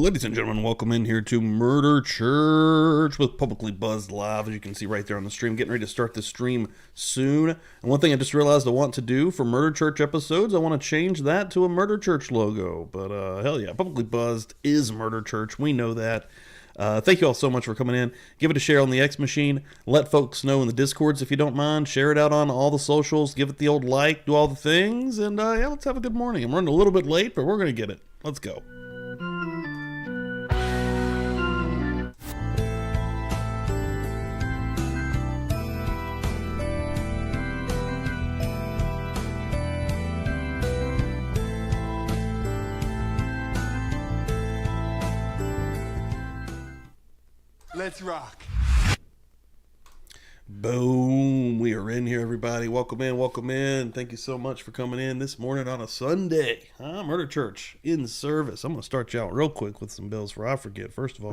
Ladies and gentlemen, welcome in here to Murder Church with Publicly Buzzed Live. As you can see right there on the stream, getting ready to start the stream soon. And one thing I just realized I want to do for Murder Church episodes, I want to change that to a Murder Church logo. But hell yeah, Publicly Buzzed is Murder Church. We know that. Thank you all so much for coming in. Give it a share on the X Machine. Let folks know in the Discords if you don't mind. Share it out on all the socials. Give it the old like. Do all the things. And yeah, let's have a good morning. I'm running a little bit late, but we're going to get it. Let's go. Let's rock. Boom. We are in here, everybody. Welcome in. Welcome in. Thank you so much for coming in this morning on a Sunday. Murder Church in service. I'm going to start you out real quick with some bills before I forget. First of all,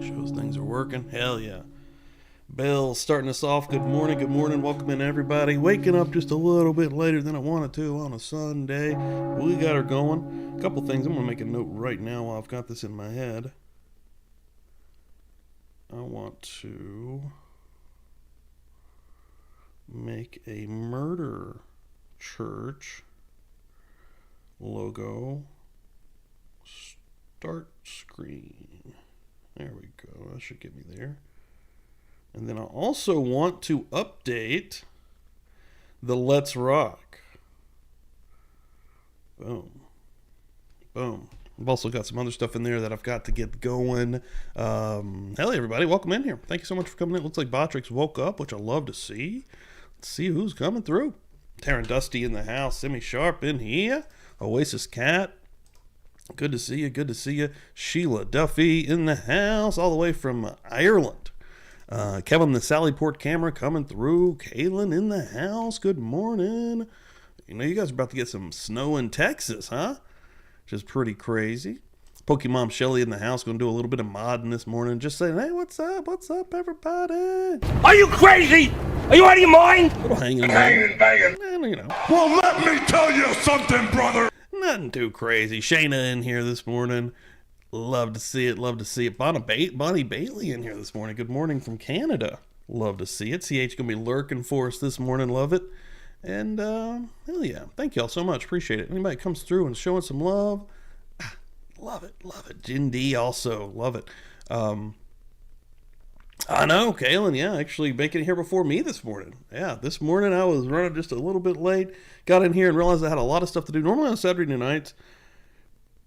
shows things are working. Hell yeah. Bill starting us off. Good morning. Good morning. Welcome in, everybody. Waking up just a little bit later than I wanted to on a Sunday. We got her going. A couple things. I'm going to make a note right now while I've got this in my head. I want to make a Murder Church logo start screen. There we go. That should get me there. And then I also want to update the Let's Rock. Boom. Boom. I've also got some other stuff in there that I've got to get going. Hell, everybody, welcome in here. Thank you so much for coming in. Looks like Botrix woke up, which I love to see. Let's see who's coming through. Taryn Dusty in the house. Semi Sharp in here. Oasis Cat. Good to see you. Good to see you. Sheila Duffy in the house, all the way from Ireland. Kevin the Sallyport camera coming through. Kaylin in the house. Good morning. You know, you guys are about to get some snow in Texas, huh? Which is pretty crazy. Pokemon Shelly in the house, going to do a little bit of modding this morning. Just saying, hey, what's up, everybody? Are you crazy? Are you out of your mind? A little hanging, you know. Well, let me tell you something, brother. Nothing too crazy. Shayna in here this morning. Love to see it. Love to see it. Bonnie Bailey in here this morning. Good morning from Canada. Love to see it. CH going to be lurking for us this morning. Love it. And, hell yeah. Thank y'all so much. Appreciate it. Anybody comes through and showing some love, love it. Love it. Jen D also. Love it. I know, Kaylin, yeah, actually making it here before me this morning. Yeah, this morning I was running just a little bit late. Got in here and realized I had a lot of stuff to do. Normally on Saturday nights,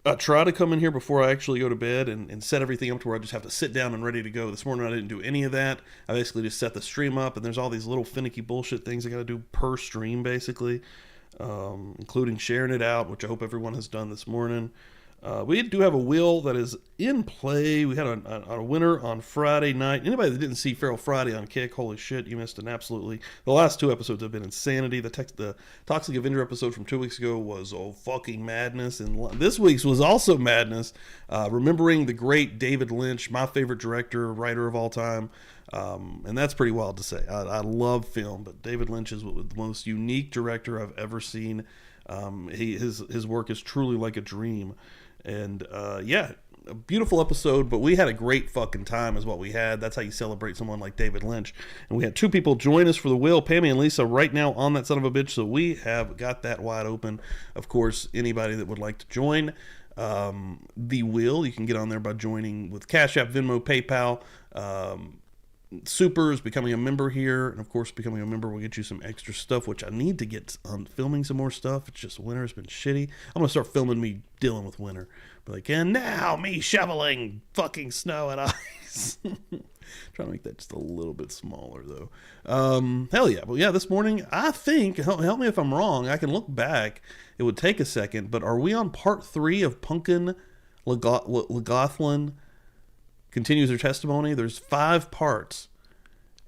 I try to come in here before I actually go to bed and set everything up to where I just have to sit down and ready to go. This morning I didn't do any of that. I basically just set the stream up, and there's all these little finicky bullshit things I got to do per stream, basically, including sharing it out, which I hope everyone has done this morning. We do have a wheel that is in play. We had a winner on Friday night. Anybody that didn't see Feral Friday on Kick, holy shit, you missed an absolutely. The last two episodes have been insanity. The Toxic Avenger episode from 2 weeks ago was fucking madness, and this week's was also madness. Remembering the great David Lynch, my favorite director, writer of all time. And that's pretty wild to say. I love film, but David Lynch is the most unique director I've ever seen. His work is truly like a dream. And yeah, a beautiful episode, but we had a great fucking time is what we had. That's how you celebrate someone like David Lynch. And we had two people join us for the wheel, Pammy and Lisa, right now on that son of a bitch. So we have got that wide open. Of course, anybody that would like to join the wheel, you can get on there by joining with Cash App, Venmo, PayPal, Supers, becoming a member here, and of course becoming a member will get you some extra stuff, which I need to get on filming some more stuff. It's just winter's been shitty. I'm gonna start filming me dealing with winter, but like, and now me shoveling fucking snow and ice. Trying to make that just a little bit smaller though. Hell yeah. But yeah, this morning I think, help me if I'm wrong, I can look back, it would take a second, but are we on part 3 of Punkin Lagothlan continues her testimony? There's 5 parts,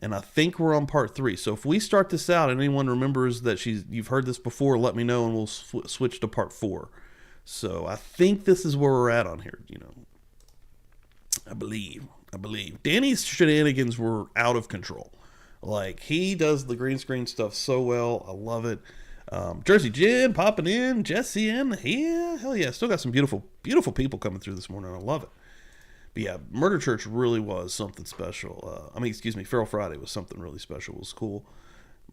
and I think we're on part 3. So if we start this out and anyone remembers that you've heard this before, let me know and we'll switch to part 4. So I think this is where we're at on here, you know. I believe. Danny's shenanigans were out of control. Like, he does the green screen stuff so well. I love it. Jersey Jen popping in, Jesse in, yeah, hell yeah. Still got some beautiful people coming through this morning. I love it. But yeah, Murder Church really was something special. Feral Friday was something really special. It was cool.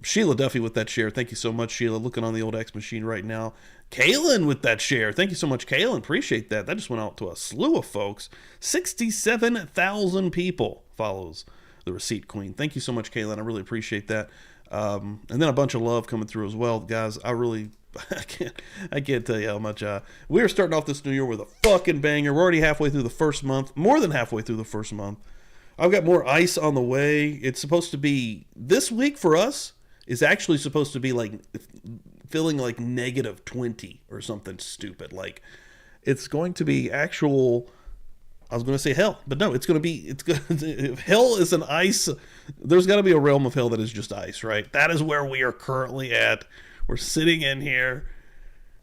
Sheila Duffy with that share. Thank you so much, Sheila. Looking on the old X machine right now. Kaylin with that share. Thank you so much, Kaylin. Appreciate that. That just went out to a slew of folks. 67,000 people follows the Receipt Queen. Thank you so much, Kaylin. I really appreciate that. And then a bunch of love coming through as well, guys. I can't tell you how much. We're starting off this new year with a fucking banger. We're already halfway through the first month, more than halfway through the first month. I've got more ice on the way. It's supposed to be this week for us. Is actually supposed to be like feeling like negative 20 or something stupid. Like it's going to be actual. I was going to say hell, but no, it's going to be, hell is an ice. There's got to be a realm of hell that is just ice, right? That is where we are currently at. We're sitting in here.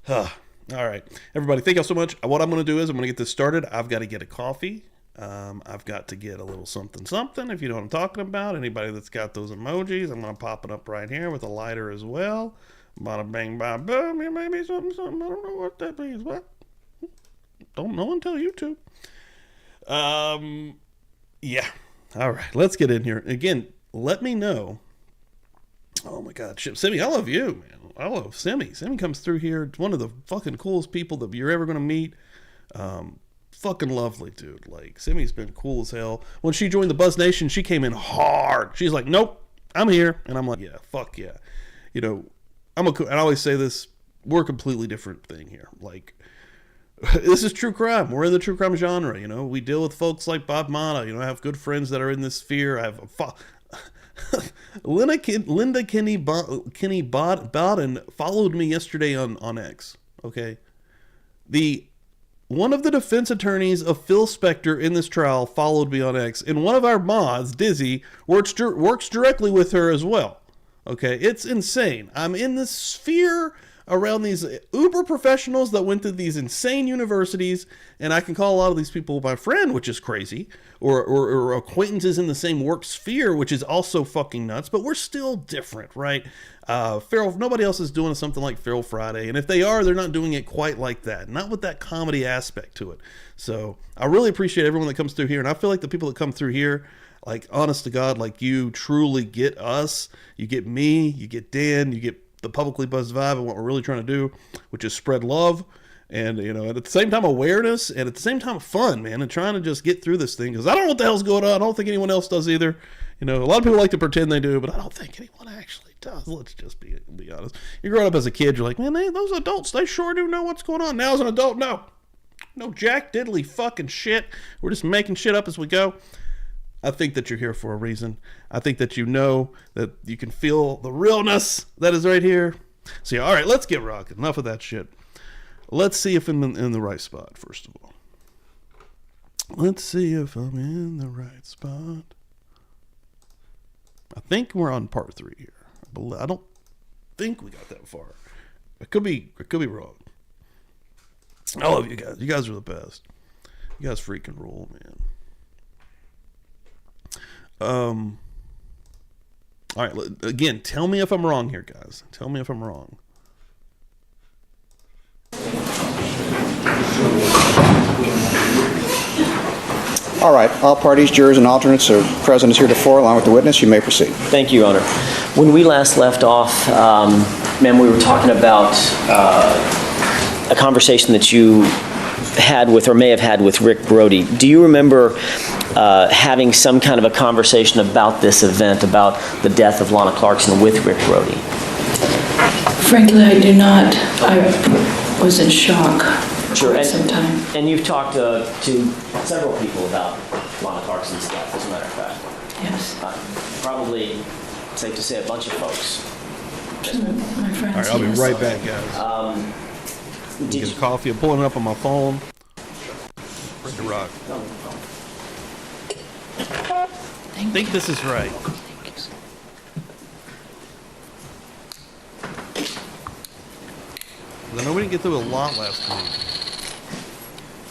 All right. Everybody, thank y'all so much. What I'm going to do is I'm going to get this started. I've got to get a coffee. I've got to get a little something, if you know what I'm talking about. Anybody that's got those emojis, I'm going to pop it up right here with a lighter as well. Bada bang, bada boom. It may be something. I don't know what that means. What? Don't know until YouTube. Yeah. All right. Let's get in here. Again, let me know. Oh my God. Simi, I love you, man. I love Simi. Simi comes through here. It's one of the fucking coolest people that you're ever going to meet. Fucking lovely, dude. Like, Simi's been cool as hell. When she joined the Buzz Nation, she came in hard. She's like, nope, I'm here. And I'm like, yeah, fuck yeah. You know, I always say this, we're a completely different thing here. Like, this is true crime. We're in the true crime genre, you know. We deal with folks like Bob Mata. You know, I have good friends that are in this sphere. I have Linda Kinney Bodden followed me yesterday on X, okay? One of the defense attorneys of Phil Spector in this trial followed me on X, and one of our mods, Dizzy, works directly with her as well. Okay, it's insane. I'm in this sphere around these uber professionals that went to these insane universities, and I can call a lot of these people my friend, which is crazy, or acquaintances in the same work sphere, which is also fucking nuts, but we're still different, right? Nobody else is doing something like Feral Friday, and if they are, they're not doing it quite like that, not with that comedy aspect to it. So I really appreciate everyone that comes through here, and I feel like the people that come through here, like, honest to God, like, you truly get us, you get me, you get Dan, you get the Publicly Buzzed vibe and what we're really trying to do, which is spread love and, you know, and at the same time awareness and at the same time fun, man, and trying to just get through this thing, because I don't know what the hell's going on. I don't think anyone else does either. You know, a lot of people like to pretend they do, but I don't think anyone actually does. Let's just be honest. You're growing up as a kid, you're like, man, those adults, they sure do know what's going on. Now as an adult, no jack diddly fucking shit. We're just making shit up as we go. I think that you're here for a reason. I think that you know that you can feel the realness that is right here. So, yeah, all right, let's get rocking. Enough of that shit. Let's see if I'm in the right spot, first of all. Let's see if I'm in the right spot. I think we're on part 3 here. I don't think we got that far. I could be wrong. I love you guys. You guys are the best. You guys freaking rule, man. All right, again, tell me if I'm wrong here, guys. Tell me if I'm wrong. All right, all parties, jurors, and alternates are present as heretofore, along with the witness. You may proceed. Thank you, Your Honor. When we last left off, ma'am, we were talking about a conversation that you had with, or may have had with, Rick Brody. Do you remember having some kind of a conversation about this event, about the death of Lana Clarkson with Rick Brody? Frankly, I do not. I was in shock Sure. for some time. And you've talked to several people about Lana Clarkson's death, as a matter of fact. Yes. Probably safe to say a bunch of folks. My friends. All right, I'll be yes. right back, guys. Get a coffee. I'm pulling it up on my phone. Break the rock. I think this is right. I know we didn't get through a lot last week.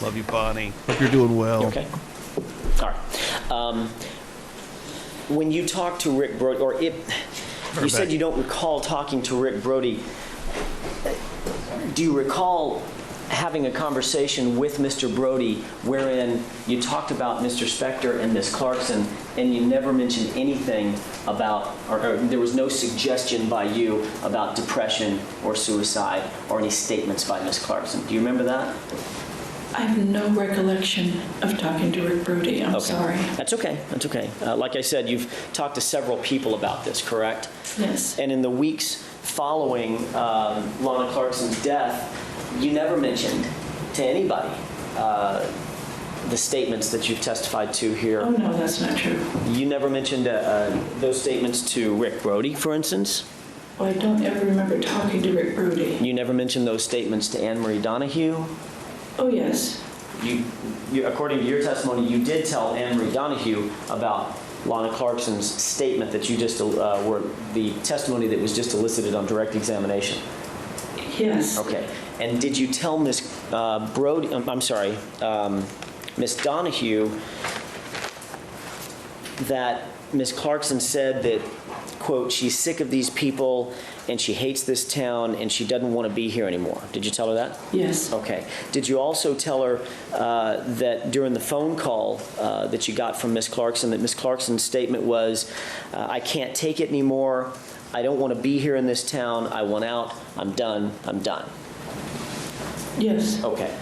Love you, Bonnie. Hope you're doing well. You okay? All right. When you talked to Rick Brody, or if you said you don't recall talking to Rick Brody, Do you recall having a conversation with Mr. Brody wherein you talked about Mr. Spector and Miss Clarkson, and you never mentioned anything about, or there was no suggestion by you about depression or suicide or any statements by Miss Clarkson? Do you remember that? I have no recollection of talking to Rick Brody. I'm Okay. sorry. That's okay. That's okay. Like I said, you've talked to several people about this, correct? Yes. And in the weeks following Lana Clarkson's death, you never mentioned to anybody the statements that you've testified to here. Oh, no, that's not true. You never mentioned those statements to Rick Brody, for instance? Well, I don't ever remember talking to Rick Brody. You never mentioned those statements to Anne Marie Donahue? Oh, yes. You, according to your testimony, you did tell Anne Marie Donahue about Lana Clarkson's statement that you just were the testimony that was just elicited on direct examination. Yes. Okay. And did you tell Miss Brody? Miss Donahue that Miss Clarkson said that, quote, she's sick of these people and she hates this town and she doesn't want to be here anymore? Did you tell her that? Yes. Okay. Did you also tell her that during the phone call that you got from Miss Clarkson, that Miss Clarkson's statement was, I can't take it anymore, I don't want to be here in this town, I want out, I'm done, I'm done? Yes. Okay.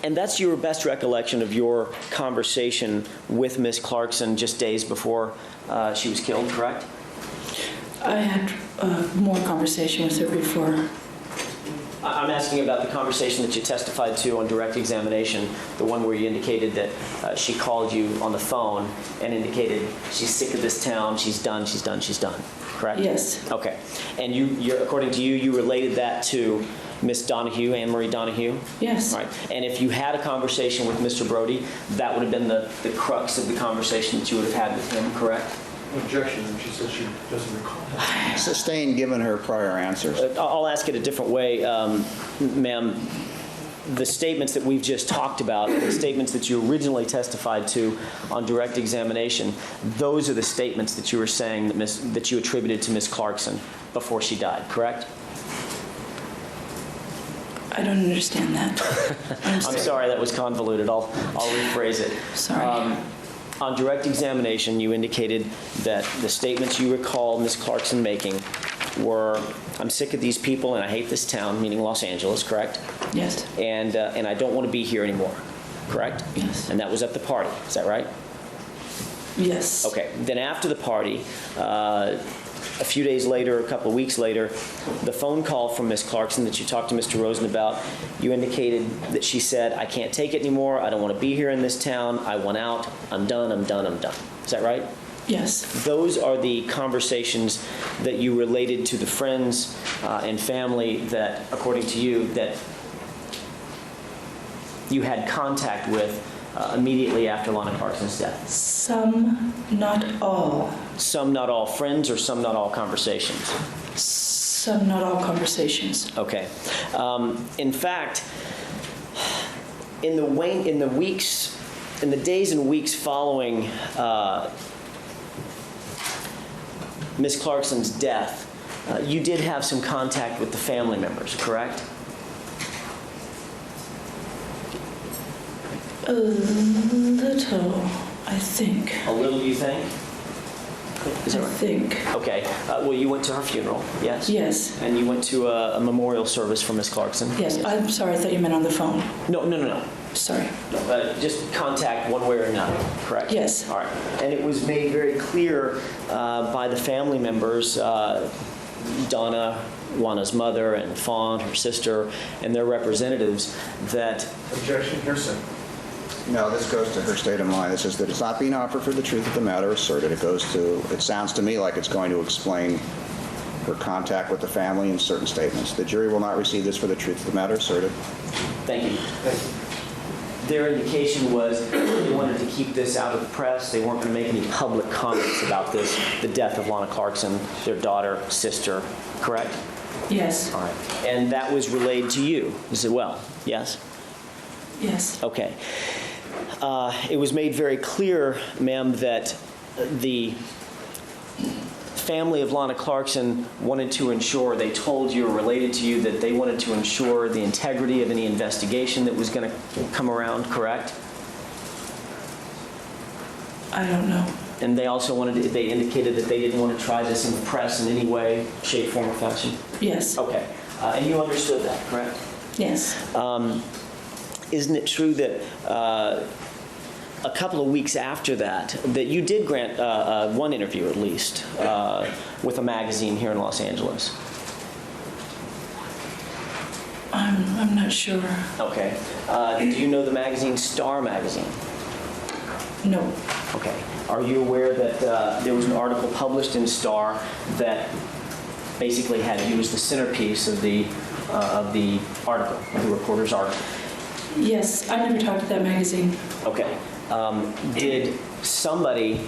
And that's your best recollection of your conversation with Miss Clarkson just days before she was killed, correct? I had more conversation with her before. I'm asking about the conversation that you testified to on direct examination, the one where you indicated that she called you on the phone and indicated she's sick of this town, she's done, she's done, she's done, correct? Yes. Okay. And you're, according to you, you related that to Miss Donahue, Anne Marie Donahue? Yes. Right. And if you had a conversation with Mr. Brody, that would have been the crux of the conversation that you would have had with him, correct? Objection, and she said she doesn't recall. Sustained given her prior answers. I'll ask it a different way, ma'am. The statements that we've just talked about, the statements that you originally testified to on direct examination, those are the statements that you were saying that you attributed to Miss Clarkson before she died, correct? I don't understand that. I'm sorry, that was convoluted. I'll rephrase it. Sorry. On direct examination, you indicated that the statements you recall Ms. Clarkson making were, I'm sick of these people and I hate this town, meaning Los Angeles, correct? Yes. And I don't want to be here anymore, correct? Yes. And that was at the party, is that right? Yes. Okay. Then after the party, a few days later, a couple of weeks later, the phone call from Miss Clarkson that you talked to Mr. Rosen about, you indicated that she said, I can't take it anymore, I don't want to be here in this town, I want out, I'm done, I'm done, I'm done. Is that right? Yes. Those are the conversations that you related to the friends and family that, according to you, that you had contact with immediately after Lana Clarkson's death. Some, not all. Some, not all friends, or some, not all conversations? Some, not all conversations. Okay. In fact, in the days and weeks following Miss Clarkson's death, you did have some contact with the family members, correct? A little, I think. A little, you think? Is that I right? think. Okay. Well, you went to her funeral, yes? Yes. And you went to a memorial service for Miss Clarkson? Yes. I'm sorry, I thought you meant on the phone. No. Sorry. Just contact one way or another, correct? Yes. All right. And it was made very clear by the family members, Donna, Juana's mother, and Fawn, her sister, and their representatives, that... Objection, hearsay. No, this goes to her state of mind. This is that it's not being offered for the truth of the matter asserted. It sounds to me like it's going to explain her contact with the family in certain statements. The jury will not receive this for the truth of the matter asserted. Thank you. Their indication was they wanted to keep this out of the press. They weren't going to make any public comments about this, the death of Lana Clarkson, their daughter, sister, correct? Yes. All right. And that was relayed to you as well, yes? Yes. Okay. It was made very clear, ma'am, that the family of Lana Clarkson wanted to ensure, they told you or related to you that they wanted to ensure the integrity of any investigation that was going to come around, correct? I don't know. And they also they indicated that they didn't want to try this in the press in any way, shape, form, or fashion? Yes. Okay. And you understood that, correct? Yes. Isn't it true that a couple of weeks after that you did grant one interview at least with a magazine here in Los Angeles? I'm not sure. Okay. Do you know the magazine Star Magazine? No. Okay. Are you aware that there was an article published in Star that basically had you as the centerpiece of the article, of the reporter's article? Yes, I never talked to that magazine. Okay. Did somebody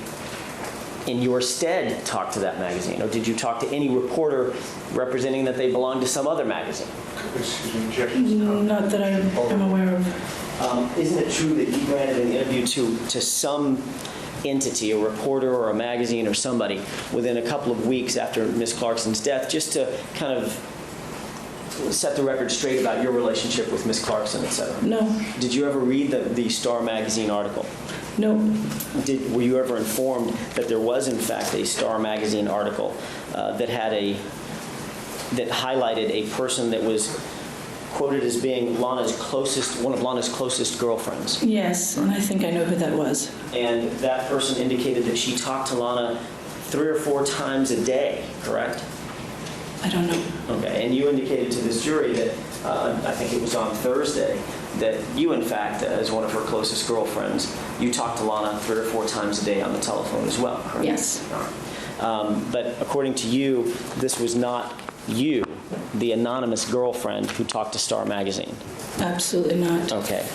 in your stead talk to that magazine, or did you talk to any reporter representing that they belonged to some other magazine? Excuse me, objection. Not that I'm aware of. Isn't it true that you granted an interview to some entity, a reporter or a magazine or somebody, within a couple of weeks after Miss Clarkson's death, just to kind of set the record straight about your relationship with Miss Clarkson, et cetera? No. Did you ever read the Star Magazine article? No. Were you ever informed that there was in fact a Star Magazine article that highlighted a person that was quoted as being one of Lana's closest girlfriends? Yes, and I think I know who that was. And that person indicated that she talked to Lana 3 or 4 times a day, correct? I don't know. Okay, and you indicated to this jury that, I think it was on Thursday, that you, in fact, as one of her closest girlfriends, you talked to Lana 3 or 4 times a day on the telephone as well, correct? Yes. All right. But according to you, this was not you, the anonymous girlfriend who talked to Star Magazine? Absolutely not. Okay.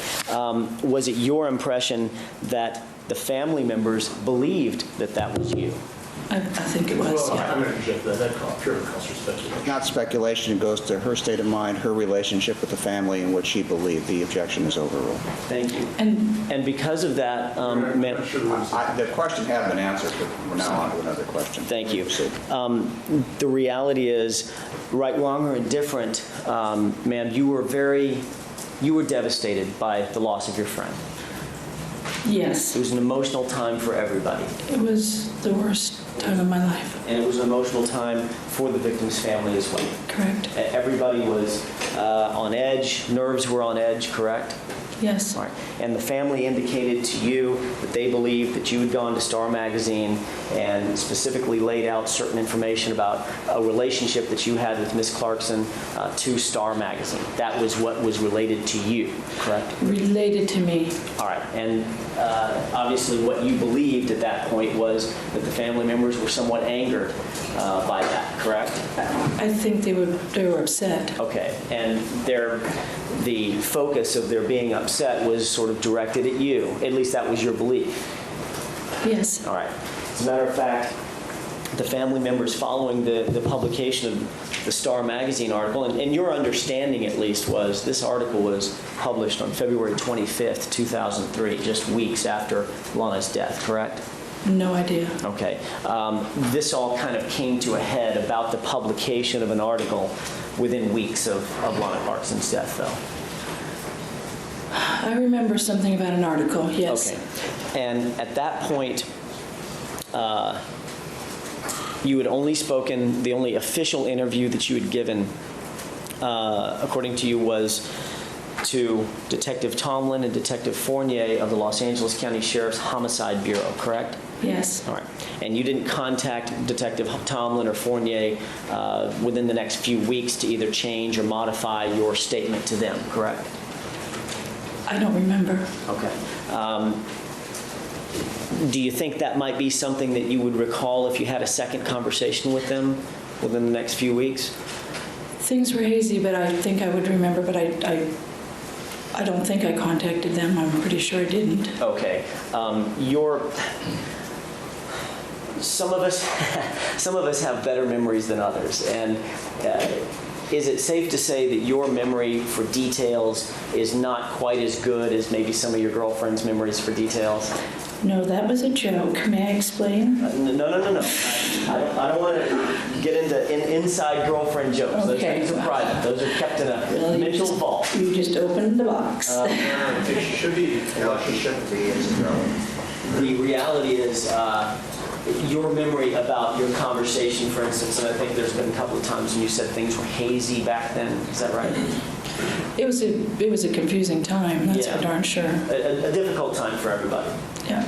Was it your impression that the family members believed that that was you? I think it was, Well, yeah. I'm going to interject that. That purely calls for speculation. Not speculation, it goes to her state of mind, her relationship with the family, and what she believed. The objection is overruled. Thank you. And And because of that, I'm ma'am, not sure there was- The question had been answered, but we're now on to another question. thank you. Proceed. The reality is, right, wrong, or indifferent, ma'am, you were devastated by the loss of your friend. yes, It was an emotional time for everybody, it was the worst time of my life. and it was an emotional time for the victim's family as well. Correct. Everybody was on edge, nerves were on edge, correct? Yes. All right. And the family indicated to you that they believed that you had gone to Star Magazine and specifically laid out certain information about a relationship that you had with Miss Clarkson to Star Magazine. That was what was related to you, correct? Related to me. All right. And obviously what you believed at that point was that the family members were somewhat angered by that, correct? I think they were upset. Okay, and the focus of their being upset was sort of directed at you. At least that was your belief. Yes. All right. As a matter of fact, the family members following the publication of the Star Magazine article, and your understanding at least was this article was published on February 25th, 2003, just weeks after Lana's death, correct? No idea. Okay. This all kind of came to a head about the publication of an article within weeks of Lana Clarkson's death, though. I remember something about an article, yes. Okay. And at that point, you had only spoken, the only official interview that you had given, according to you, was to Detective Tomlin and Detective Fournier of the Los Angeles County Sheriff's Homicide Bureau, correct? Yes. All right. And you didn't contact Detective Tomlin or Fournier within the next few weeks to either change or modify your statement to them, correct? I don't remember. Okay. Do you think that might be something that you would recall if you had a second conversation with them within the next few weeks? Things were hazy, but I think I would remember, but I don't think I contacted them. I'm pretty sure I didn't. Okay. Some of us have better memories than others, and is it safe to say that your memory for details is not quite as good as maybe some of your girlfriend's memories for details? No, that was a joke. May I explain? No. I don't want to get into inside girlfriend jokes. Those Okay, things are well. private. Those are kept in a Well, mental vault. You just opened the box. It should be. No, she shouldn't be. It's irrelevant. The reality is your memory about your conversation, for instance, and I think there's been a couple of times when you said things were hazy back then. Is that right? It was a confusing time, that's Yeah. for darn sure. A difficult time for everybody. Yeah.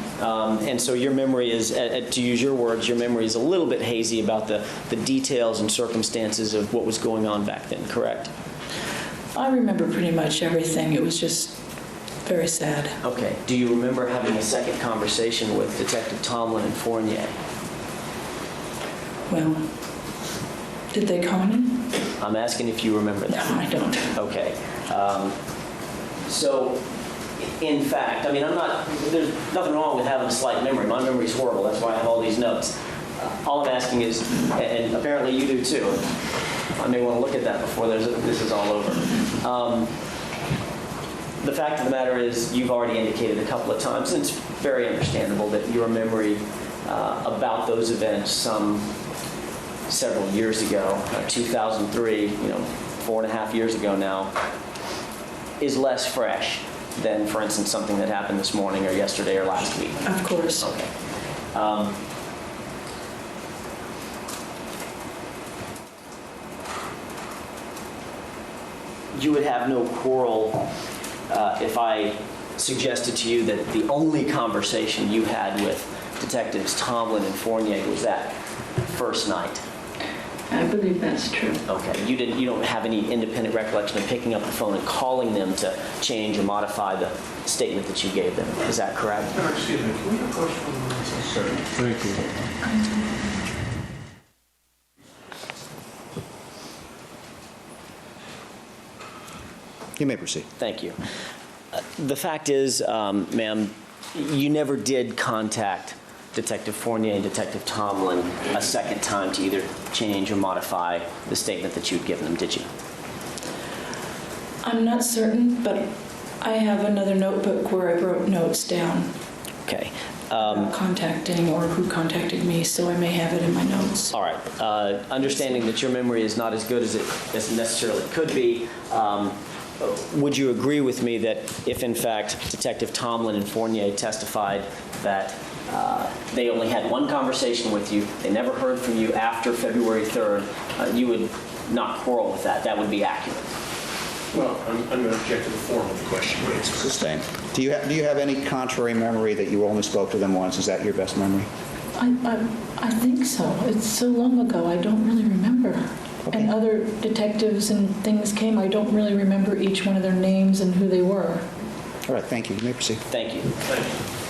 And so your memory is, to use your words, your memory is a little bit hazy about the details and circumstances of what was going on back then, correct? I remember pretty much everything. It was just very sad. Okay. Do you remember having a second conversation with Detective Tomlin and Fournier? Well, did they call me? I'm asking if you remember No, that. I don't. Okay. So, in fact, I mean, there's nothing wrong with having a slight memory. My memory's horrible. That's why I have all these notes. All I'm asking is, and apparently you do too, I may want to look at that before this is all over. The fact of the matter is, you've already indicated a couple of times, and it's very understandable that your memory about those events some several years ago, 2003, 4.5 years ago now, is less fresh than, for instance, something that happened this morning or yesterday or last week. Of course. Okay. You would have no quarrel if I suggested to you that the only conversation you had with Detectives Tomlin and Fournier was that first night. I believe that's true. Okay. You don't have any independent recollection of picking up the phone and calling them to change or modify the statement that you gave them. Is that correct? Excuse me, can we approach from the Thank you. You may proceed. Thank you. The fact is, ma'am, you never did contact Detective Fournier and Detective Tomlin a second time to either change or modify the statement that you'd given them, did you? I'm not certain, but I have another notebook where I wrote notes down Okay. about contacting or who contacted me, so I may have it in my notes. All right. Understanding that your memory is not as good as it necessarily could be, would you agree with me that if, in fact, Detective Tomlin and Fournier testified that they only had one conversation with you, they never heard from you after February 3rd, you would not quarrel with that? That would be accurate. Well, I'm going to object to the form of the question raised. Sustained. Do you have any contrary memory that you only spoke to them once? Is that your best memory? I think so. It's so long ago, I don't really remember. Okay. And other detectives and things came, I don't really remember each one of their names and who they were. All right, thank you. You may proceed. Thank you.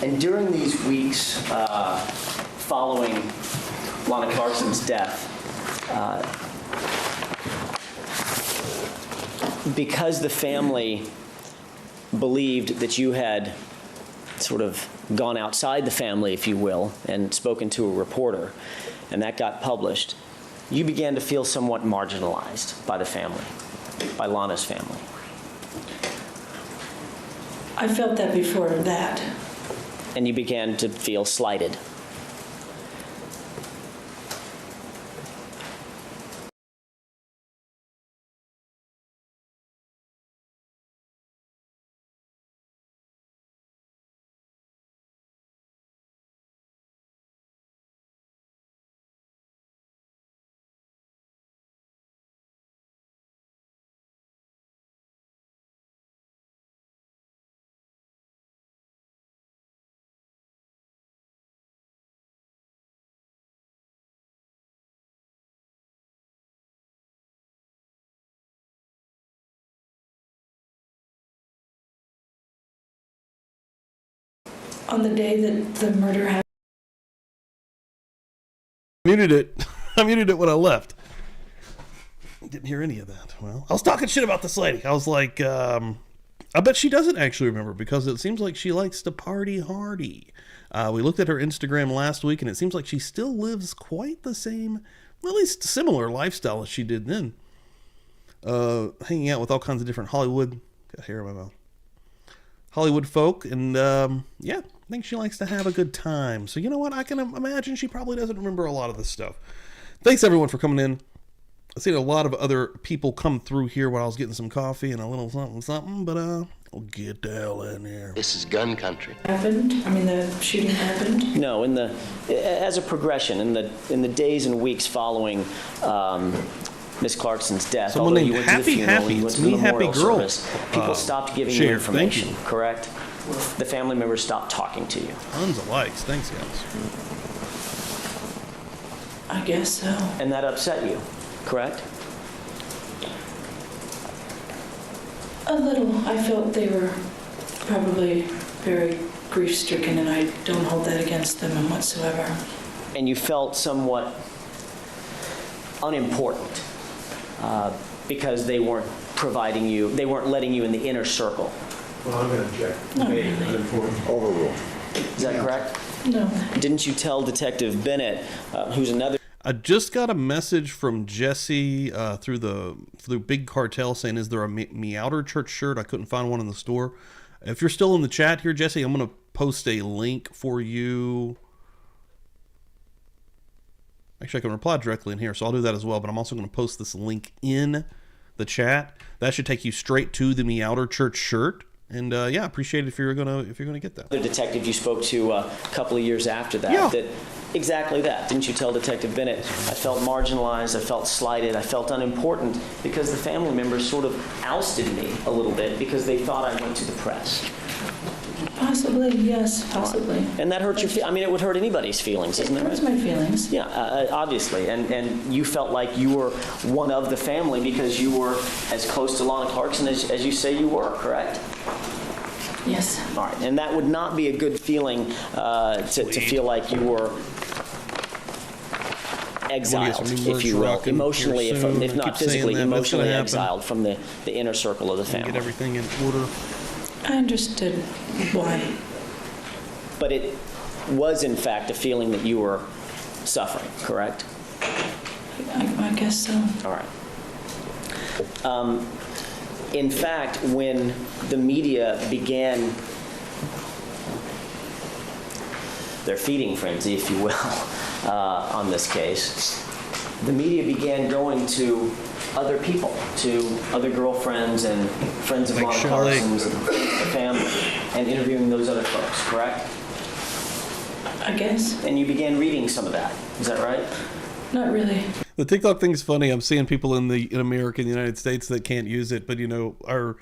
And during these weeks following Lana Carson's death, because the family believed that you had sort of gone outside the family, if you will, and spoken to a reporter, and that got published, you began to feel somewhat marginalized by the family, by Lana's family. I felt that before that. And you began to feel slighted. On the day that the murder happened, Muted it. I muted it when I left. Didn't hear any of that. Well, I was talking shit about this lady. I was like, I bet she doesn't actually remember because it seems like she likes to party hardy. We looked at her Instagram last week and it seems like she still lives quite the same, at least similar lifestyle as she did then. Hanging out with all kinds of different Hollywood, got hair in my mouth, Hollywood folk, and yeah, I think she likes to have a good time. So you know what? I can imagine she probably doesn't remember a lot of this stuff. Thanks everyone for coming in. I've seen a lot of other people come through here while I was getting some coffee and a little something, but I'll get the hell in here. This is gun country. Happened? I mean, the shooting happened? No, as a progression, in the days and weeks following Miss Clarkson's death, Someone although named you went to the Happy funeral, Happy. you went It's to the me, Happy memorial Girl. service, people stopped giving you Share. Thank information, you. correct? The family members stopped talking to you. Tons of likes. Thanks, guys. I guess so. And that upset you, correct? A little. I felt they were probably very grief-stricken, and I don't hold that against them whatsoever. And you felt somewhat unimportant because they weren't letting you in the inner circle. Well, I'm going to object. Not Hey, really. unimportant. Overruled. Is that correct? No. Didn't you tell Detective Bennett, who's another... I just got a message from Jesse through Big Cartel saying, is there a Meowder Church shirt? I couldn't find one in the store. If you're still in the chat here, Jesse, I'm going to post a link for you. Actually, I can reply directly in here, so I'll do that as well. But I'm also going to post this link in the chat. That should take you straight to the Meowder Church shirt. And yeah, appreciate it if you're gonna get that. The detective you spoke to a couple of years after that, Yeah. that exactly that. Didn't you tell Detective Bennett, I felt marginalized, I felt slighted, I felt unimportant because the family members sort of ousted me a little bit because they thought I went to the press. Possibly, yes, possibly. And that hurt your I mean, it would hurt anybody's feelings, isn't it? It hurts my feelings. Yeah, obviously. And you felt like you were one of the family because you were as close to Lana Clarkson as you say you were, correct? Yes. All right, and that would not be a good feeling to feel like you were exiled, some new if you merch will, rocking emotionally, here soon. if I not keep saying physically, that, but it's gonna emotionally happen. exiled from the inner circle of the family. Get everything in order. I understood why. But it was, in fact, a feeling that you were suffering, correct? I guess so. All right. In fact, when the media began their feeding frenzy, if you will, on this case, the media began going to other people, to other girlfriends and friends of Like Lana Shelley. Clarkson's, the family, and interviewing those other folks, correct? I guess. And you began reading some of that. Is that right? Not really. The TikTok thing's funny. I'm seeing people in America and the United States that can't use it, but you know, our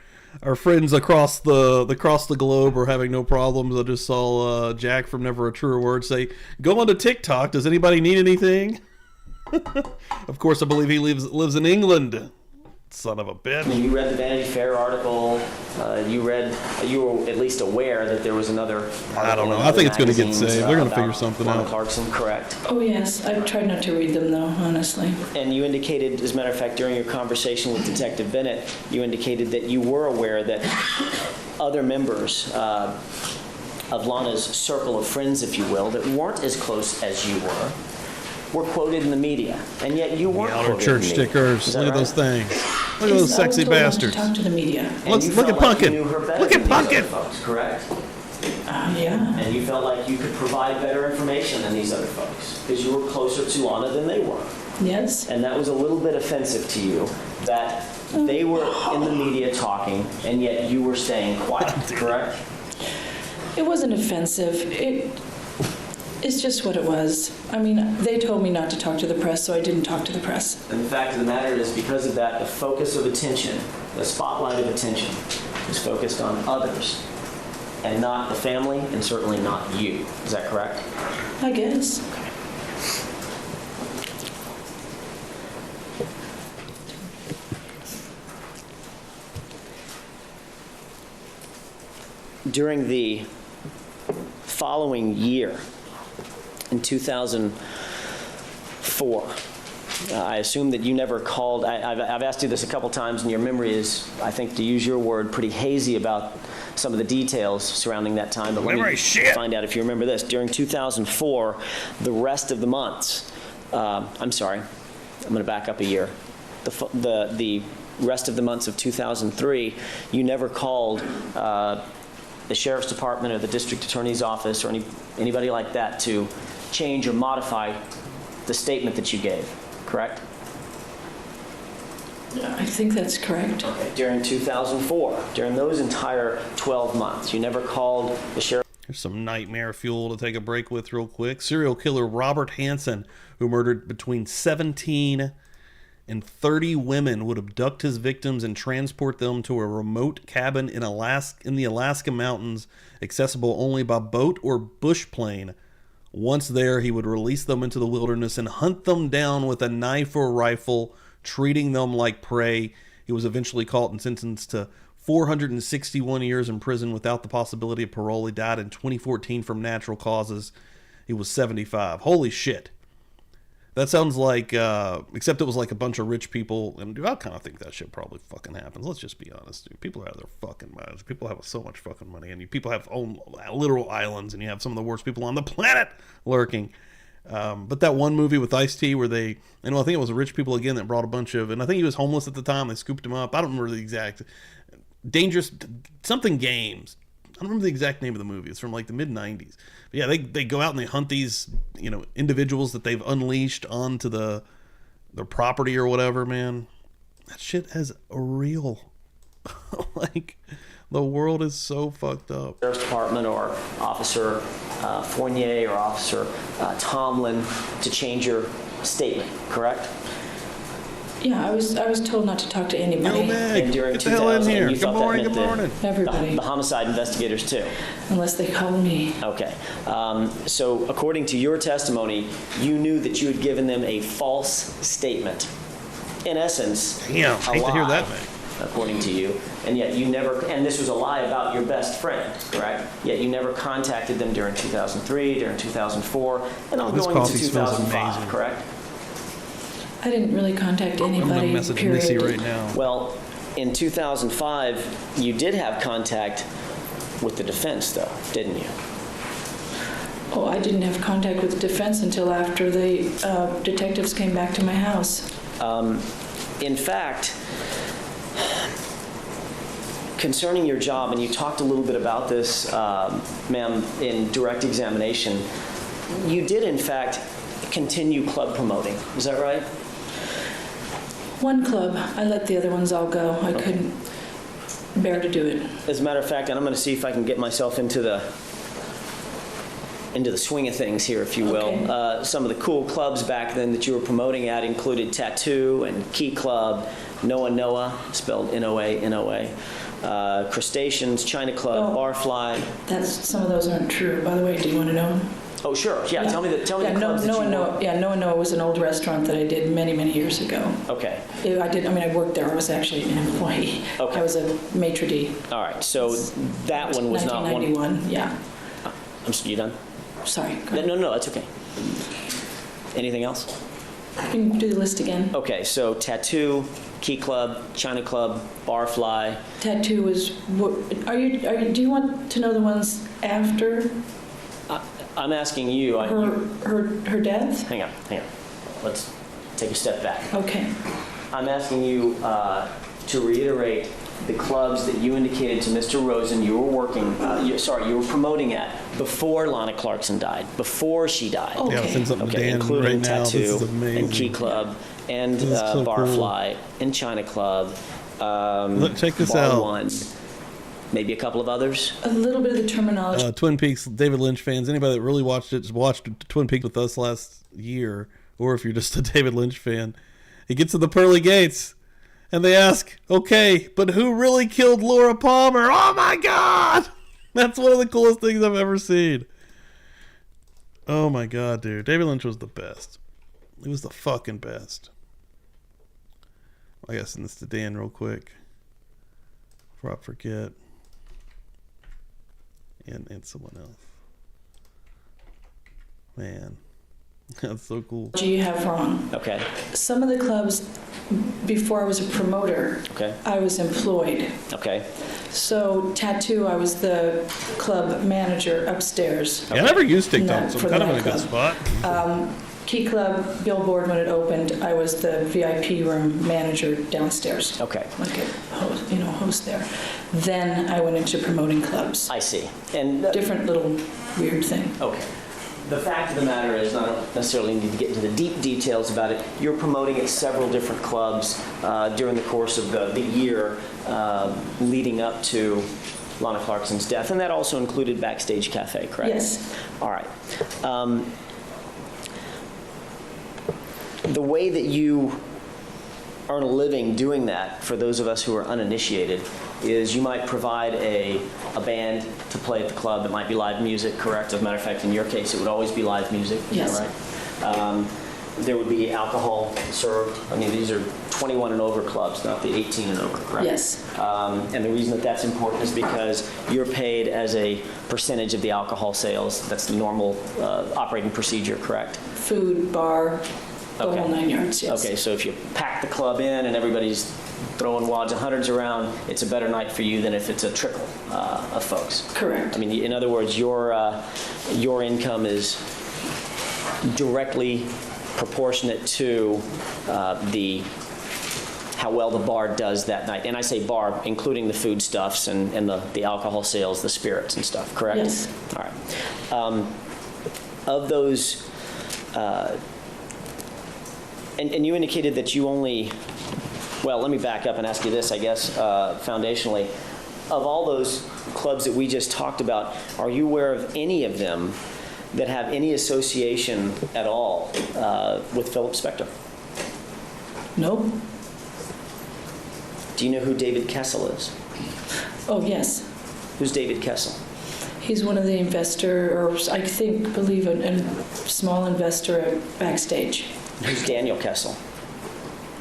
friends across the globe are having no problems. I just saw Jack from Never a Truer Word say, "Go onto TikTok. Does anybody need anything?" Of course, I believe he lives in England. Son of a bitch. And you read the Vanity Fair article. You were at least aware that there was another. I don't know. article in I think other it's going to get magazines, saved. They're going to about figure something Lana out. Clarkson, correct? Oh, yes. I tried not to read them, though, honestly. And you indicated, as a matter of fact, during your conversation with Detective Bennett, you indicated that you were aware that other members of Lana's circle of friends, if you will, that weren't as close as you were quoted in the media, and yet you weren't Outer quoted church in the media. stickers. Is that Look at right? those things. Look at those sexy I was told not bastards. to talk to the media. And you Look at felt like you Pumpkin. knew her better Look than at these other Pumpkin. folks, correct? Yeah. And you felt like you could provide better information than these other folks because you were closer to Lana than they were. Yes. And that was a little bit offensive to you that they were in the media talking and yet you were staying quiet, correct? It wasn't offensive. It's just what it was. I mean, they told me not to talk to the press, so I didn't talk to the press. And the fact of the matter is, because of that, the focus of attention, the spotlight of attention, is focused on others and not the family and certainly not you. Is that correct? I guess. During the following year, in 2004, I assume that you never called. I've asked you this a couple times, and your memory is, I think, to use your word, pretty hazy about some of the details surrounding that time. But let me find out if you remember this. During 2004, the rest of the months, I'm sorry, I'm going to back up a year. The rest of the months of 2003, you never called the sheriff's department or the district attorney's office or anybody like that to change or modify the statement that you gave, correct? I think that's correct. Okay. During 2004, during those entire 12 months, you never called the sheriff. Here's some nightmare fuel to take a break with real quick. Serial killer Robert Hansen, who murdered between 17 and 30 women, would abduct his victims and transport them to a remote cabin in the Alaska mountains, accessible only by boat or bush plane. Once there, he would release them into the wilderness and hunt them down with a knife or rifle, treating them like prey. He was eventually caught and sentenced to 461 years in prison without the possibility of parole. He died in 2014 from natural causes. He was 75. Holy shit. That sounds like, except it was like a bunch of rich people, and dude, I kind of think that shit probably fucking happens. Let's just be honest, dude. People are out of their fucking minds. People have so much fucking money, and people have own literal islands, and you have some of the worst people on the planet lurking. But that one movie with Ice-T where I think it was rich people again that brought a bunch of, and I think he was homeless at the time. They scooped him up. I don't remember the exact, dangerous, something games. I don't remember the exact name of the movie. It's from like the mid-90s. But yeah, they go out and they hunt these, individuals that they've unleashed onto their property or whatever, man. That shit has a real, like, the world is so fucked up. Sheriff's Department or Officer Fournier or Officer Tomlin to change your statement, correct? Yeah, I was told not to talk to anybody. Yo, Meg, And during get the hell in 2000, here. you Good thought that morning, meant good morning. Everybody, the homicide investigators too. unless they call me. Okay. So according to your testimony, you knew that you had given them a false statement. In essence, Damn, a hate to hear lie, that, man. according to you. And yet you never, and this was a lie about your best friend, correct? Yet you never contacted them during 2003, during 2004, and I'm This going into coffee smells 2005, amazing. correct? I didn't really contact I'm anybody, gonna message period. Missy right now. Well, in 2005, you did have contact with the defense, though, didn't you? Oh, I didn't have contact with the defense until after the detectives came back to my house. In fact, concerning your job, and you talked a little bit about this, ma'am, in direct examination, you did, in fact, continue club promoting. Is that right? One club, I let the other ones all go. I couldn't bear to do it. As a matter of fact, and I'm going to see if I can get myself into the swing of things here, if you will. Okay. Some of the cool clubs back then that you were promoting at included Tattoo and Key Club, Noah, spelled Noa, Crustaceans, China Club, Oh. Barfly. Some of those aren't true. By the way, do you want to know? Oh, sure. Yeah, tell me the clubs that you were. Noah was an old restaurant that I did many, many years ago. Okay. I worked there. I was actually an employee. Okay. I was a maitre d'. All right. So that one was not one. 1991, yeah. You done? Sorry. go ahead. No, that's okay. Anything else? You can do the list again. Okay, so Tattoo, Key Club, China Club, Barfly. Tattoo was, do you want to know the ones after I'm asking you. her death? Hang on. Let's take a step back. Okay. I'm asking you to reiterate the clubs that you indicated to Mr. Rosen you were promoting at before Lana Clarkson died, before she died. Oh. Yeah, I'll send something to Dan including right now. Tattoo This is amazing. and Key Club and This is so Barfly and China Club. Look, check this Bar out. One, maybe a couple of others. A little bit of the terminology. Twin Peaks, David Lynch fans, anybody that really watched Twin Peaks with us last year, or if you're just a David Lynch fan, he gets to the pearly gates, and they ask, okay, but who really killed Laura Palmer? Oh my God! That's one of the coolest things I've ever seen. Oh my God, dude. David Lynch was the best. He was the fucking best. I gotta send this to Dan real quick before I forget. And someone else. Man, that's so cool. You have wrong. Okay. Some of the clubs, before I was a promoter, Okay. I was employed. Okay. So Tattoo, I was the club manager upstairs. Yeah, I never used TikTok, No, so for I'm kind of in a that good spot. Key Club billboard, when it opened, I was the VIP room manager downstairs. Okay. Like a host, host there. Then I went into promoting clubs. I see. And Different little weird thing. okay. The fact of the matter is, and I don't necessarily need to get into the deep details about it, you're promoting at several different clubs during the course of the year leading up to Lana Clarkson's death, and that also included Backstage Cafe, correct? Yes. All right. The way that you earn a living doing that, for those of us who are uninitiated, is you might provide a band to play at the club. It might be live music, correct? As a matter of fact, in your case, it would always be live music. Is Yes. that right? There would be alcohol served. I mean, these are 21 and over clubs, not the 18 and over, correct? Yes. And the reason that that's important is because you're paid as a percentage of the alcohol sales. That's the normal operating procedure, correct? Food, bar, the Okay. whole 9 yards, yes. Okay, so if you pack the club in and everybody's throwing wads and hundreds around, it's a better night for you than if it's a trickle of folks. Correct. I mean, in other words, your income is directly proportionate to how well the bar does that night. And I say bar, including the foodstuffs and the alcohol sales, the spirits and stuff, correct? Yes. All right. Of those, and you indicated that you only, well, let me back up and ask you this, I guess, foundationally. Of all those clubs that we just talked about, are you aware of any of them that have any association at all with Philip Spector? Nope. Do you know who David Kessel is? Oh, yes. Who's David Kessel? He's one of the investor, or I believe a small investor at Backstage. Who's Daniel Kessel?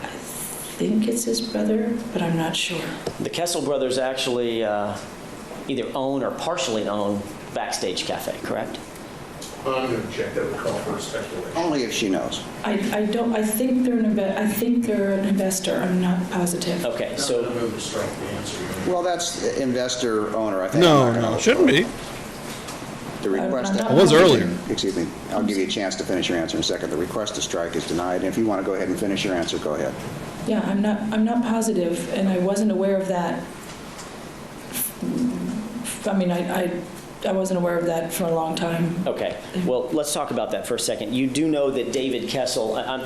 I think it's his brother, but I'm not sure. The Kessel brothers actually either own or partially own Backstage Cafe, correct? I'm going to object. That would call for speculation. Only if she knows. I think they're an investor. I'm not positive. Okay, So so I'm going to strike the answer. Well, that's investor owner, I think. No, I'm not no, gonna- it shouldn't be. The request. I'm not It was earlier. Excuse me. I'll give you a chance to finish your answer in a second. The request to strike is denied. And if you want to go ahead and finish your answer, go ahead. Yeah, I'm not positive, and I wasn't aware of that. I mean, I wasn't aware of that for a long time. okay, well, let's talk about that for a second. You do know that David Kessel, I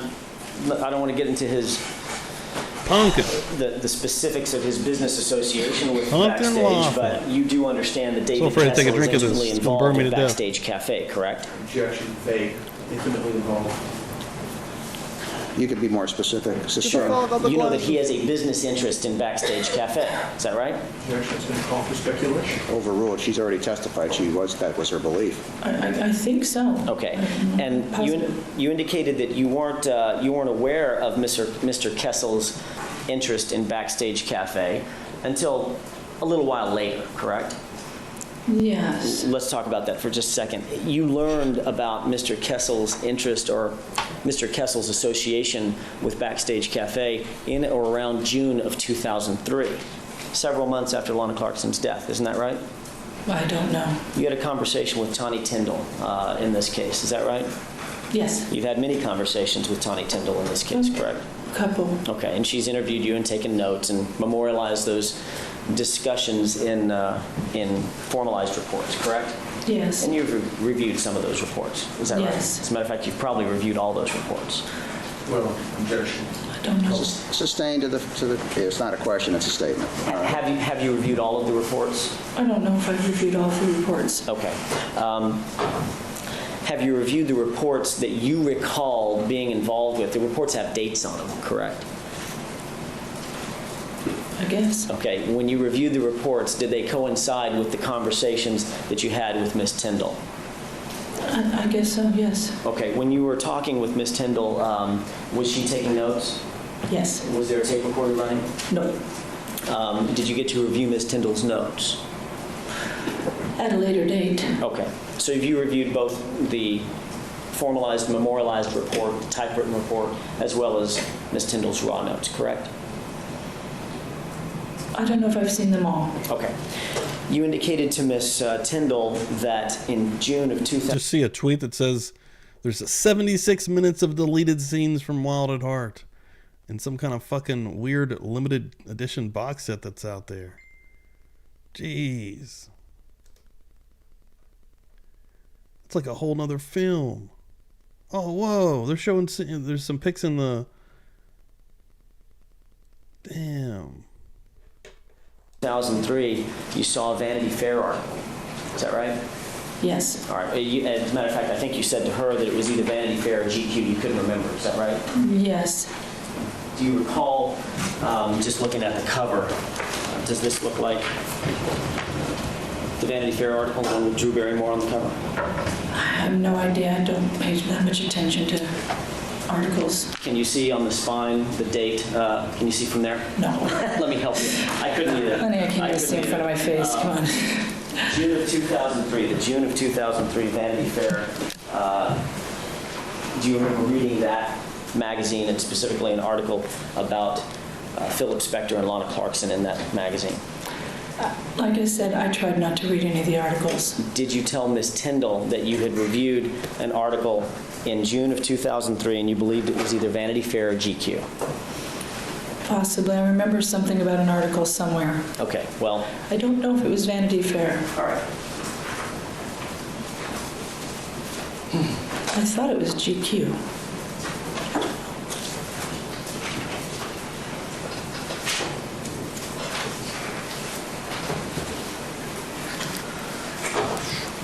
don't want to get into his Pumpkin. the specifics of his business association with Pumpkin Backstage, waffle. but you do understand that David afraid to take a Kessel is drink of this. intimately It's gonna burn involved me in to death. Backstage Cafe, correct? Objection, vague, intimately involved. You could be more specific. Sure. You know that he has a business interest in Backstage Cafe, is that right? Objection, it's going to call for speculation. Overruled. She's already testified that was her belief. I think so. Okay, I'm and positive. you indicated that you weren't aware of Mr. Kessel's interest in Backstage Cafe until a little while later, correct? Yes. Let's talk about that for just a second. You learned about Mr. Kessel's interest or Mr. Kessel's association with Backstage Cafe in or around June of 2003, several months after Lana Clarkson's death. Isn't that right? I don't know. You had a conversation with Tawny Tyndall in this case. Is that right? Yes, You've had many conversations with Tawny Tyndall in this case, correct? couple. Okay, and she's interviewed you and taken notes and memorialized those discussions in formalized reports, correct? Yes. And you've reviewed some of those reports, is that right? Yes. As a matter of fact, you've probably reviewed all those reports. Well, objection. I don't know. Sustained to the. It's not a question. It's a statement. All right. Have you reviewed all of the reports? I don't know if I've reviewed all the reports. Okay. Have you reviewed the reports that you recall being involved with? The reports have dates on them, correct? I guess. Okay. When you reviewed the reports, did they coincide with the conversations that you had with Ms. Tyndall? I guess so, yes. Okay. When you were talking with Ms. Tyndall, was she taking notes? Yes. Was there a tape recorder running? No. Did you get to review Ms. Tyndall's notes? At a later date. Okay. So have you reviewed both the formalized, memorialized report, the typewritten report, as well as Ms. Tyndall's raw notes, correct? I don't know if I've seen them all. Okay. You indicated to Ms. Tyndall that in June of 2000... Just see a tweet that says There's 76 minutes of deleted scenes from Wild at Heart in some kind of fucking weird limited edition box set that's out there. Jeez. It's like a whole nother film. Oh, whoa. They're showing, there's some pics in the... Damn. 2003, you saw a Vanity Fair article. Is that right? Yes. All right. As a matter of fact, I think you said to her that it was either Vanity Fair or GQ. You couldn't remember. Is that right? Yes. Do you recall, just looking at the cover, does this look like the Vanity Fair article, the one with Drew Barrymore on the cover? I have no idea. I don't pay that much attention to articles. Can you see on the spine the date? Can you see from there? No. Let me help you. I couldn't either. Honey, I can't even see in front of my face. Come on. June of 2003, the June of 2003 Vanity Fair. Do you remember reading that magazine, and specifically an article about Philip Spector and Lana Clarkson in that magazine? Like I said, I tried not to read any of the articles. Did you tell Ms. Tyndall that you had reviewed an article in June of 2003 and you believed it was either Vanity Fair or GQ? Possibly. I remember something about an article somewhere. Okay, well... I don't know if it was Vanity Fair. All right. I thought it was GQ.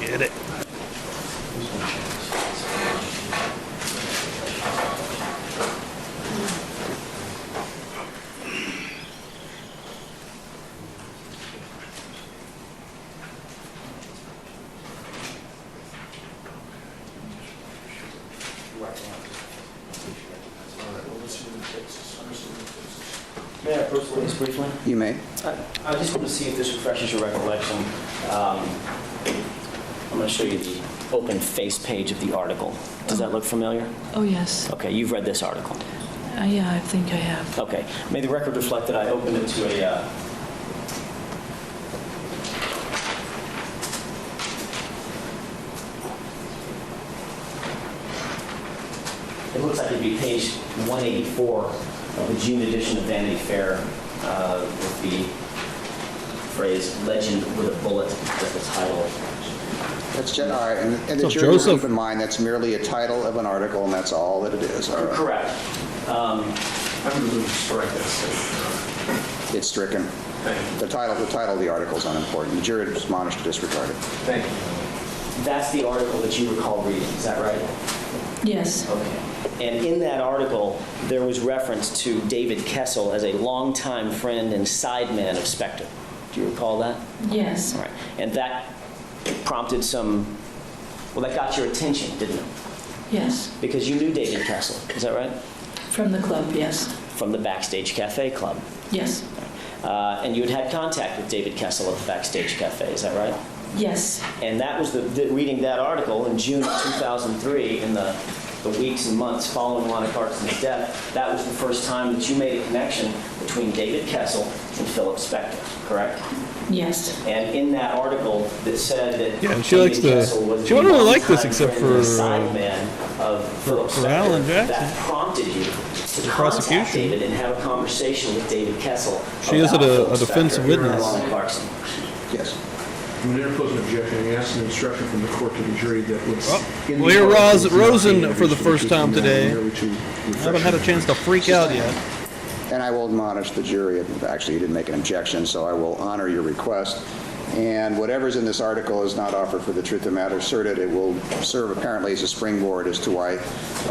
Get it. May I approach this briefly? You may. I just want to see if this refreshes your recollection. I'm going to show you the open face page of the article. Does that look familiar? Oh, yes. Okay, you've read this article. Yeah, I think I have. Okay. May the record reflect that I opened it to a... It looks like it'd be page 184 of the June edition of Vanity Fair with the phrase "Legend with a Bullet" as the title. That's just, all right. And the So jury will Joseph- keep in mind that's merely a title of an article, and that's all that it is. All right. Correct. I'm going to strike that statement. It's stricken. Thank you. The title of the article is unimportant. The jury is admonished to disregard it. Thank you. That's the article that you recall reading. Is that right? Yes. Okay. And in that article, there was reference to David Kessel as a longtime friend and sideman of Spector. Do you recall that? Yes. All right. And that prompted some, well, that got your attention, didn't it? Yes. Because you knew David Kessel. Is that right? From the club, yes. From the Backstage Cafe Club. Yes. And you had contact with David Kessel at the Backstage Cafe. Is that right? Yes. And that was reading that article in June of 2003, in the weeks and months following Lana Clarkson's death. That was the first time that you made a connection between David Kessel and Philip Spector, correct? Yes. And in that article that said that Yeah, and she likes David the- Kessel was she the wouldn't really like this longtime except friend and for, sideman of Philip for Spector, Alan Jackson. that prompted you to contact prosecution. David and have a conversation with David Kessel. She is about a Philip defense Spector witness. and Lana Clarkson. Yes. I'm going to interpose an objection and ask an instruction from the court to the jury that was... in the well, here article Roz was not Rosen being for the introduced first time to the today. merely to I refresh haven't had a the- chance to freak out yet. And I will admonish the jury. Actually, you didn't make an objection, so I will honor your request. And whatever's in this article is not offered for the truth of the matter asserted. It will serve apparently as a springboard as to why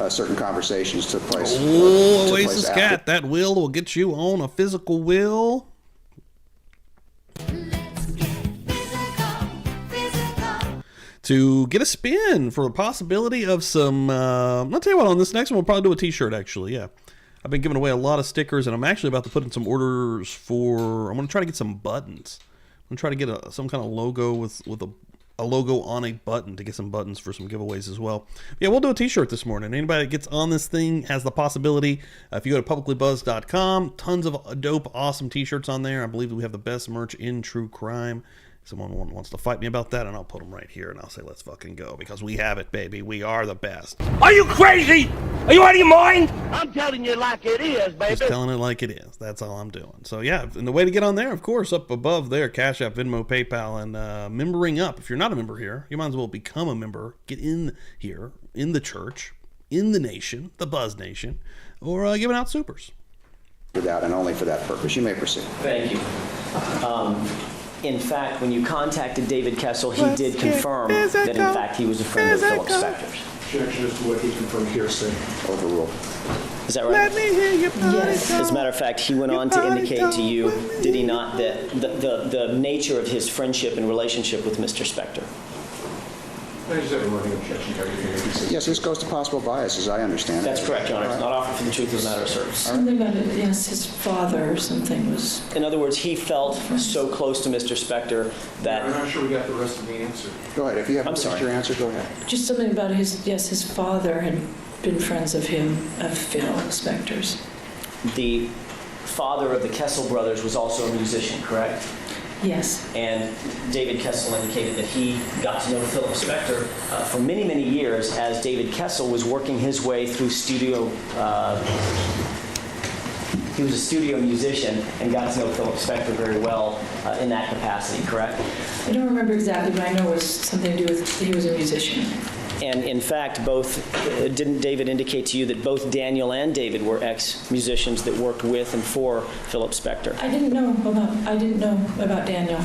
certain conversations took place. Oh, took place Oasis after. Cat, that will get you on a physical will. To get a spin for the possibility of some, I'll tell you what, on this next one, we'll probably do a t-shirt, actually, yeah. I've been giving away a lot of stickers, and I'm actually about to put in some orders for, I'm going to try to get some buttons. I'm going to try to get some kind of logo with a logo on a button to get some buttons for some giveaways as well. Yeah, we'll do a t-shirt this morning. Anybody that gets on this thing has the possibility. If you go to publiclybuzz.com, tons of dope, awesome t-shirts on there. I believe that we have the best merch in true crime. Someone wants to fight me about that, and I'll put them right here, and I'll say, let's fucking go, because we have it, baby. We are the best. Are you crazy? Are you out of your mind? I'm telling you like it is, baby. Just telling it like it is. That's all I'm doing. So, yeah, and the way to get on there, of course, up above there, Cash App, Venmo, PayPal, and membering up. If you're not a member here, you might as well become a member. Get in here, in the church, in the nation, the Buzz Nation, or giving out supers. For that and only for that purpose. You may proceed. Thank you. In fact, when you contacted David Kessel, he did confirm that, in fact, he was a friend of Philip Spector's. Objection as to what he confirmed hearsay. Overruled. Is that right? Let me hear you. Yes. As a matter of fact, he went on to indicate to you, did he not, that the nature of his friendship and relationship with Mr. Spector. I just have a running objection to everything that he says. Yes, this goes to possible bias, as I understand it. That's correct, Your Honor. It's not offered for the truth of the matter asserted. Something about it, yes, his father or something was, In other words, he felt so close to Mr. Spector I'm that, not sure we got the rest of the answer. Go ahead. If you have I'm sorry. your answer, go ahead. just something about his father had been friends of him, of Phil Spector's. the father of the Kessel brothers was also a musician, correct? Yes. And David Kessel indicated that he got to know Philip Spector for many, many years as David Kessel was working his way through studio. He was a studio musician and got to know Philip Spector very well in that capacity, correct? I don't remember exactly, but I know it was something to do with he was a musician. And in fact, didn't David indicate to you that both Daniel and David were ex-musicians that worked with and for Philip Spector? I didn't know about Daniel.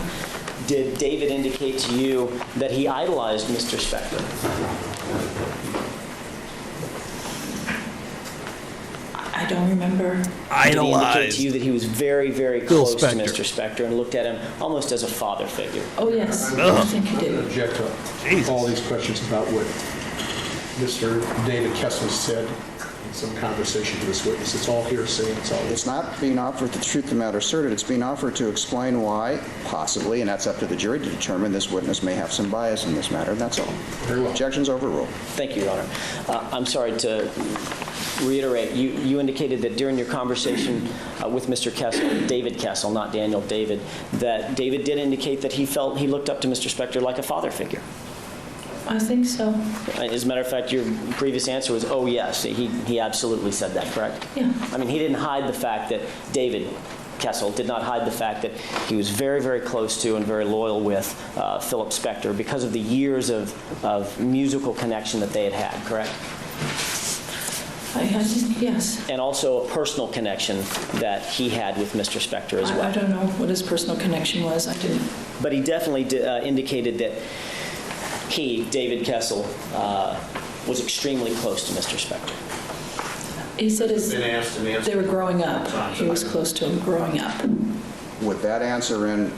Did David indicate to you that he idolized Mr. Spector? I don't remember. Did he indicate Idolized. to you that he was very, very Phil close to Spector. Mr. Spector and looked at him almost as a father figure? Oh, yes. I think he I did. object to Jesus. all these questions about what Mr. David Kessler said in some conversation to this witness. It's all hearsay. It's all. It's not being offered the truth of the matter asserted. It's being offered to explain why, possibly, and that's up to the jury to determine, this witness may have some bias in this matter. That's all. Very well. Objection's overruled. Thank you, Your Honor. I'm sorry to reiterate. You indicated that during your conversation with Mr. Kessel, David Kessel, not Daniel, David, that David did indicate that he felt he looked up to Mr. Spector like a father figure. I think so. As a matter of fact, your previous answer was, oh, yes. He absolutely said that, correct? Yeah. I mean, he didn't hide the fact that David Kessel did not hide the fact that he was very, very close to and very loyal with Philip Spector because of the years of musical connection that they had had, correct? I think, yes. And also a personal connection that he had with Mr. Spector as well. I don't know what his personal connection was. I didn't. But he definitely indicated that he, David Kessel, was extremely close to Mr. Spector. He said they were growing up. He was close to him growing up. With that answer in,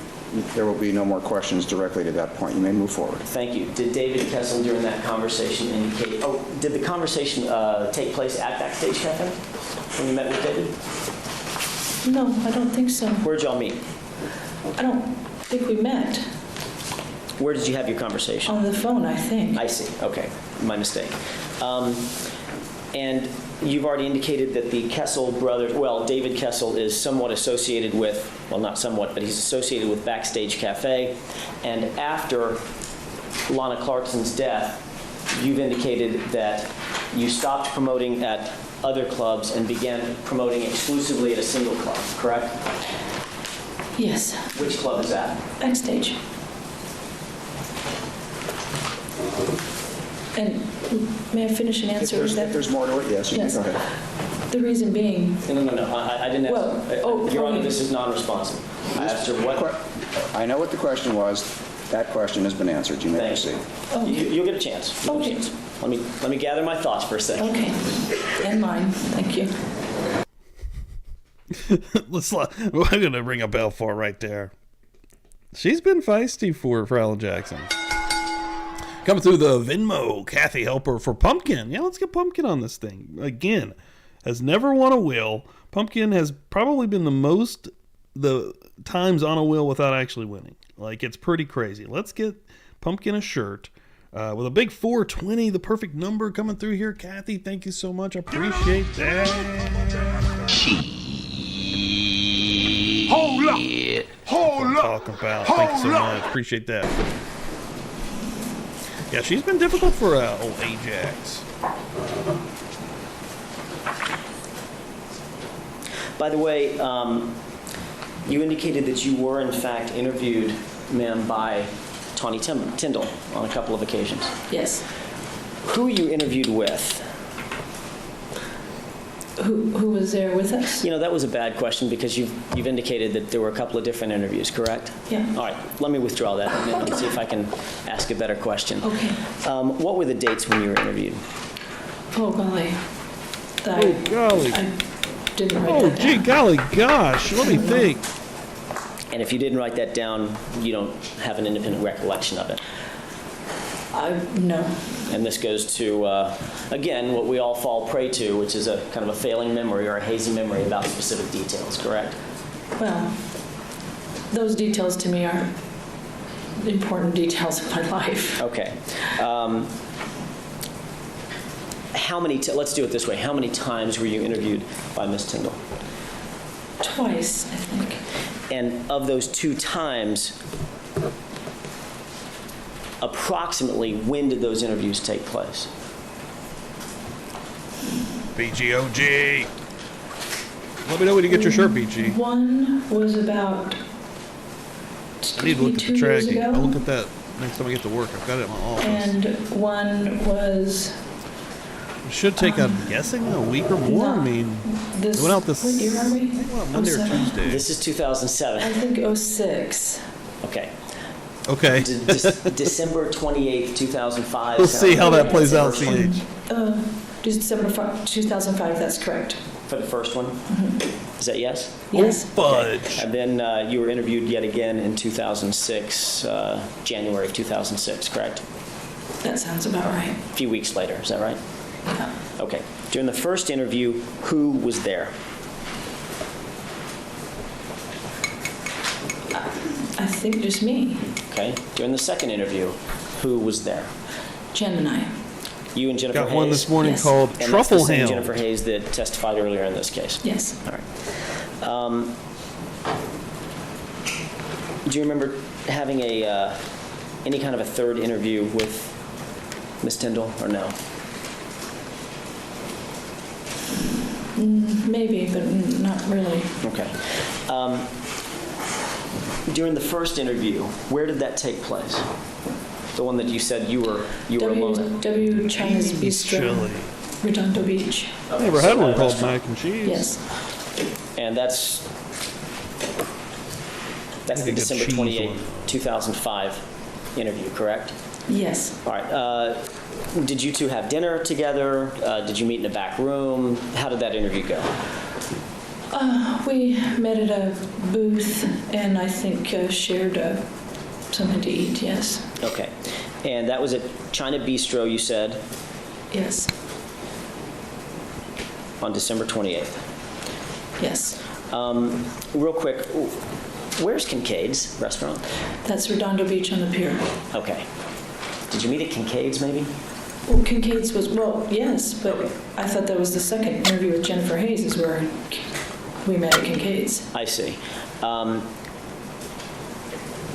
there will be no more questions directly to that point. You may move forward. Thank you. Did David Kessel during that conversation indicate, did the conversation take place at Backstage Cafe when you met with David? No, I don't think so. Where'd y'all meet? I don't think we met. Where did you have your conversation? On the phone, I think. I see. Okay. My mistake. And you've already indicated that the Kessel brothers, well, David Kessel is somewhat associated with, well, not somewhat, but he's associated with Backstage Cafe. And after Lana Clarkson's death, you've indicated that you stopped promoting at other clubs and began promoting exclusively at a single club, correct? Yes. Which club is that? Backstage. And may I finish an answer? If there's more to it, yes, you can Yes. go ahead. The reason being, No. I didn't Well, ask. Your Honor, okay. this is non-responsive. I asked her what. I know what the question was. That question has been answered. You may Thanks. proceed. You'll get a chance. You'll get a Okay. chance. Let me gather my thoughts for a second. okay, and mine, thank you. I'm going to ring a bell for her right there. She's been feisty for Alan Jackson. Coming through the Venmo, Kathy Helper for Pumpkin. Yeah, let's get Pumpkin on this thing. Again, has never won a wheel. Pumpkin has probably been the times on a wheel without actually winning. Like, it's pretty crazy. Let's get Pumpkin a shirt with a big 420, the perfect number coming through here. Kathy, thank you so much. I appreciate that. Hold up! Hold Hold what I'm up. talking about. Thank you so Hold up. much. Appreciate that. Yeah, she's been difficult for old Ajax. By the way, you indicated that you were in fact interviewed, ma'am, by Tawny Tyndall on a couple of occasions. Yes. Who were you interviewed with? Who was there with us? You know, that was a bad question because you've indicated that there were a couple of different interviews, correct? Yeah. All right, let me withdraw that and see if I can ask a better question. Okay. What were the dates when you were interviewed? Oh, golly. Oh, golly. I didn't write Oh, that gee, down. golly gosh. Let me think. And if you didn't write that down, you don't have an independent recollection of it. No. And this goes to, again, what we all fall prey to, which is a kind of a failing memory or a hazy memory about specific details, correct? Well, those details to me are important details of my life. Okay. Let's do it this way. How many times were you interviewed by Ms. Tyndall? Twice, I think. And of those 2 times, approximately when did those interviews take place? BGOG. Let me know when you get your shirt, BG. One was about I need to look at the 2 years tracking. ago. I'll look at that next time I get to work. I've got it in my office. And one was It should take, I'm guessing, a week or more. I mean, this. it went out this What year are we? Monday or 07? Tuesday. This is 2007. I think 06. Okay. Okay. December 28th, 2005. We'll see how that plays out, That's the first CH. December 2005, that's correct. one. For the first one? Is that yes? Yes. Fudge. And then you were interviewed yet again in 2006, January of 2006, correct? That sounds about right. A few weeks later, is that right? Yeah. Okay. During the first interview, who was there? I think just me, Okay. During the second interview, who was there? Jen and I. You and Jennifer Got Hayes? one this morning Yes. called And that's the Truffle same Hound. Jennifer Hayes that testified earlier in this case? Yes. All right. Do you remember having any kind of a third interview with Ms. Tyndall, or no? Maybe, but not really. Okay. During the first interview, where did that take place? The one that you said you were alone at? W China's Bistro, Chili. Redondo Beach. I never had one called Restaurant. mac and cheese. Yes. And that's the think it's December cheese 28, one. 2005 interview, correct? Yes. All right. Did you two have dinner together? Did you meet in a back room? How did that interview go? We met at a booth and I think shared something to eat, yes. Okay. And that was at China Bistro, you said, Yes. on December 28th. Yes. Real quick, where's Kincaid's restaurant? That's Redondo Beach on the pier. Okay. Did you meet at Kincaid's, maybe? Well, Kincaid's was, well, yes, but I thought that was the second interview with Jennifer Hayes is where we met at Kincaid's. I see.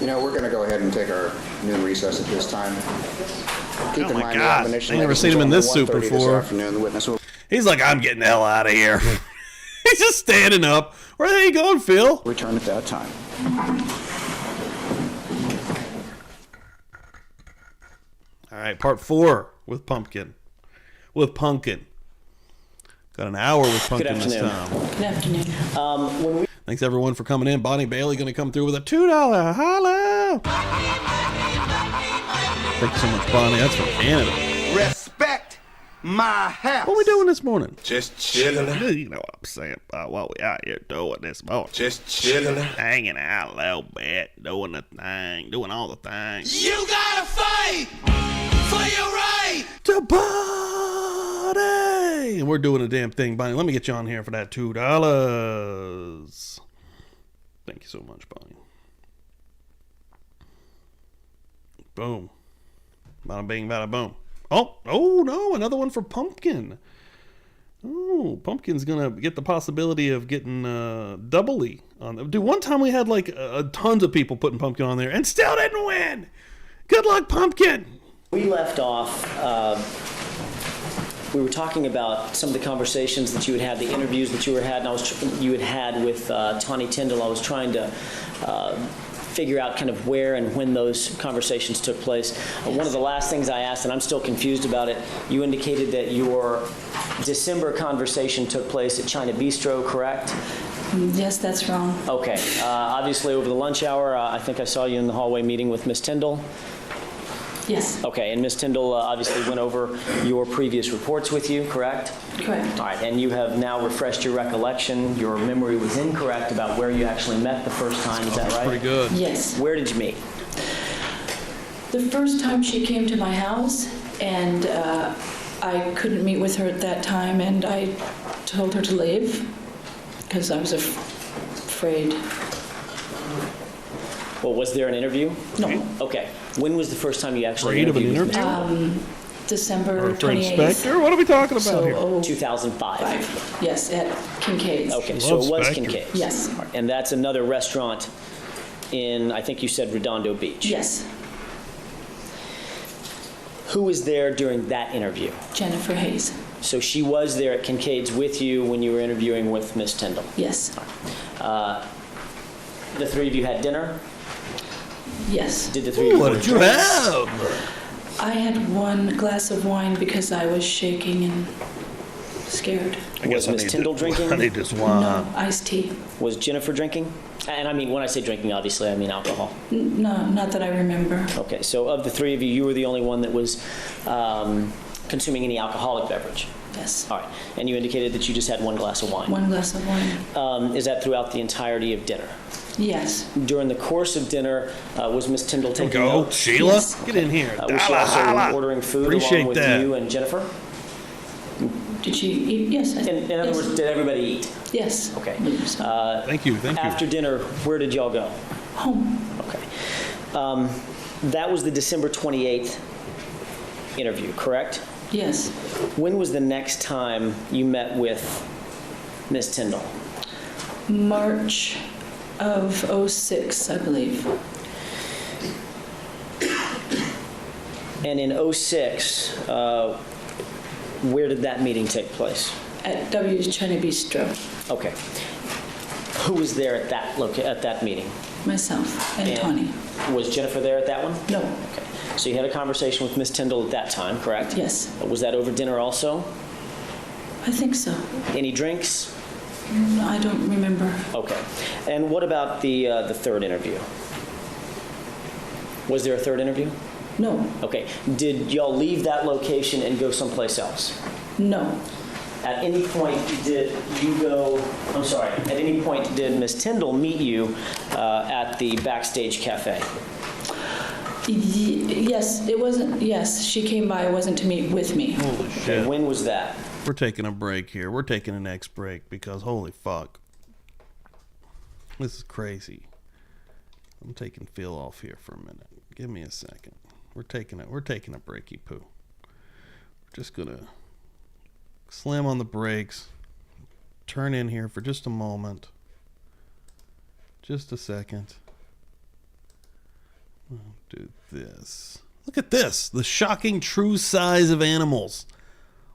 You know, we're going to go ahead and take our noon recess at this time. Keep Oh in my mind God. the admonition, I never ladies seen and him in this gentlemen, suit 1:30 before. This afternoon, the witness will He's like, I'm getting the hell out of here. He's just standing up. Where the hell you going, Phil? return at that time. All right, part 4 with Pumpkin. Got an hour with Pumpkin this afternoon. time. Good afternoon. Thanks everyone for coming in. Bonnie Bailey going to come through with a $2 holla. Thanks so much, Bonnie. That's from Canada. Respect my house. What are we doing this morning? Just chilling. You know what I'm saying about what we out here doing this morning. Just chilling. Hanging out a little bit, doing the thing, doing all the things. You gotta fight for your right. To party! And we're doing a damn thing, Bonnie. Let me get you on here for that $2. Thank you so much, Bonnie. Boom. Bada bing, bada boom. Oh no, another one for Pumpkin. Oh, Pumpkin's gonna get the possibility of getting doubly on them. Dude, one time we had like tons of people putting Pumpkin on there and still didn't win. Good luck, Pumpkin. We left off, we were talking about some of the conversations that you had the interviews that you had with Tawny Tyndall. I was trying to figure out kind of where and when those conversations took place. One of the last things I asked, and I'm still confused about it, you indicated that your December conversation took place at China Bistro, correct? Yes, that's wrong. Okay. Obviously, over the lunch hour, I think I saw you in the hallway meeting with Miss Tyndall. Yes. Okay, and Miss Tyndall obviously went over your previous reports with you, correct? Correct. All right, and you have now refreshed your recollection. Your memory was incorrect about where you actually met the first time. Is that right? Pretty good. Yes. Where did you meet? The first time she came to my house, and I couldn't meet with her at that time, and I told her to leave because I was afraid. Well, was there an interview? No. Okay. When was the first time you actually Afraid of an interviewed? interview? December Our friend 28th. Spector? What are we talking about here? So, 2005. yes, at Kincaid's. Okay, so Love it was Spector. Kincaid's. Yes. All right, and that's another restaurant in, I think you said Redondo Beach. Yes, Who was there during that interview? Jennifer Hayes. So she was there at Kincaid's with you when you were interviewing with Miss Tyndall. Yes, The three of you had dinner? yes. Did the three of you What order did you drinks? have? I had one glass of wine because I was shaking and scared. Was Miss Tyndall drinking? I need this wine. No, iced tea. Was Jennifer drinking? And I mean, when I say drinking, obviously, I mean alcohol. No, not that I remember. Okay, so of the three of you, you were the only one that was consuming any alcoholic beverage. Yes, All right, and you indicated that you just had one glass of wine. one glass of wine. Is that throughout the entirety of dinner? Yes, During the course of dinner, was Miss Tyndall taking Go, notes? Sheila. Yes. Get in here. Was she Holla, also holla. ordering food Appreciate along with that. you and Jennifer? did she eat? Yes. In other yes. words, did everybody eat? Yes. Okay. Thank you. After dinner, where did y'all go? Home. Okay. That was the December 28th interview, correct? Yes, When was the next time you met with Miss Tyndall? March of '06, I believe. And in '06, where did that meeting take place? At W's China Bistro. Okay. Who was there at that meeting? Myself and Tawny. Was Jennifer there at that one? No. Okay. So you had a conversation with Miss Tyndall at that time, correct? Yes, Was that over dinner also? I think so. Any drinks? I don't remember. Okay. And what about the third interview? Was there a third interview? No, Okay. Did y'all leave that location and go someplace else? no, At any point did you go, I'm sorry, at any point did Miss Tyndall meet you at the Backstage Cafe? Yes, it wasn't, yes, she came by, it wasn't to meet with me. Holy And shit. when was that? We're taking a break here. We're taking an next break because holy fuck. This is crazy. I'm taking Phil off here for a minute. Give me a second. We're taking a breaky poo. We're just gonna slam on the brakes. Turn in here for just a moment. Just a second. I'll do this. Look at this. The shocking true size of animals.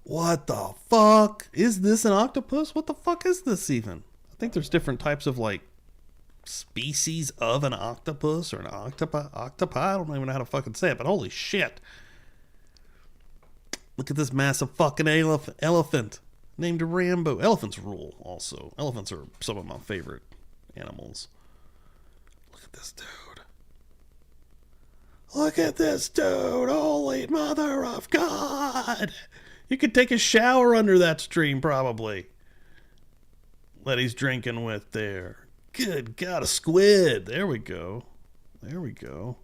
What the fuck? Is this an octopus? What the fuck is this even? I think there's different types of like species of an octopus or an octopi. I don't even know how to fucking say it, but holy shit. Look at this massive fucking elephant named Rambo. Elephants rule also. Elephants are some of my favorite animals. Look at this dude. Look at this dude. Holy mother of God. You could take a shower under that stream, probably. That he's drinking with there. Good God, a squid. There we go. There we go.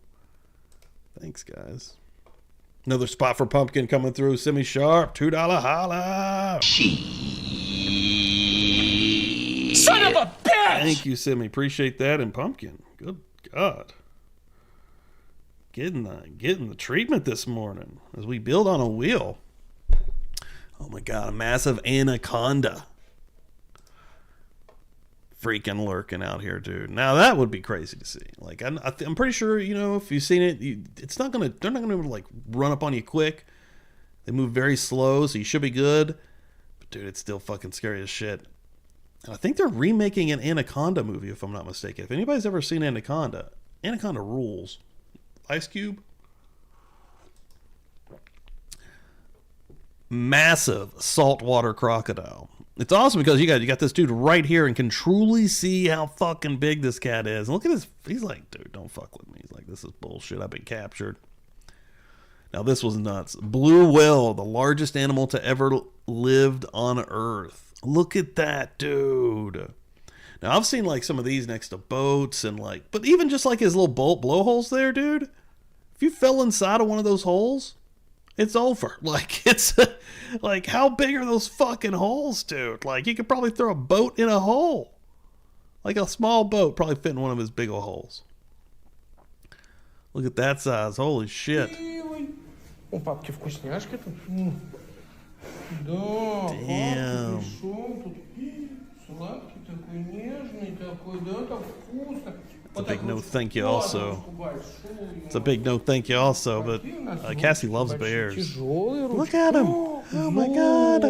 Thanks, guys. Another spot for Pumpkin coming through. Semi-sharp. $2 holla. Son of a bitch! Thank you, Simi. Appreciate that. And Pumpkin. Good God. Getting the treatment this morning as we build on a wheel. Oh my god, a massive anaconda. Freaking lurking out here, dude. Now that would be crazy to see. Like, I'm pretty sure, you know, if you've seen it, it's not gonna. They're not gonna like run up on you quick. They move very slow, so you should be good. But dude, it's still fucking scary as shit. And I think they're remaking an Anaconda movie, if I'm not mistaken. If anybody's ever seen Anaconda, Anaconda rules. Ice Cube. Massive saltwater crocodile. It's awesome because you got this dude right here and can truly see how fucking big this cat is. And look at his, he's like, dude, don't fuck with me. He's like, this is bullshit. I've been captured. Now this was nuts. Blue whale, the largest animal to ever lived on Earth. Look at that, dude. Now I've seen like some of these next to boats and like, but even just like his little boat blowholes there, dude. If you fell inside of one of those holes, it's over. Like, it's like, how big are those fucking holes, dude? Like, you could probably throw a boat in a hole. Like a small boat probably fit in one of his big old holes. Look at that size. Holy shit. У папки вкусняшки тут. Да, Damn. пришел тут. Сладкий такой, нежный такой, да, так вкусно. It's a big no thank you also. It's a big no thank you also, but Cassie loves bears. Look at him. Oh my god.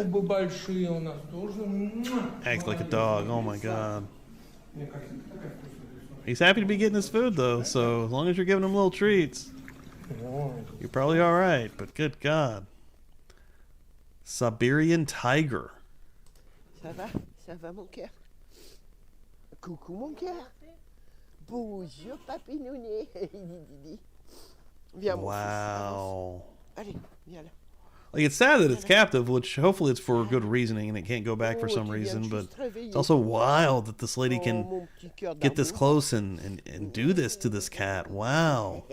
Acts like a dog. Oh my god. He's happy to be getting his food though, so as long as you're giving him little treats, you're probably alright, but good god. Siberian tiger. Ça va? Ça va, mon cœur? Coucou, mon cœur. Bonjour, papinounet. Viens, mon Wow. fils. Allez, viens là. Like, it's sad that it's captive, which hopefully it's for good reasoning and it can't go back for some reason, but it's also wild that this lady can get this close and do this to this cat. Wow.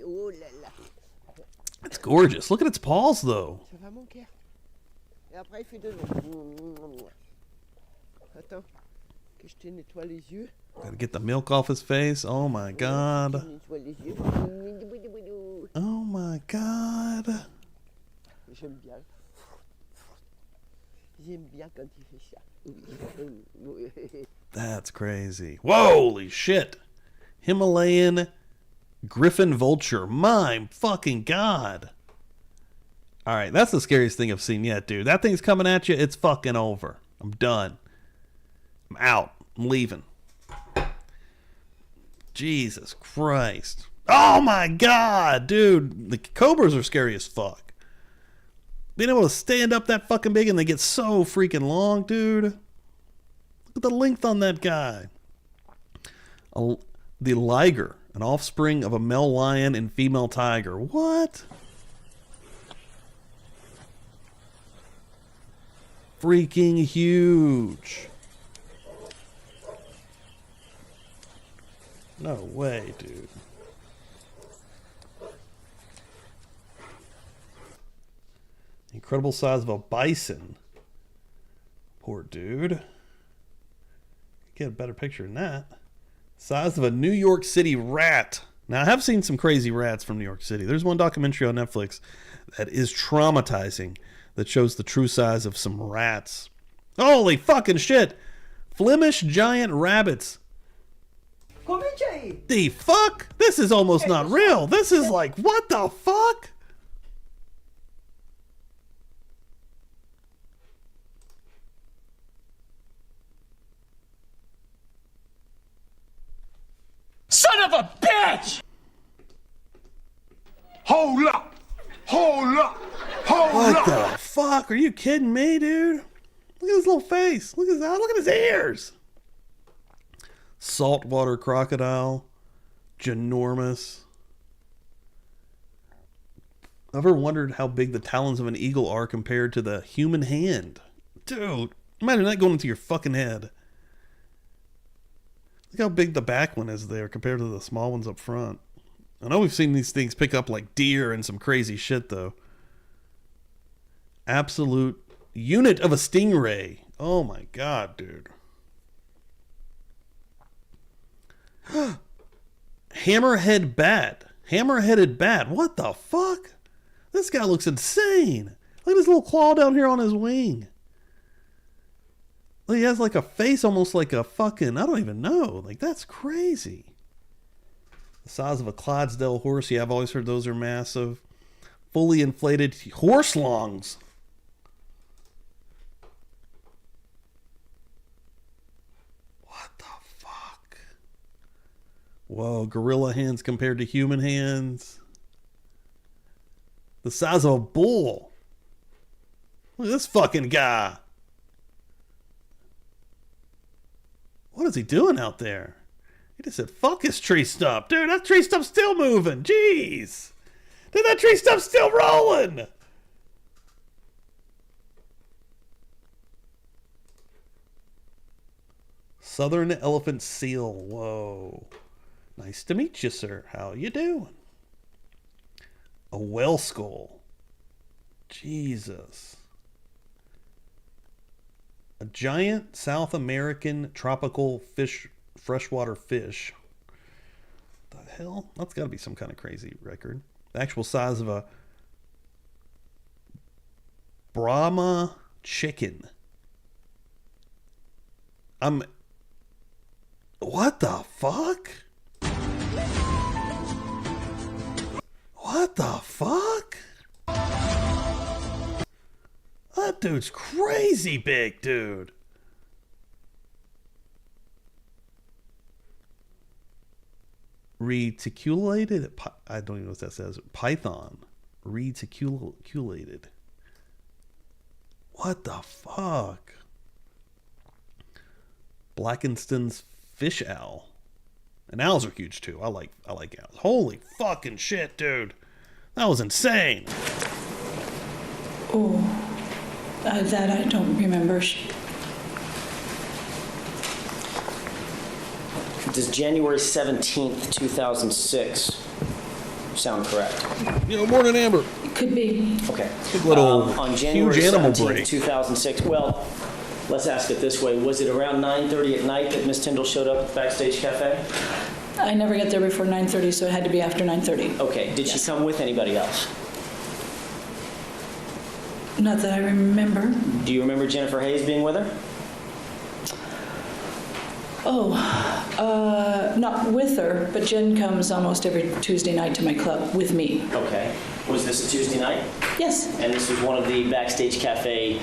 Oh là là. It's gorgeous. Look at its paws, though. Ça va, mon cœur? Et après, il fait de l'eau. Attends, que je te nettoie les yeux. Gotta get the milk off his face. Oh my god. Nettoie les yeux. Oh my god. J'aime bien. J'aime bien quand il fait ça. That's crazy. Holy shit. Himalayan griffin vulture. My fucking god. Alright, that's the scariest thing I've seen yet, dude. That thing's coming at you, it's fucking over. I'm done. I'm out. I'm leaving. Jesus Christ. Oh my god, dude. The cobras are scary as fuck. Being able to stand up that fucking big and they get so freaking long, dude. Look at the length on that guy. The liger, an offspring of a male lion and female tiger. What? Freaking huge. No way, dude. Incredible size of a bison. Poor dude. Get a better picture than that. Size of a New York City rat. Now, I have seen some crazy rats from New York City. There's one documentary on Netflix that is traumatizing that shows the true size of some rats. Holy fucking shit! Flemish giant rabbits. The fuck? This is almost not real. This is like, what the fuck? Son of a bitch! Hold up! Hold up! Hold What up! the fuck? Are you kidding me, dude? Look at his little face. Look at his eye. Look at his ears. Saltwater crocodile. Ginormous. Ever wondered how big the talons of an eagle are compared to the human hand? Dude, imagine that going into your fucking head. Look how big the back one is there compared to the small ones up front. I know we've seen these things pick up like deer and some crazy shit, though. Absolute unit of a stingray. Oh my god, dude. Hammerhead bat. Hammer-headed bat. What the fuck? This guy looks insane. Look at his little claw down here on his wing. Look, he has like a face almost like a fucking, I don't even know. Like, that's crazy. The size of a Clydesdale horse. Yeah, I've always heard those are massive. Fully inflated horse lungs. What the fuck? Whoa, gorilla hands compared to human hands. The size of a bull. Look at this fucking guy. What is he doing out there? He just said, fuck his tree stump. Dude, that tree stump's still moving. Jeez. Dude, that tree stump's still rolling. Southern elephant seal. Whoa. Nice to meet you, sir. How you doing? A whale skull. Jesus. A giant South American tropical fish, freshwater fish. The hell? That's got to be some kind of crazy record. The actual size of a Brahma chicken. What the fuck? What the fuck? That dude's crazy big, dude. Reticulated? I don't even know what that says. Python. Reticulated. What the fuck? Blackenston's fish owl. And owls are huge too. I like owls. Holy fucking shit, dude. That was insane. Oh, that I don't remember. Does January 17th, 2006 sound correct? Morning, Amber. It could be. Okay. Big little on January huge animal 17th, break. 2006. Well, let's ask it this way. Was it around 9:30 at night that Miss Tyndall showed up at the Backstage Cafe? I never got there before 9:30, so it had to be after 9:30. Okay. Did she come with anybody else? Not that I remember. Do you remember Jennifer Hayes being with her? Not with her, but Jen comes almost every Tuesday night to my club with me. Okay. Was this a Tuesday night? Yes. And this was one of the Backstage Cafe,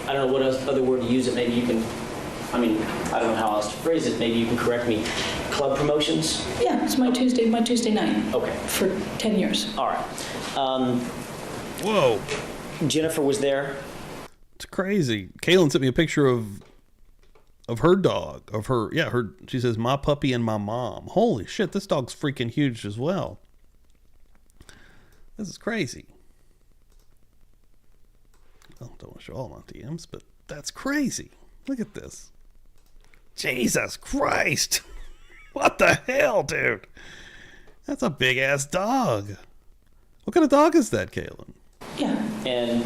I don't know what other word to use it. Maybe you can, I don't know how else to phrase it. Maybe you can correct me. Club promotions? Yeah, it's my Tuesday night. Okay. For 10 years. All right. Whoa. Jennifer was there. It's crazy. Kaylin sent me a picture of her dog. She says, my puppy and my mom. Holy shit, this dog's freaking huge as well. This is crazy. I don't want to show all my DMs, but that's crazy. Look at this. Jesus Christ. What the hell, dude? That's a big ass dog. What kind of dog is that, Kaylin? Yeah. And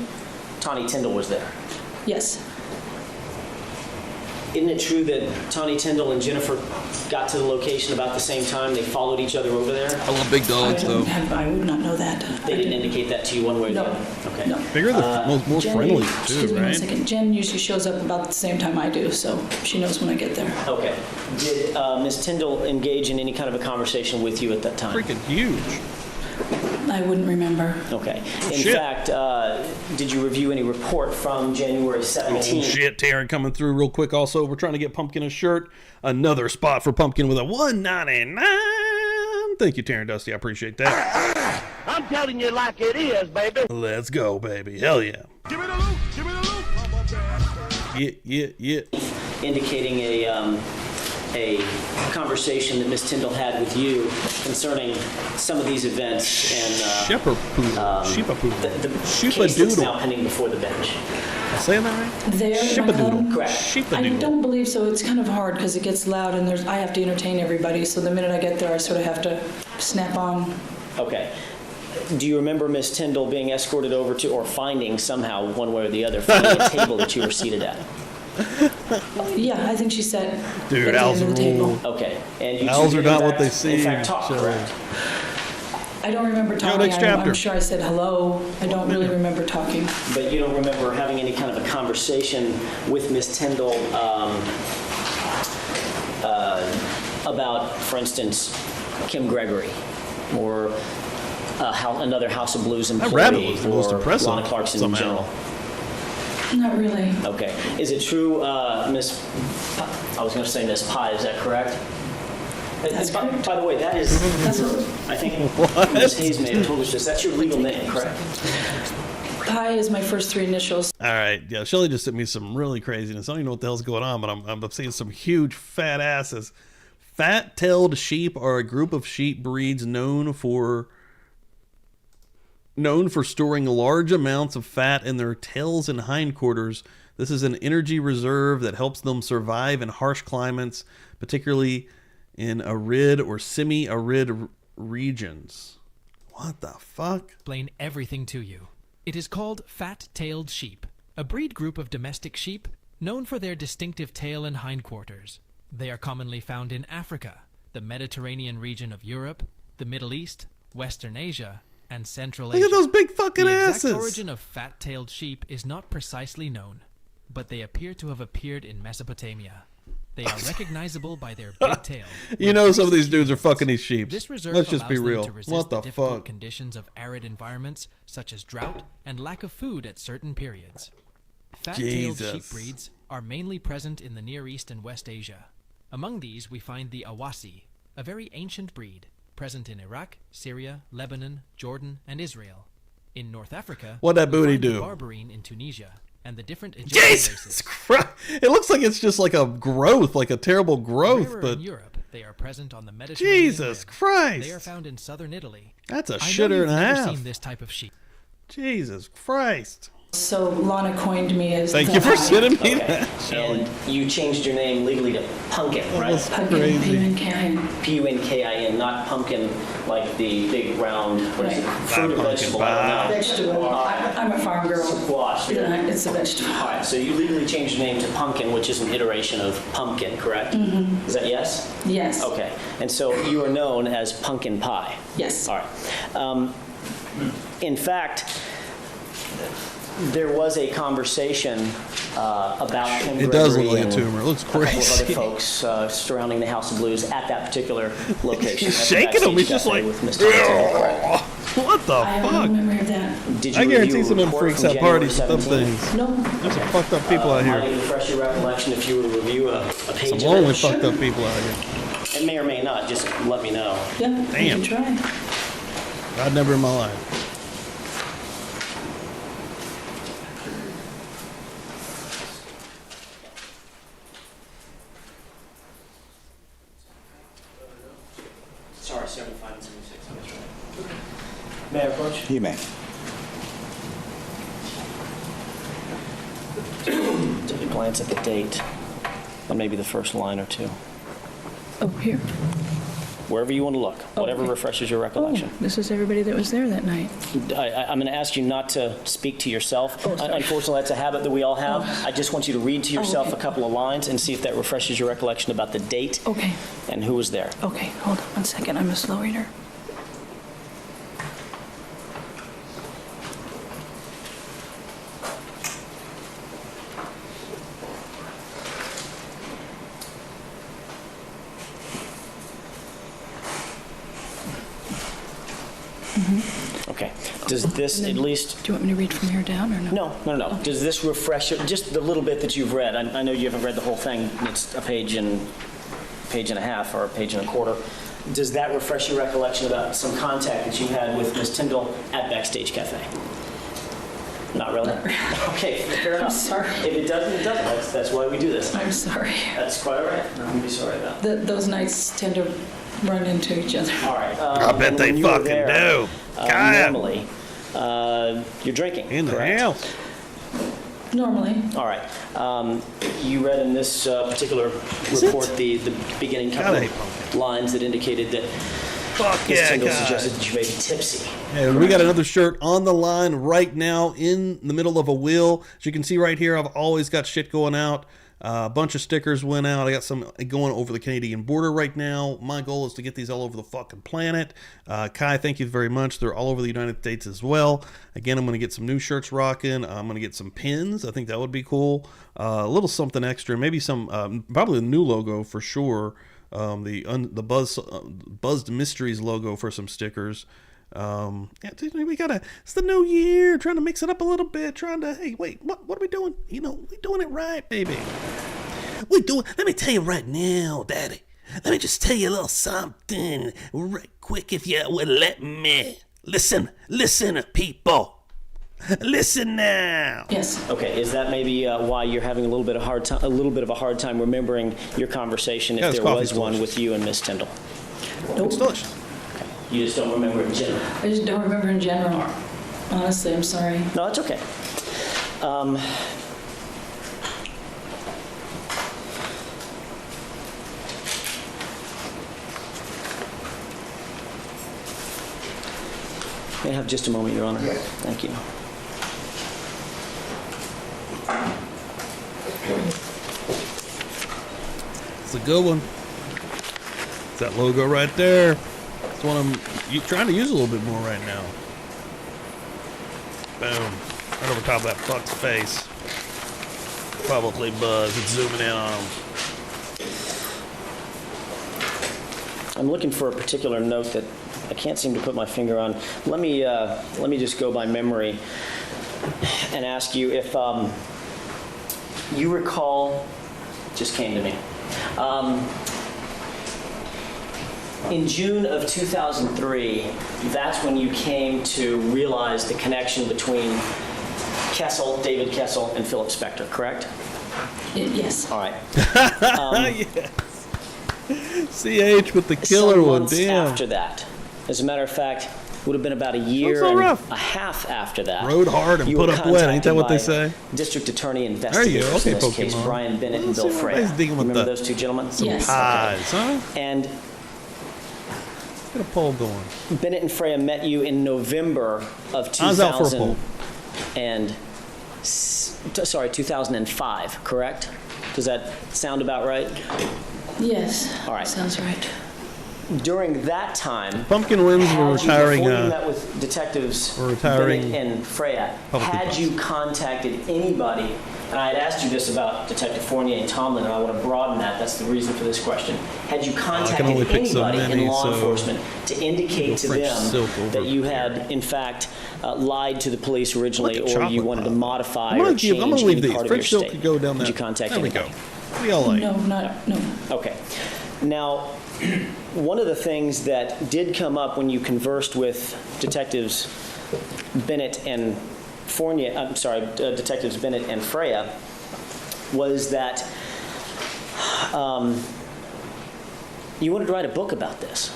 Tawny Tyndall was there. Yes. Isn't it true that Tawny Tyndall and Jennifer got to the location about the same time? They followed each other over there? I love big dogs, though. I would not know that. They didn't indicate that to you one way or the other? Okay. No. Bigger, more Jen, friendly, excuse too, me 1 right? second. Jen usually shows up about the same time I do, so she knows when I get there. Okay. Did Miss Tyndall engage in any kind of a conversation with you at that time? Freaking huge. I wouldn't remember. Okay. In Shit. fact, did you review any report from January 17th? Oh, shit, Taryn coming through real quick. Also, we're trying to get Pumpkin a shirt. Another spot for Pumpkin with a $1.99. Thank you, Taryn Dusty. I appreciate that. I'm telling you like it is, baby. Let's go, baby. Hell yeah. Give me the loot. Give me the loot. Yeah. Indicating a conversation that Miss Tyndall had with you concerning some of these events and Shepherd poodle. Sheepa poodle. the Sheepa case that's now doodle. pending before the bench. Am I saying that right? There in my Sheepa club? doodle. Correct. Sheepa I doodle. don't believe so. It's kind of hard because it gets loud and I have to entertain everybody. So the minute I get there, I sort of have to snap on. Okay. Do you remember Miss Tyndall being escorted over to, or finding somehow, one way or the other, finding a table that you were seated at? Yeah, I think she said. Dude, at the owls end of the rule. table. Okay. And you two Owls did, are in not what fact- they seem, In fact, talk, so- correct? I don't remember talking. next chapter. I'm sure I said hello. I don't really remember talking. But you don't remember having any kind of a conversation with Miss Tyndall about, for instance, Kim Gregory or another House of Blues employee, That rabbit was the most or impressive Lana Clarkson somehow. in general? Not really. Okay. Is it true, Miss? I was going to say Miss Pye. Is that correct? That's correct. By the way, that is. That's what. I think Miss Hayes may have told us this. That's your legal name, correct? Pi is my first three initials. All right, yeah. Shelly just sent me some really craziness. I don't even know what the hell's going on, but I'm seeing some huge fat asses. Fat-tailed sheep are a group of sheep breeds known for storing large amounts of fat in their tails and hindquarters. This is an energy reserve that helps them survive in harsh climates, particularly in arid or semi-arid regions. What the fuck? Explain everything to you. It is called fat-tailed sheep, a breed group of domestic sheep known for their distinctive tail and hindquarters. They are commonly found in Africa, the Mediterranean region of Europe, the Middle East, Western Asia, and Central Asia. Look at those big fucking The exact asses. origin of fat-tailed sheep is not precisely known, but they appear to have appeared in Mesopotamia. They are recognizable by their big tail. You know some of these dudes are fucking these sheep. This reserve Let's just be allows them real. to resist What the difficult fuck? conditions of arid environments such as drought and lack of food at certain periods. Fat-tailed sheep Jesus. breeds are mainly present in the Near East and West Asia. Among these we find the Awasi, a very ancient breed, present in Iraq, Syria, Lebanon, Jordan, and Israel. In North Africa, What'd that we booty find the do? Barbarine in Tunisia, and the different Egyptian Jesus races. Christ. It looks like it's just like a growth, like a terrible growth, Rarer but in Europe, they are present on the Mediterranean Jesus rim. Christ. They are found in southern Italy. That's a I know shitter you've and a never half. seen this type of sheep. Jesus Christ. So Lana coined me as Thank the you for Pi. sending me Okay. that, Shelly. And you changed your name legally to Pumpkin, That right? was Pumpkin, crazy. P-U-N-K-I-N. P-U-N-K-I-N, not pumpkin like the big round, what is it, Right. fruit or Pumpkin vegetable? pie. I don't know. Vegetable. I'm a farm girl. Squash. Yeah, it's a vegetable. All right, so you legally changed your name to Pumpkin, which is an iteration of pumpkin, correct? Mm-hmm. Is that yes? Yes. Okay, and so you are known as Pumpkin Pie. Yes. All right. In fact, there was a conversation about Kim It does Gregory look like a and tumor. It looks a couple of crazy. other folks surrounding the House of Blues at that particular location. He's At the shaking them. Backstage He's just Cafe like, with Miss Thompson, correct? what the I don't fuck? remember that. Did I you guarantee review some a of them report freaks from have January parties with them 17th? things. No. There's some fucked up people out Might here. refresh your recollection if you were to review a page Some of lonely it. fucked up people out here. It may or may not, just let me know. Yeah, Damn. you can try. I'd never in my life. Sorry, 75 and 76, I was right. May I approach? You may. Take a glance at the date, or maybe the first line or two. Oh, here. Wherever you want to look, whatever Okay. refreshes your Oh, recollection. this is everybody that was there that night. I'm going to ask you not to speak to yourself. Oh, sorry. Unfortunately, that's a habit that we all have. I just want you to read to yourself okay. a couple of lines and see if that refreshes your recollection about the date Okay. and who was there. Okay, hold on 1 second. I'm a slow reader. Okay. Does this And at then- least... Do you want me to read from here down or no? No. Does this refresh just the little bit that you've read? I know you haven't read the whole thing. It's a page and a half or a page and a quarter. Does that refresh your recollection about some contact that you had with Ms. Tyndall at Backstage Cafe? Not really? Okay, fair enough. sorry. If it doesn't, it doesn't. That's why we do this. I'm sorry. That's quite all right. Nothing to be sorry about. Those nights tend to run into each other. All right. I bet and they when you were fucking there, do. God. Normally, you're drinking. In the correct? house. Normally. All right. You read in this particular report the beginning God, I couple hate of lines that indicated that Fuck Ms. yeah, Tyndall God. suggested that you may be tipsy. And we got another shirt on the line right now in the middle of a wheel. As you can see right here, I've always got shit going out. A bunch of stickers went out. I got some going over the Canadian border right now. My goal is to get these all over the fucking planet. Kai, thank you very much. They're all over the United States as well. Again, I'm going to get some new shirts rocking. I'm going to get some pins. I think that would be cool. A little something extra. Maybe some, probably a new logo for sure. The Buzzed Mysteries logo for some stickers. We gotta, it's the new year, trying to mix it up a little bit, hey, wait, what are we doing? We doing it right, baby. Let me tell you right now, Daddy. Let me just tell you a little something right quick, if you would let me. Listen, people. Listen now. Yes. Okay, is that maybe why you're having a little bit of a hard time remembering your conversation, if there was one with you and Miss Tyndall? Nope. It's delicious. You just don't remember in general? I just don't remember in general. Honestly, I'm sorry. No, it's okay. May I have just a moment, Your Honor? Yes. Thank you. It's a good one. It's that logo right there. It's one I'm trying to use a little bit more right now. Boom. Right over top of that fuck's face. Probably Buzz. It's zooming in on him. I'm looking for a particular note that I can't seem to put my finger on. Let me just go by memory and ask you if you recall. Just came to me. In June of 2003, that's when you came to realize the connection between David Kessel, and Philip Spector, correct? Yes. All right. Yes. CH with the killer Some one, months damn. after that, as a matter of fact, would have been about a year so and rough. a half after that. Rode hard and you put were up wet. Ain't that what they contacted say? by District Attorney There investigators you go. Okay, in this case, Pokemon. Brian Bennett and Let's Bill see what Freya. everybody's digging with Remember the- those two gentlemen? Yes. Pies, huh? And Get a poll going. Bennett and Freya met you in November of I was out for a poll. 2005, correct? Does that sound about right? Yes. All right. Sounds right. During that time, Pumpkin Winds were retiring. before you met with detectives we're retiring Bennett and Freya, public had you contacted anybody, and I had asked you this about Detective Fournier and Tomlin, and I want to broaden that. That's the reason for this question. Had you contacted only pick so anybody many, in law so enforcement to indicate to French silk them over that you had, in fact, lied to the police originally, Like a or you chocolate wanted to pie. modify I'm or gonna change leave any these. part of your French silk state? could go down Did there. you contact There we anybody? go. What do y'all like? No, no. Okay. Now, one of the things that did come up when you conversed with detectives Bennett and detectives Bennett and Freya, was that you wanted to write a book about this.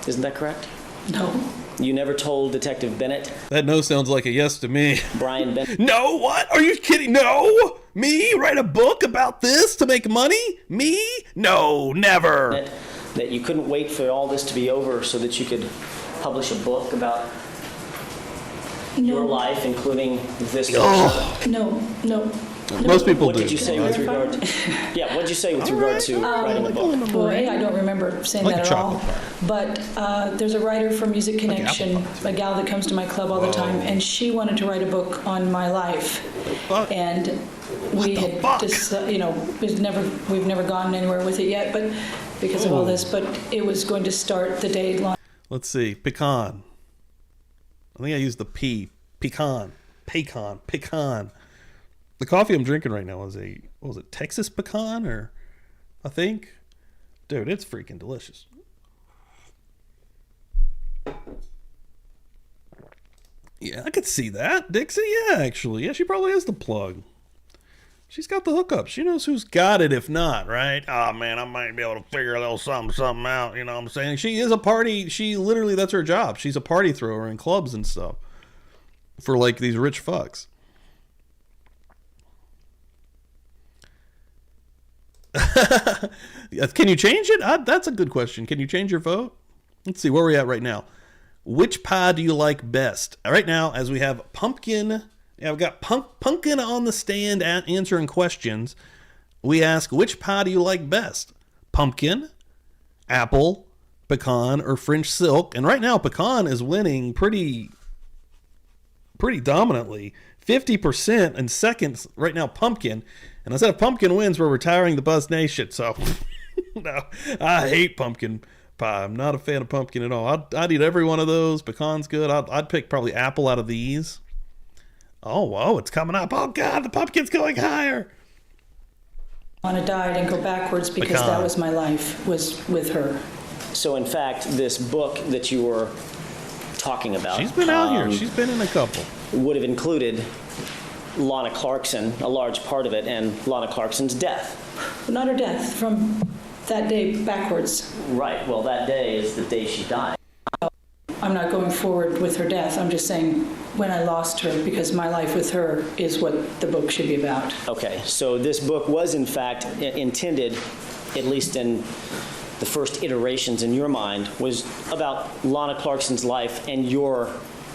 Isn't that correct? No. You never told Detective Bennett, That no sounds like a yes to me. Brian Bennett, No, what? Are you kidding? No? Me? Write a book about this to make money? Me? No, never. that you couldn't wait for all this to be over so that you could publish a book about your life, including this person? No. Most people What do. did you say with regard to? Yeah, what did you say with regard to writing a book? Well, I don't remember saying Like that a at all. chocolate But there's a writer from Music Connection, apple pie, a gal that comes to my club all the time, and she wanted to write a book on my life. Fuck. And we had fuck? just, we've never gone anywhere with it yet, but because of all this. But it was going to start the day long. Let's see. Pecan. I think I used the P. Pecan. Pecan. The coffee I'm drinking right now is Texas pecan, or I think. Dude, it's freaking delicious. Yeah, I could see that. Dixie, yeah, actually. Yeah, she probably is the plug. She's got the hookup. She knows who's got it if not, right? Oh, man, I might be able to figure a little something out, you know what I'm saying? She is a party. She literally, that's her job. She's a party thrower in clubs and stuff for, like, these rich fucks. Can you change it? That's a good question. Can you change your vote? Let's see where we're at right now. Which pie do you like best? Right now, as we have Pumpkin, we've got Pumpkin on the stand answering questions. we ask, which pie do you like best? Pumpkin, apple, pecan, or French silk? And right now, pecan is winning pretty dominantly. 50%, and second right now, pumpkin. And I said if pumpkin wins, we're retiring the Buzz Nation. So, no, I hate pumpkin pie. I'm not a fan of pumpkin at all. I'd eat every one of those. Pecan's good. I'd pick probably apple out of these. Oh, whoa, it's coming up. Oh, God, the pumpkin's going higher. I want to die and go backwards because Pecan. that was my life, was with her. So in fact, this book that you were talking about, She's been out here. She's been in a couple. would have included Lana Clarkson, a large part of it, and Lana Clarkson's death. But not her death, from that day backwards. Right. Well, that day is the day she died. I'm not going forward with her death. I'm just saying when I lost her, because my life with her is what the book should be about. Okay. So this book was, in fact, intended, at least in the first iterations in your mind, was about Lana Clarkson's life and your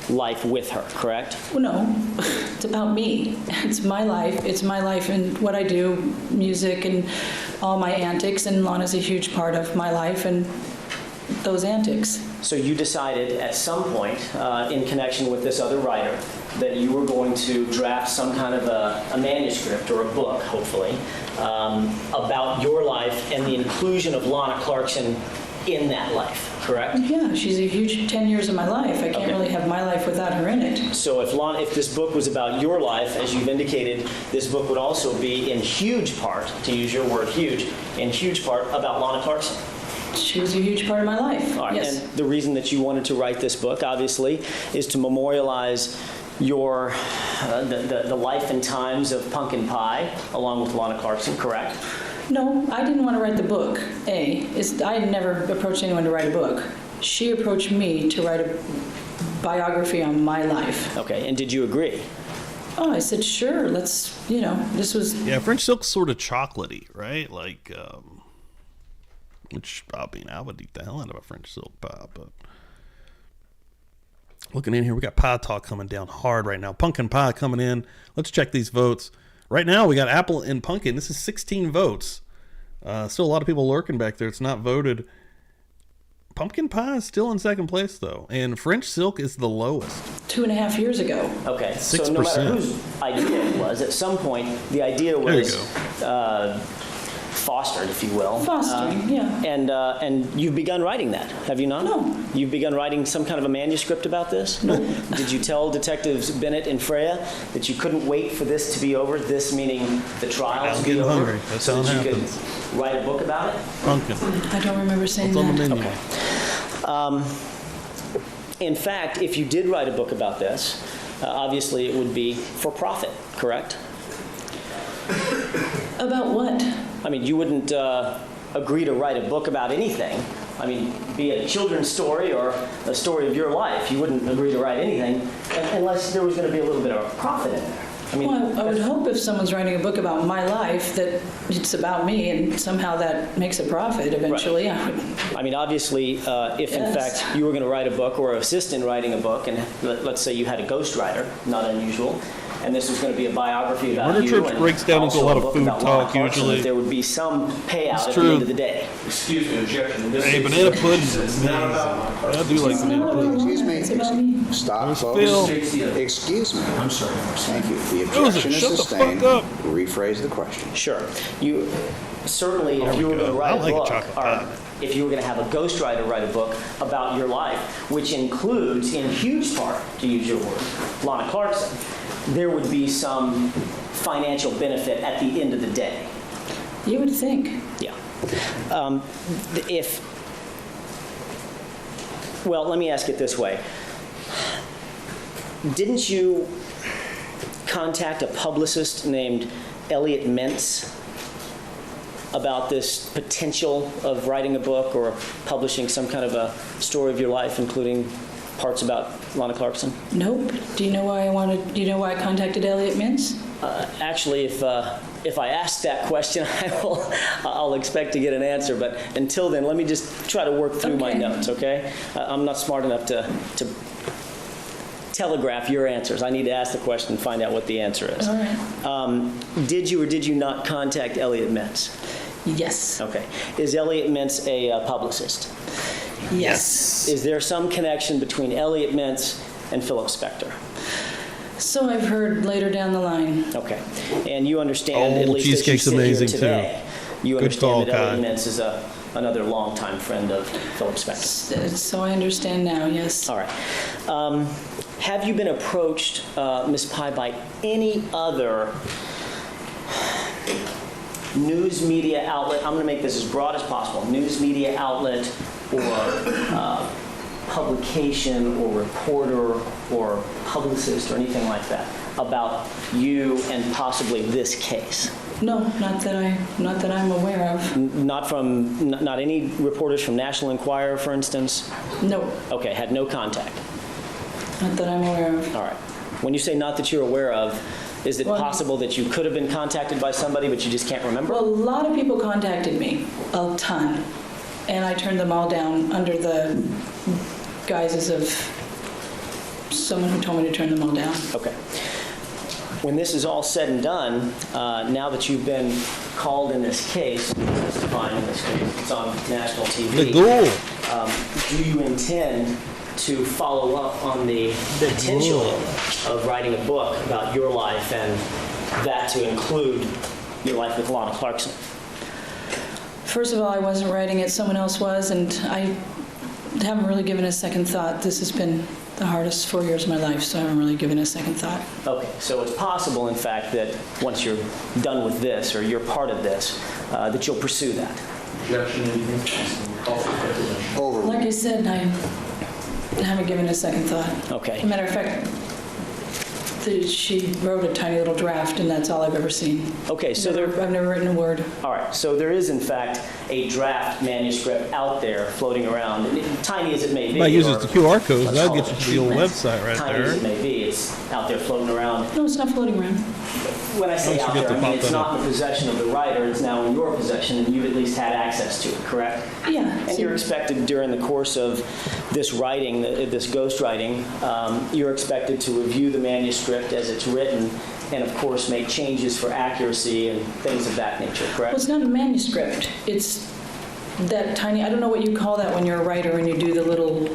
life with her, correct? Well, no, it's about me. It's my life. It's my life and what I do, music and all my antics, and Lana's a huge part of my life and those antics. So you decided at some point, in connection with this other writer, that you were going to draft some kind of a manuscript or a book, hopefully, about your life and the inclusion of Lana Clarkson in that life, correct? Yeah, she's a huge 10 years of my life. I can't Okay. really have my life without her in it. So if this book was about your life, as you've indicated, this book would also be in huge part, to use your word huge, in huge part about Lana Clarkson. She was a huge part of my life, All right. yes. And the reason that you wanted to write this book, obviously, is to memorialize your the life and times of Pumpkin Pie, along with Lana Clarkson, correct? No, I didn't want to write the book, I had never approached anyone to write a book. She approached me to write a biography on my life. Okay. And did you agree? Oh, I said, sure, let's, this was... Yeah, French silk's sort of chocolatey, right? Like, which, I mean, I would eat the hell out of a French silk pie, but... Looking in here, we got pie talk coming down hard right now. Pumpkin pie coming in. Let's check these votes. Right now, we got apple and pumpkin. This is 16 votes. Still a lot of people lurking back there. It's not voted. Pumpkin pie is still in second place, though. And French silk is the lowest. 2.5 years ago. Okay. 6%. So no matter whose idea it was, at some point, the idea There you was fostered, if you will. Fostering, yeah. And you've begun writing that, have you not? No. You've begun writing some kind of a manuscript about this? No. Did you tell Detectives Bennett and Freya that you couldn't wait for this to be over, this meaning the trial I'm to be getting over? hungry. That's so how it that you happens. could write a book about it? Pumpkin. I don't remember saying What's on the that. menu? In fact, if you did write a book about this, obviously it would be for profit, correct? About what? I mean, you wouldn't agree to write a book about anything. I mean, be it a children's story or a story of your life. You wouldn't agree to write anything unless there was going to be a little bit of profit in there. I mean, Well, I would hope if someone's writing a book about my life that it's about me and somehow that makes a profit eventually. I mean, obviously, if in Yes. fact you were going to write a book or assist in writing a book, and let's say you had a ghostwriter, not unusual, and this was going to be a biography about Murder you, Trips and breaks down into a also lot of book food about Lana talk, Clarkson, usually. that there would be some payout It's at true. the end of the day. Excuse me, objection. This Hey, is- banana pudding is It's not about amazing. I do like banana pudding. Excuse me. It's about me. Stop, There's folks. Phil. Excuse me. I'm sorry. Thank you. The Joseph, objection is shut the sustained. fuck up. Rephrase the question. Sure. You certainly, if we you were go. going to write I a like a book, chocolate or pie. if you were going to have a ghostwriter write a book about your life, which includes, in huge part, to use your word, Lana Clarkson, there would be some financial benefit at the end of the day. You would think. Yeah. Well, let me ask it this way. Didn't you contact a publicist named Elliot Mintz about this potential of writing a book or publishing some kind of a story of your life, including parts about Lana Clarkson? Nope. Do you know why I contacted Elliot Mintz? Actually, if I ask that question, I'll expect to get an answer. But until then, let me just try to work through my Okay. notes, okay? I'm not smart enough to telegraph your answers. I need to ask the question and find out what the answer is. All right. Did you or did you not contact Elliot Mintz? Yes. Okay. Is Elliot Mintz a publicist? Yes. Is there some connection between Elliot Mintz and Philip Spector? So I've heard later down the line. Okay. And you understand, Oh, at least as you cheesecake's sit amazing, here today, you Good understand call, that Elliot Kai. Mintz is another longtime friend of Philip Spector. So I understand now, yes. All right. Have you been approached, Ms. Pye, by any other news media outlet? I'm going to make this as broad as possible. News media outlet or publication or reporter or publicist or anything like that about you and possibly this case? No, not that I'm aware of. Not any reporters from National Enquirer, for instance? No, Okay, had no contact. not that I'm aware of. All right. When you say not that you're aware of, is it Well- possible that you could have been contacted by somebody but you just can't remember? Well, a lot of people contacted me, a ton, and I turned them all down under the guises of someone who told me to turn them all down. Okay. When this is all said and done, now that you've been called in this case, testifying in this case, it's on national TV. The ghoul. Do you intend to follow up on the potential of writing a book about your life and that to include your life with Lana Clarkson? First of all, I wasn't writing it, someone else was, and I haven't really given it a second thought. This has been the hardest 4 years of my life, so I haven't really given it a second thought. Okay, so it's possible, in fact, that once you're done with this or you're part of this, that you'll pursue that. Like I said, I haven't given it a second thought. Okay. As a matter of fact, she wrote a tiny little draft, and that's all I've ever seen. Okay, so I've never written a word. all right, so there is, in fact, a draft manuscript out there floating around, tiny as it may be. Might use or it as the QR code. let's That'll call get it you to the old treatment. website right Tiny as it there. may be, it's out there floating around. No, it's not floating around. When I say Don't out forget there, to I mean pop it's that not in the possession of the writer, it's now in your possession, and you've at least had access to it, correct? Yeah. And you're expected during the course of this writing, this ghostwriting, you're expected to review the manuscript as it's written and, of course, make changes for accuracy and things of that nature, Well, correct? it's not a manuscript. It's that tiny, I don't know what you call that when you're a writer and you do the little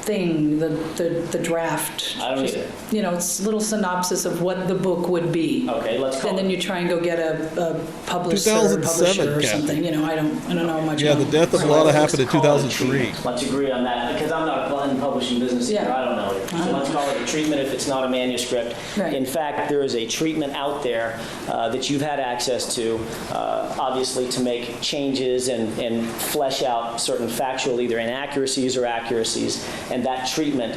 thing, the draft. I don't either. You know, it's a little synopsis of what the book would be. Okay, let's call And then it. you try and go get a publisher 2007, or Kathy. something. You know, I don't know much Yeah, about the death of So Lana let's happened in call it a 2003. treatment. Let's agree on that, because I'm not in the publishing business either. Yeah. I don't know it. So let's call it a treatment if it's not a manuscript. Right. In fact, there is a treatment out there that you've had access to, obviously to make changes and flesh out certain factual either inaccuracies or accuracies, and that treatment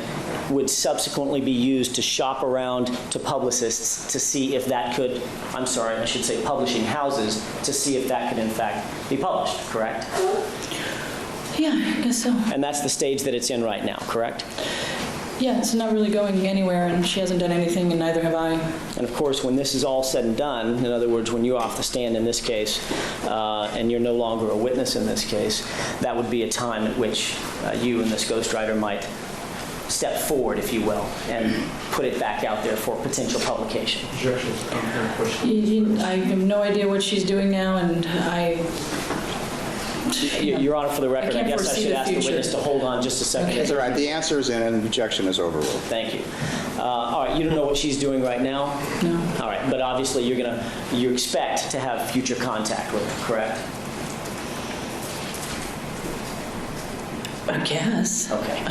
would subsequently be used to shop around to publicists to see if that could, I'm sorry, I should say publishing houses, to see if that could in fact be published, correct? Yeah, I guess so. And that's the stage that it's in right now, correct? Yeah, it's not really going anywhere, and she hasn't done anything, and neither have I. And of course, when this is all said and done, in other words, when you're off the stand in this case, and you're no longer a witness in this case, that would be a time at which you and this ghostwriter might step forward, if you will, and put it back out there for potential publication. I have no idea what she's doing now, and Your Honor, for the record, I can't guess I foresee should the ask the future. witness to hold on just a second. Okay. That's all right. The answer is in and the objection is overruled. Thank you. All right, you don't know what she's doing right now? No. All right, but obviously you expect to have future contact with her, correct? I guess. Okay.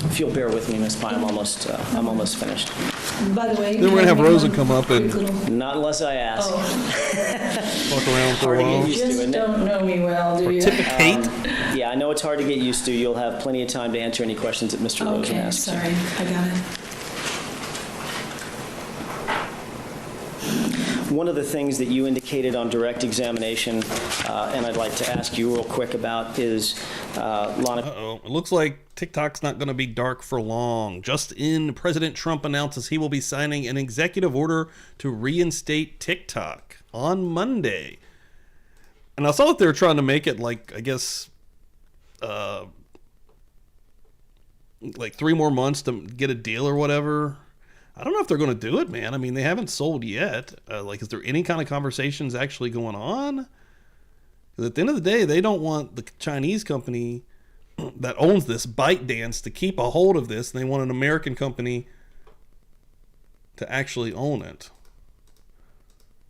If you'll bear with me, Ms. Pye, I'm almost finished. By the way, Then we're gonna have Rosa come up and Not unless I ask. Oh, walk around for Hard a to get while. used to, just isn't it? don't know me well, do you? Participate. Yeah, I know it's hard to get used to. You'll have plenty of time to answer any questions that Mr. Rosen Okay, asks. sorry, I got it. One of the things that you indicated on direct examination, and I'd like to ask you real quick about, is Lana. Uh-oh. It looks like TikTok's not going to be dark for long. Just in, President Trump announces he will be signing an executive order to reinstate TikTok. on Monday. And I saw that they were trying to make it like, I guess, like 3 more months to get a deal or whatever. I don't know if they're going to do it, man. I mean, they haven't sold yet. Like, is there any kind of conversations actually going on? Because at the end of the day, they don't want the Chinese company that owns this, ByteDance, to keep a hold of this. And they want an American company to actually own it.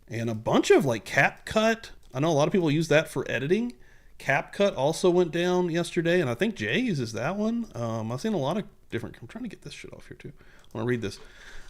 And a bunch of, like, CapCut. I know a lot of people use that for editing. CapCut also went down yesterday, and I think Jay uses that one. I've seen a lot of different... I'm trying to get this shit off here, too. I want to read this.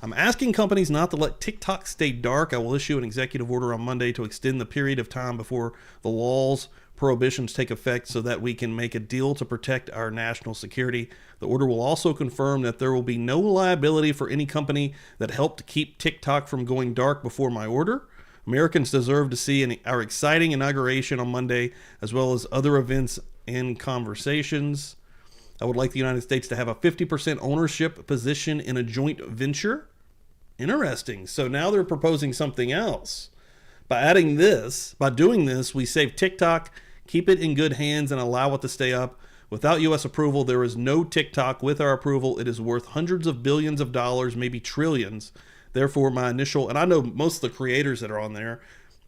I'm asking companies not to let TikTok stay dark. I will issue an executive order on Monday to extend the period of time before the law's prohibitions take effect so that we can make a deal to protect our national security. The order will also confirm that there will be no liability for any company that helped keep TikTok from going dark before my order. Americans deserve to see our exciting inauguration on Monday, as well as other events and conversations. I would like the United States to have a 50% ownership position in a joint venture. Interesting. So now they're proposing something else. By doing this, we save TikTok, keep it in good hands, and allow it to stay up. Without U.S. approval, there is no TikTok. With our approval, it is worth hundreds of billions of dollars, maybe trillions. Therefore, my initial, and I know most of the creators that are on there,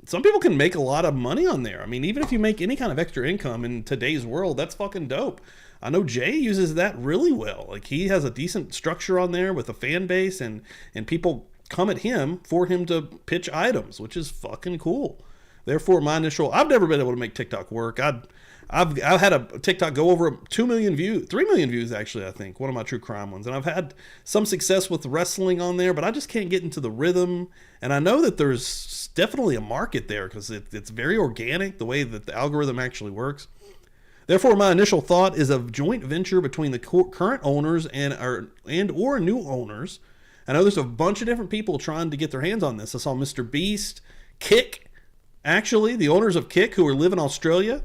some people can make a lot of money on there. I mean, even if you make any kind of extra income in today's world, that's fucking dope. I know Jay uses that really well. Like, he has a decent structure on there with a fan base, and people come at him for him to pitch items, which is fucking cool. Therefore, my initial, I've never been able to make TikTok work. I've had a TikTok go over 2 million views, 3 million views actually, I think, one of my true crime ones. And I've had some success with wrestling on there, but I just can't get into the rhythm. And I know that there's definitely a market there because it's very organic, the way that the algorithm actually works. Therefore, my initial thought is a joint venture between the current owners or new owners. I know there's a bunch of different people trying to get their hands on this. I saw Mr. Beast, Kick, actually, the owners of Kick, who live in Australia,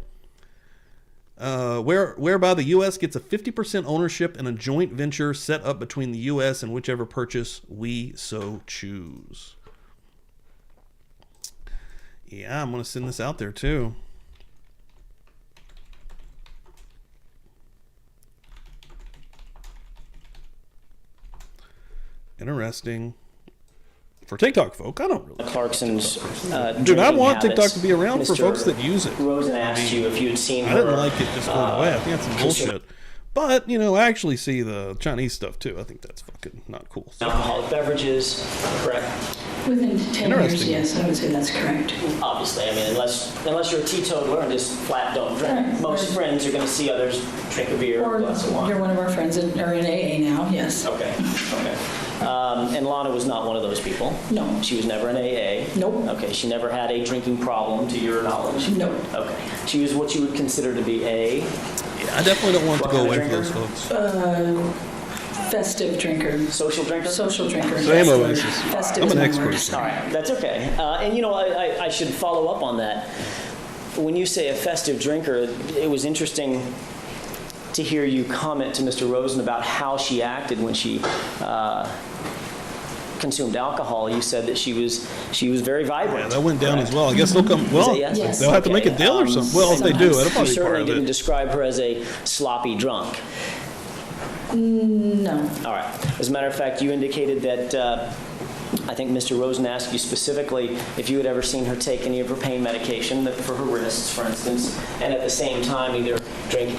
whereby the U.S. gets a 50% ownership in a joint venture set up between the U.S. and whichever purchase we so choose. Yeah, I'm going to send this out there too. Interesting. For TikTok folk, I don't really. Clarkson's dude, I want habits. TikTok to be around for Mr. folks that use it. Rosen asked you if you had seen her. I didn't like it just going away. I think that's some bullshit. But, you know, I actually see the Chinese stuff too. I think that's fucking not cool. So. Alcoholic beverages, correct? Within 10 years, yes, I would say that's correct. Obviously, I mean, unless you're a teetotaler and just flat don't drink. Right. Most friends are going to see others drink a beer or a glass of wine. You're one of our friends that are in AA now, yes. Okay. And Lana was not one of those people? No. She was never in AA? Nope. Okay, she never had a drinking problem to your knowledge? Nope. Okay. She was what you would consider to be a... Yeah, I definitely don't want to go away from those folks. Festive drinker. Social drinker? Social drinker. Same yes. Oasis. Festive I'm an is my expert. word. All right, that's okay. And you know, I should follow up on that. When you say a festive drinker, it was interesting to hear you comment to Mr. Rosen about how she acted when she consumed alcohol. You said that she was very vibrant. Yeah, that went down as well. I guess they'll come. Well, yes? they'll have to make a deal or something. Well, if they do, it'll You probably be part certainly of didn't it. describe her as a sloppy drunk. No. All right. As a matter of fact, you indicated that I think Mr. Rosen asked you specifically if you had ever seen her take any of her pain medication for her wrists, for instance, and at the same time either drink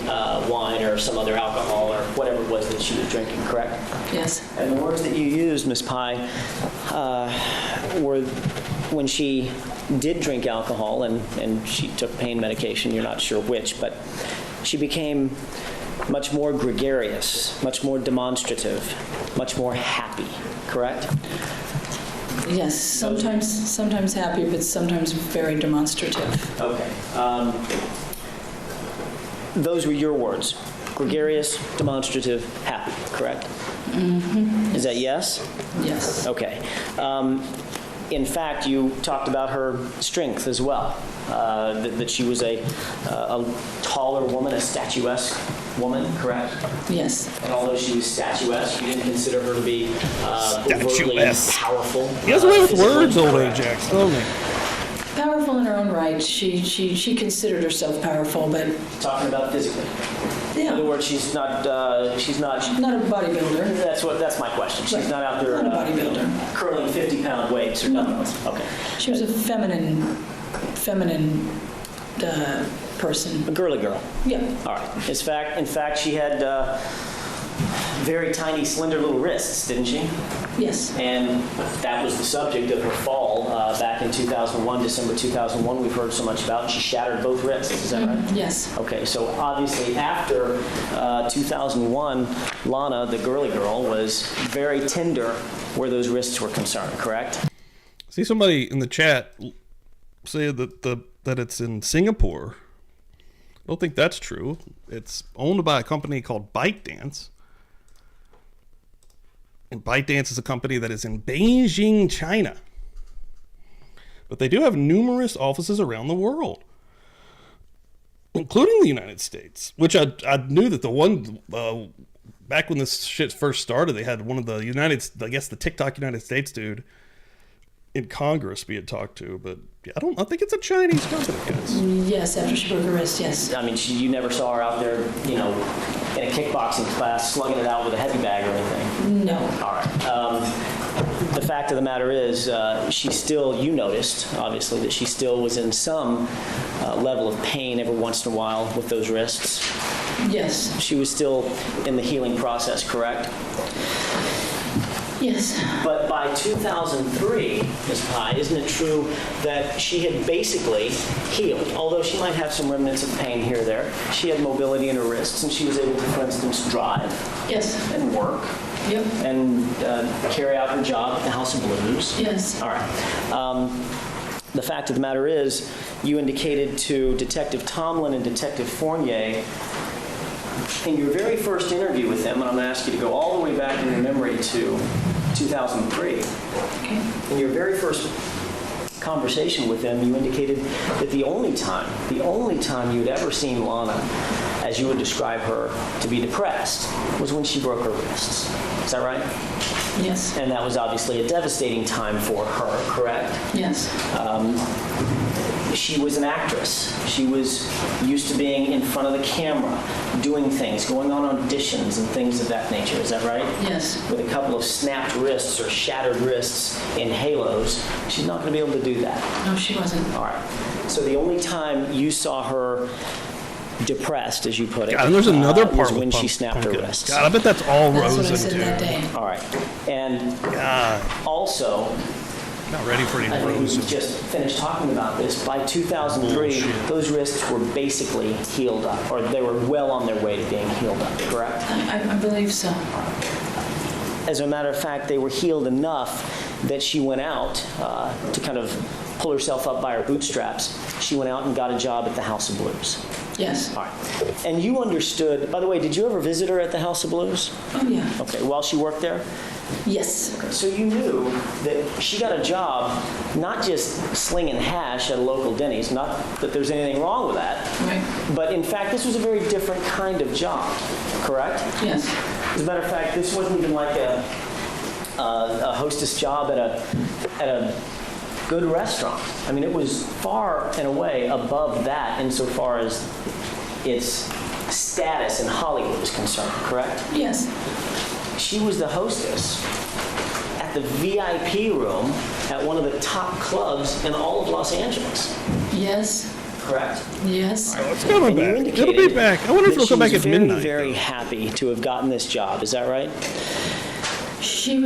wine or some other alcohol or whatever it was that she was drinking, correct? Yes. And the words that you used, Ms. Pye, were when she did drink alcohol and she took pain medication, you're not sure which, but she became much more gregarious, much more demonstrative, much more happy, correct? Yes, sometimes happy, but sometimes very demonstrative. Okay. Those were your words. Gregarious, demonstrative, happy, correct? Mm-hmm. Is that yes? Yes. Okay. In fact, you talked about her strength as well, that she was a taller woman, a statuesque woman, correct? Yes. And although she was statuesque, you didn't consider her to be overtly Statuesque. powerful. He has a way with physically, words, old correct? Ajax, doesn't he? Powerful in her own right. She considered herself powerful, but Talking about physically. In other yeah, words, she's not not a bodybuilder. That's my question. She's Right. not out there Not a bodybuilder. curling 50-pound weights or No. dumbbells. Okay. She was a feminine person. A girly girl. Yeah. All right. In fact, she had very tiny, slender little wrists, didn't she? Yes. And that was the subject of her fall back in 2001, December 2001. We've heard so much about. She shattered both wrists. Is that right? Yes. Okay. So obviously, after 2001, Lana, the girly girl, was very tender where those wrists were concerned. Correct? See somebody in the chat say that it's in Singapore. I don't think that's true. It's owned by a company called ByteDance. And ByteDance is a company that is in Beijing, China. But they do have numerous offices around the world, including the United States, which I knew that the one, back when this shit first started, they had one of the the TikTok United States dude in Congress we had talked to, but I think it's a Chinese company, guys. Yes, after she broke her wrist, yes. I mean, you never saw her out there, in a kickboxing class, slugging it out with a heavy bag or anything. No. All right. The fact of the matter is, you noticed, obviously, that she still was in some level of pain every once in a while with those wrists. Yes. She was still in the healing process, correct? Yes. But by 2003, Ms. Pye, isn't it true that she had basically healed? Although she might have some remnants of pain here or there, she had mobility in her wrists, and she was able to, for instance, drive Yes. and work Yep. and carry out her job at the House of Blues. Yes. All right. The fact of the matter is, you indicated to Detective Tomlin and Detective Fournier in your very first interview with them, and I'm going to ask you to go all the way back in your memory to 2003. Okay. In your very first conversation with them, you indicated that the only time you'd ever seen Lana, as you would describe her, to be depressed was when she broke her wrists. Is that right? Yes. And that was obviously a devastating time for her, correct? Yes. She was an actress. She was used to being in front of the camera, doing things, going on auditions and things of that nature. Is that right? Yes. With a couple of snapped wrists or shattered wrists in halos, she's not going to be able to do that. No, she wasn't. All right. So the only time you saw her depressed, as you put it, God, and there's another part was with when she snapped her Pumpkin. wrists. God, I bet that's all That's what I Rose said into. that day. All right. And God, also, not ready for any I think Rose. we just finished talking about this. By 2003, Bullshit. those wrists were basically healed up, or they were well on their way to being healed up, correct? I believe so. As a matter of fact, they were healed enough that she went out to kind of pull herself up by her bootstraps. She went out and got a job at the House of Blues. Yes. All right. And you understood, by the way, did you ever visit her at the House of Blues? Oh, yeah. Okay, while she worked there? Yes. So you knew that she got a job not just slinging hash at a local Denny's, not that there's anything wrong with that, Right. but in fact, this was a very different kind of job, correct? Yes. As a matter of fact, this wasn't even like a hostess job at a good restaurant. I mean, it was far and away above that insofar as its status in Hollywood is concerned, correct? Yes. She was the hostess at the VIP room at one of the top clubs in all of Los Angeles, Yes. correct? Yes. It's coming And you back. It'll be indicated back. I wonder if that it'll come back she at was very, midnight. very though. happy to have gotten this job. Is that right? She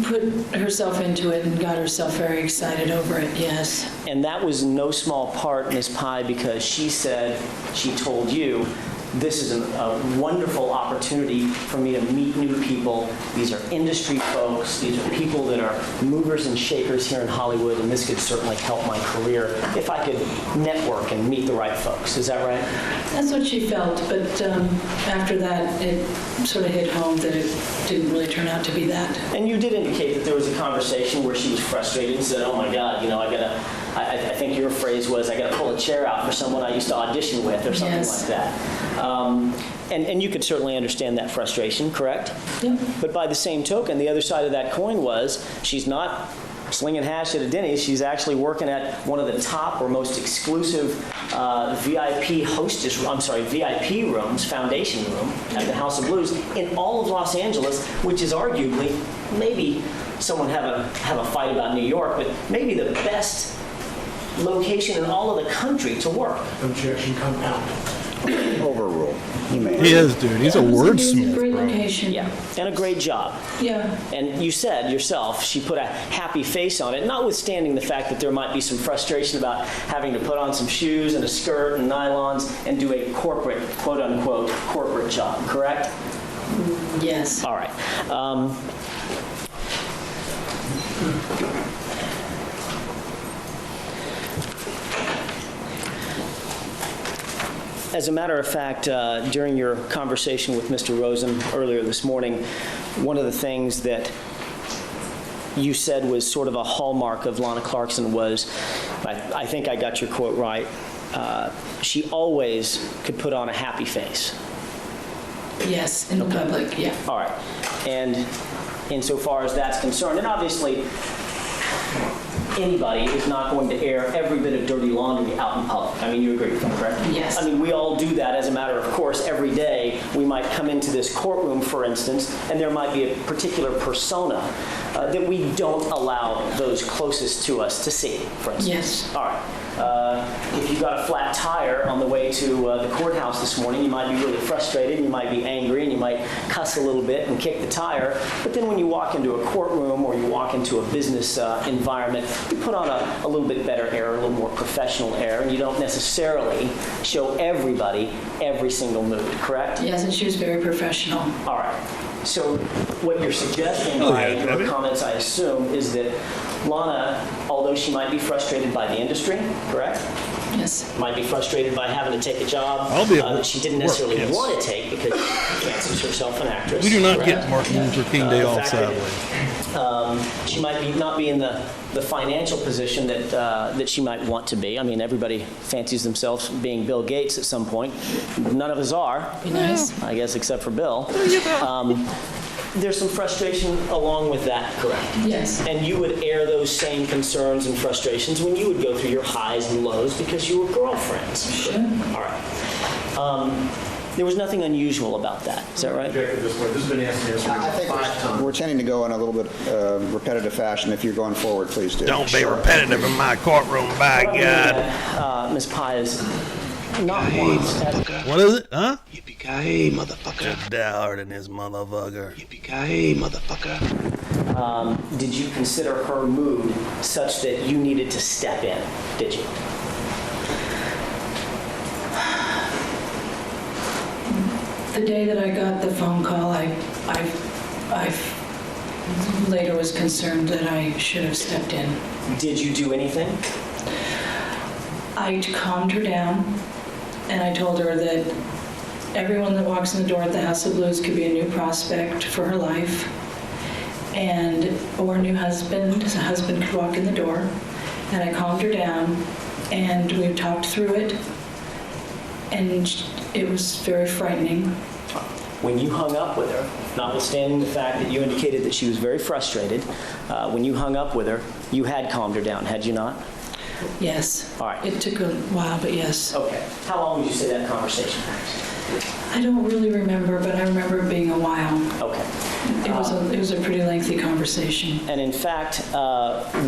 put herself into it and got herself very excited over it, yes. And that was in no small part, Ms. Pye, because she said, she told you, this is a wonderful opportunity for me to meet new people. These are industry folks. These are people that are movers and shakers here in Hollywood, and this could certainly help my career if I could network and meet the right folks. Is that right? That's what she felt, but after that, it sort of hit home that it didn't really turn out to be that. And you did indicate that there was a conversation where she was frustrated and said, oh my God, I think your phrase was, I gotta pull a chair out for someone I used to audition with or something Yes. like that. And you could certainly understand that frustration, correct? Yep. But by the same token, the other side of that coin was she's not slinging hash at a Denny's. She's actually working at one of the top or most exclusive VIP rooms, foundation room at the House of Blues in all of Los Angeles, which is arguably, maybe someone have a fight about New York, but maybe the best location in all of the country to work. Objection compounded. Overruled. He is, dude. He's a It was a wordsmith, great bro. location. Yeah, and a great job. Yeah. And you said yourself, she put a happy face on it, notwithstanding the fact that there might be some frustration about having to put on some shoes and a skirt and nylons and do a corporate, quote-unquote, corporate job, correct? Yes. All right. As a matter of fact, during your conversation with Mr. Rosen earlier this morning, one of the things that you said was sort of a hallmark of Lana Clarkson was, I think I got your quote right, she always could put on a happy face. Yes, in the public, yeah. All right. And insofar as that's concerned, and obviously anybody is not going to air every bit of dirty laundry out in public. I mean, you agree with that, correct? Yes. I mean, we all do that as a matter of course every day. We might come into this courtroom, for instance, and there might be a particular persona that we don't allow those closest to us to see, for instance. Yes. All right. If you got a flat tire on the way to the courthouse this morning, you might be really frustrated, and you might be angry, and you might cuss a little bit and kick the tire. But then when you walk into a courtroom or you walk into a business environment, you put on a little bit better air, a little more professional air, and you don't necessarily show everybody every single mood, correct? Yes, and she was very professional. All right. So what you're suggesting by your comments, I assume, is that Lana, although she might be frustrated by the industry, correct? Yes. Might be frustrated by having to take a job I'll be at that she didn't work, necessarily yes. want to take because she fancies herself an actress. We do not correct? get Martin Luther King Day The off, fact that, sadly. she might not be in the financial position that she might want to be. I mean, everybody fancies themselves being Bill Gates at some point. None of us are. Be nice. I guess, except for Bill. There's some frustration along with that, correct? Yes. And you would air those same concerns and frustrations when you would go through your highs and lows because you were girlfriends. Sure. All right. There was nothing unusual about that. Is that right? Objected this way. This has been asked and I answered think 5 times. we're tending to go in a little bit repetitive fashion. If you're going forward, please do. Don't be repetitive in my courtroom, by God. Ms. Pye is not once. What is it? Huh? Yippee-ki-yay, motherfucker. Dowd and his motherfucker. Yippee-ki-yay, motherfucker. Did you consider her mood such that you needed to step in? Did you? The day that I got the phone call, I later was concerned that I should have stepped in. Did you do anything? I calmed her down, and I told her that everyone that walks in the door at the House of Blues could be a new prospect for her life, or a new husband. A husband could walk in the door, and I calmed her down, and we talked through it, and it was very frightening. When you hung up with her, notwithstanding the fact that you indicated that she was very frustrated, when you hung up with her, you had calmed her down, had you not? Yes. All right. It took a while, but yes. Okay. How long would you say that conversation was? I don't really remember, but I remember it being a while. Okay. It was a pretty lengthy conversation. And in fact,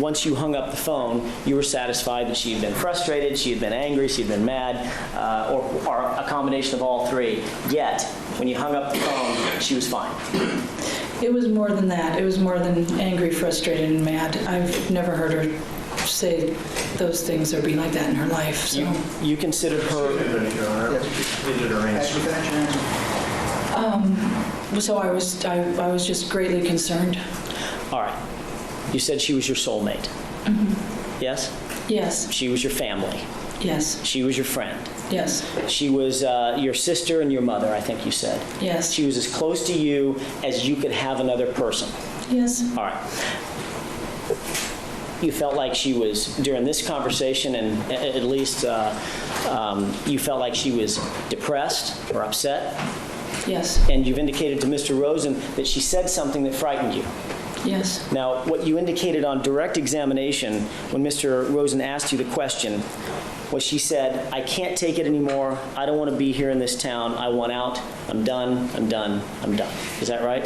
once you hung up the phone, you were satisfied that she had been frustrated, she had been angry, she had been mad, or a combination of all three. Yet, when you hung up the phone, she was fine. It was more than that. It was more than angry, frustrated, and mad. I've never heard her say those things or be like that in her life. So. You considered her... So I was just greatly concerned. All right. You said she was your soulmate. Mm-hmm. Yes? Yes. She was your family. Yes. She was your friend. Yes. She was your sister and your mother, I think you said. Yes. She was as close to you as you could have another person. Yes. All right. You felt like she was, during this conversation, and at least you felt like she was depressed or upset? Yes. And you've indicated to Mr. Rosen that she said something that frightened you. Yes. Now, what you indicated on direct examination when Mr. Rosen asked you the question was she said, I can't take it anymore. I don't want to be here in this town. I want out. I'm done. I'm done. I'm done. Is that right?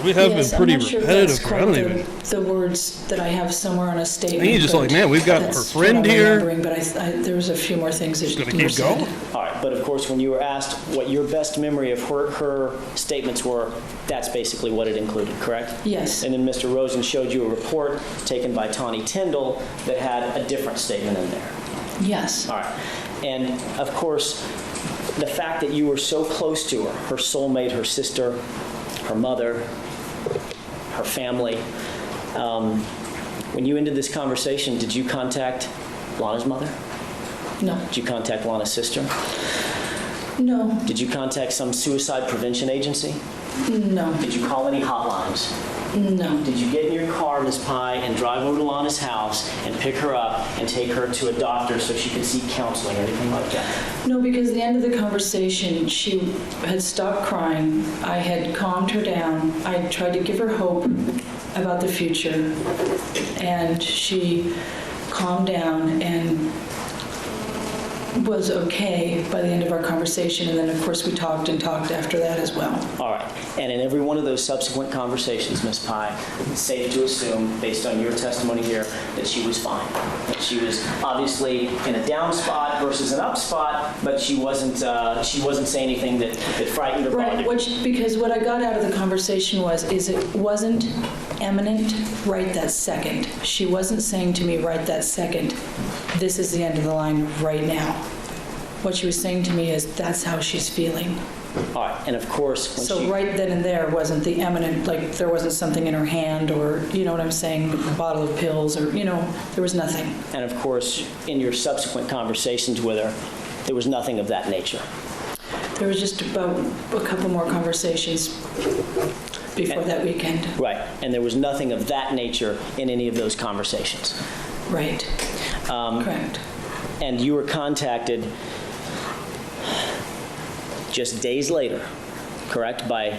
We have Yes, been pretty I'm not sure if repetitive. that's I don't quite even. the words that I have somewhere on a statement. And you just but like, man, we've got her that's friend what I'm here. remembering, but there was a few more things that Just gonna you keep said. going. All right, but of course, when you were asked what your best memory of her statements were, that's basically what it included, correct? Yes. And then Mr. Rosen showed you a report taken by Tawny Tyndall that had a different statement in there. Yes. All right. And of course, the fact that you were so close to her soulmate, her sister, her mother, her family, when you ended this conversation, did you contact Lana's mother? No. Did you contact Lana's sister? No. Did you contact some suicide prevention agency? No. Did you call any hotlines? No. Did you get in your car, Ms. Pye, and drive over to Lana's house and pick her up and take her to a doctor so she could seek counseling or anything like that? No, because at the end of the conversation, she had stopped crying. I had calmed her down. I tried to give her hope about the future. And she calmed down and was okay by the end of our conversation. And then, of course, we talked and talked after that as well. All right. And in every one of those subsequent conversations, Ms. Pye, it's safe to assume, based on your testimony here, that she was fine. That she was obviously in a down spot versus an up spot, but she wasn't saying anything that frightened or bothered Right, you. because what I got out of the conversation is it wasn't imminent right that second. She wasn't saying to me right that second, this is the end of the line right now. What she was saying to me is, that's how she's feeling. All right. And of course, when So right then and there wasn't the imminent, like there wasn't something in her hand or, you know what I'm saying, a bottle of pills or, there was nothing. And of course, in your subsequent conversations with her, there was nothing of that nature. There was just about a couple more conversations before that weekend. Right. And there was nothing of that nature in any of those conversations. Right. Correct. And you were contacted just days later, correct, by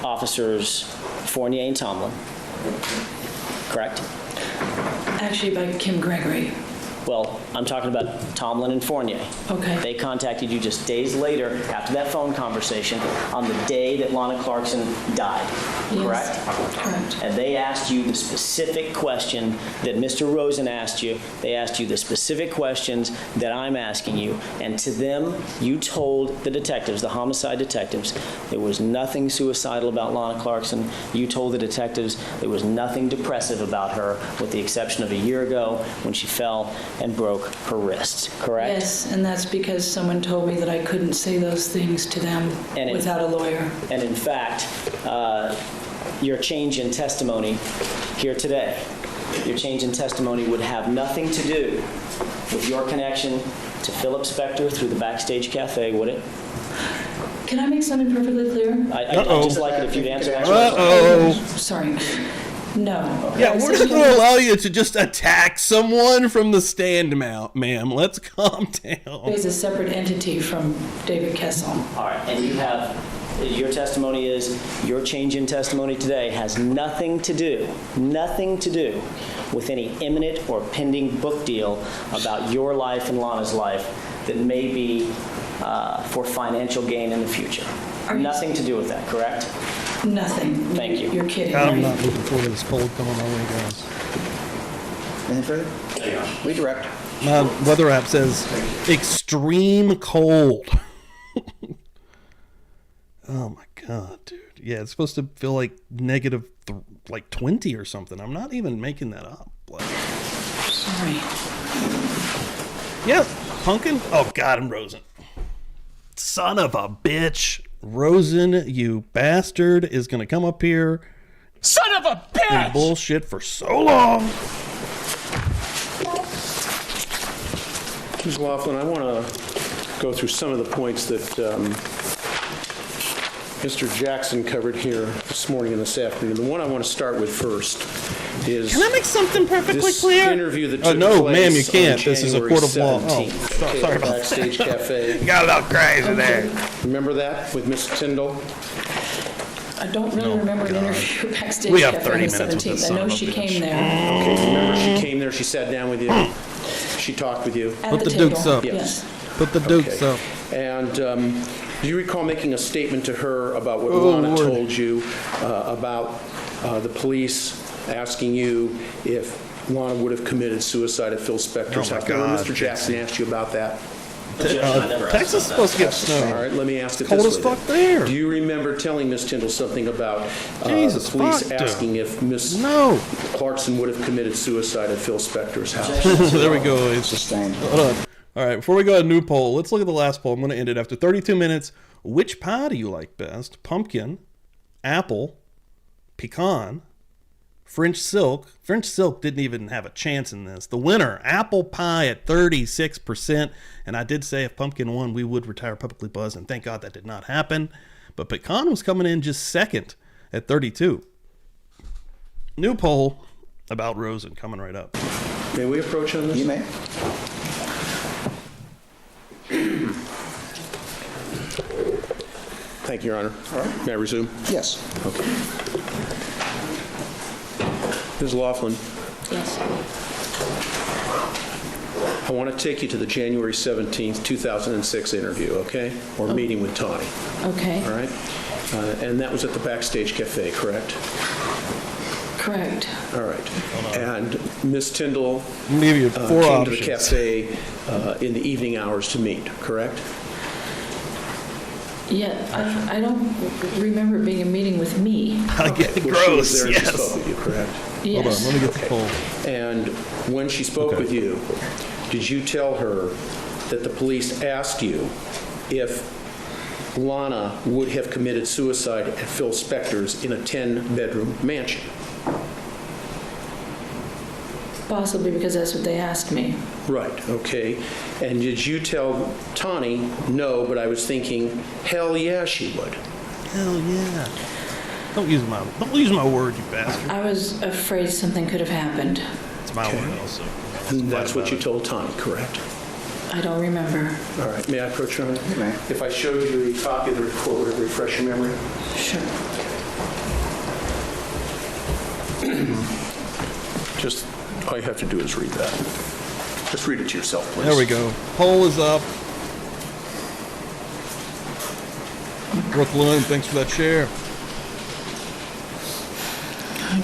officers Fournier and Tomlin, correct? Actually, by Kim Gregory. Well, I'm talking about Tomlin and Fournier. Okay. They contacted you just days later after that phone conversation on the day that Lana Clarkson died, correct? Yes, correct. And they asked you the specific question that Mr. Rosen asked you. They asked you the specific questions that I'm asking you. And to them, you told the detectives, the homicide detectives, there was nothing suicidal about Lana Clarkson. You told the detectives there was nothing depressive about her, with the exception of a year ago when she fell and broke her wrists, correct? Yes, and that's because someone told me that I couldn't say those things to them without a lawyer. And in fact, your change in testimony here today, your change in testimony would have nothing to do with your connection to Philip Spector through the Backstage Cafe, would it? Can I make something perfectly clear? I'd just like it if you'd answer that. Sorry. No. Yeah, we're not going to allow you to just attack someone from the stand, ma'am. Let's calm down. He's a separate entity from David Kessel. All right, and your testimony is, your change in testimony today has nothing to do with any imminent or pending book deal about your life and Lana's life that may be for financial gain in the future. Nothing to do with that, correct? Nothing. Thank you. You're kidding, I'm right? not looking forward to this cold coming my way, guys. Anything further? We direct. My weather app says extreme cold. Oh my god, dude. Yeah, it's supposed to feel like negative like 20 or something. I'm not even making that up. Like, Sorry. yeah, Pumpkin. Oh god, I'm Rosen. Son of a bitch. Rosen, you bastard, is going to come up here. Son of a bitch! And bullshit for so long. Ms. Laughlin, I want to go through some of the points that Mr. Jackson covered here this morning and this afternoon. The one I want to start with first is... Can I make something perfectly this clear? interview that took no, place ma'am, you can't. on This is a January court of law. 17th, Oh, sorry about Backstage that. Cafe. You got a little crazy there. Remember that with Ms. Tyndall? I don't really remember an interview backstage We have cafe 30 on the minutes with this 17th. I son know of a she bitch. came there Okay, remember she came there, she sat down with you, she talked with you? at Put the the table. dukes up. Yes. Put the dukes Okay. up. And do you recall making a statement to her about what Oh, Lana Lord. told you about the police asking you if Lana would have committed suicide at Phil Spector's Oh, my house? Remember God, Mr. Jackson asked you about that? Texas is supposed to get All snow. right, let me ask it Cold this as way. fuck then. there. Do you remember telling Miss Tyndall something about Jesus the police fuck, dude. asking if Miss No. Clarkson would have committed suicide at Phil Spector's house? There we go. It's Sustained. Hold on. All right, before we go to a new poll, let's look at the last poll. I'm going to end it after 32 minutes. Which pie do you like best? Pumpkin, apple, pecan, French silk. French silk didn't even have a chance in this. The winner, apple pie at 36%. And I did say if pumpkin won, we would retire Publicly Buzzed, and thank God that did not happen. But pecan was coming in just second at 32. New poll about Rosen coming right up. May we approach on this? You may. Thank you, Your Honor. All right. May I resume? Yes. Okay. Ms. Laughlin, Yes. I want to take you to the January 17th, 2006 interview, okay? Or meeting with Tawny, Okay. all right? And that was at the Backstage Cafe, correct? Correct. All right. And Ms. Tyndall I'm going to give you four came options. to the cafe in the evening hours to meet, correct? Yeah, I don't remember it being a meeting with me. Again, Well, she was gross. there and she Yes. spoke with you, correct? Yes. Hold on, let me get the poll. And when she spoke with you, did you tell her that the police asked you if Lana would have committed suicide at Phil Spector's in a 10-bedroom mansion? Possibly because that's what they asked me. Right, okay. And did you tell Tawny, no, but I was thinking, hell yeah, she would? Hell yeah. Don't use my word, you bastard. I was afraid something could have happened. It's my word also. And that's what you told Tawny, correct? I don't remember. All right, may I approach you, Your Honor? You may. If I showed you a copy of the report, would it refresh your memory? Sure. Just, all you have to do is read that. Just read it to yourself, please. There we go. Poll is up. Brooklyn, thanks for that share.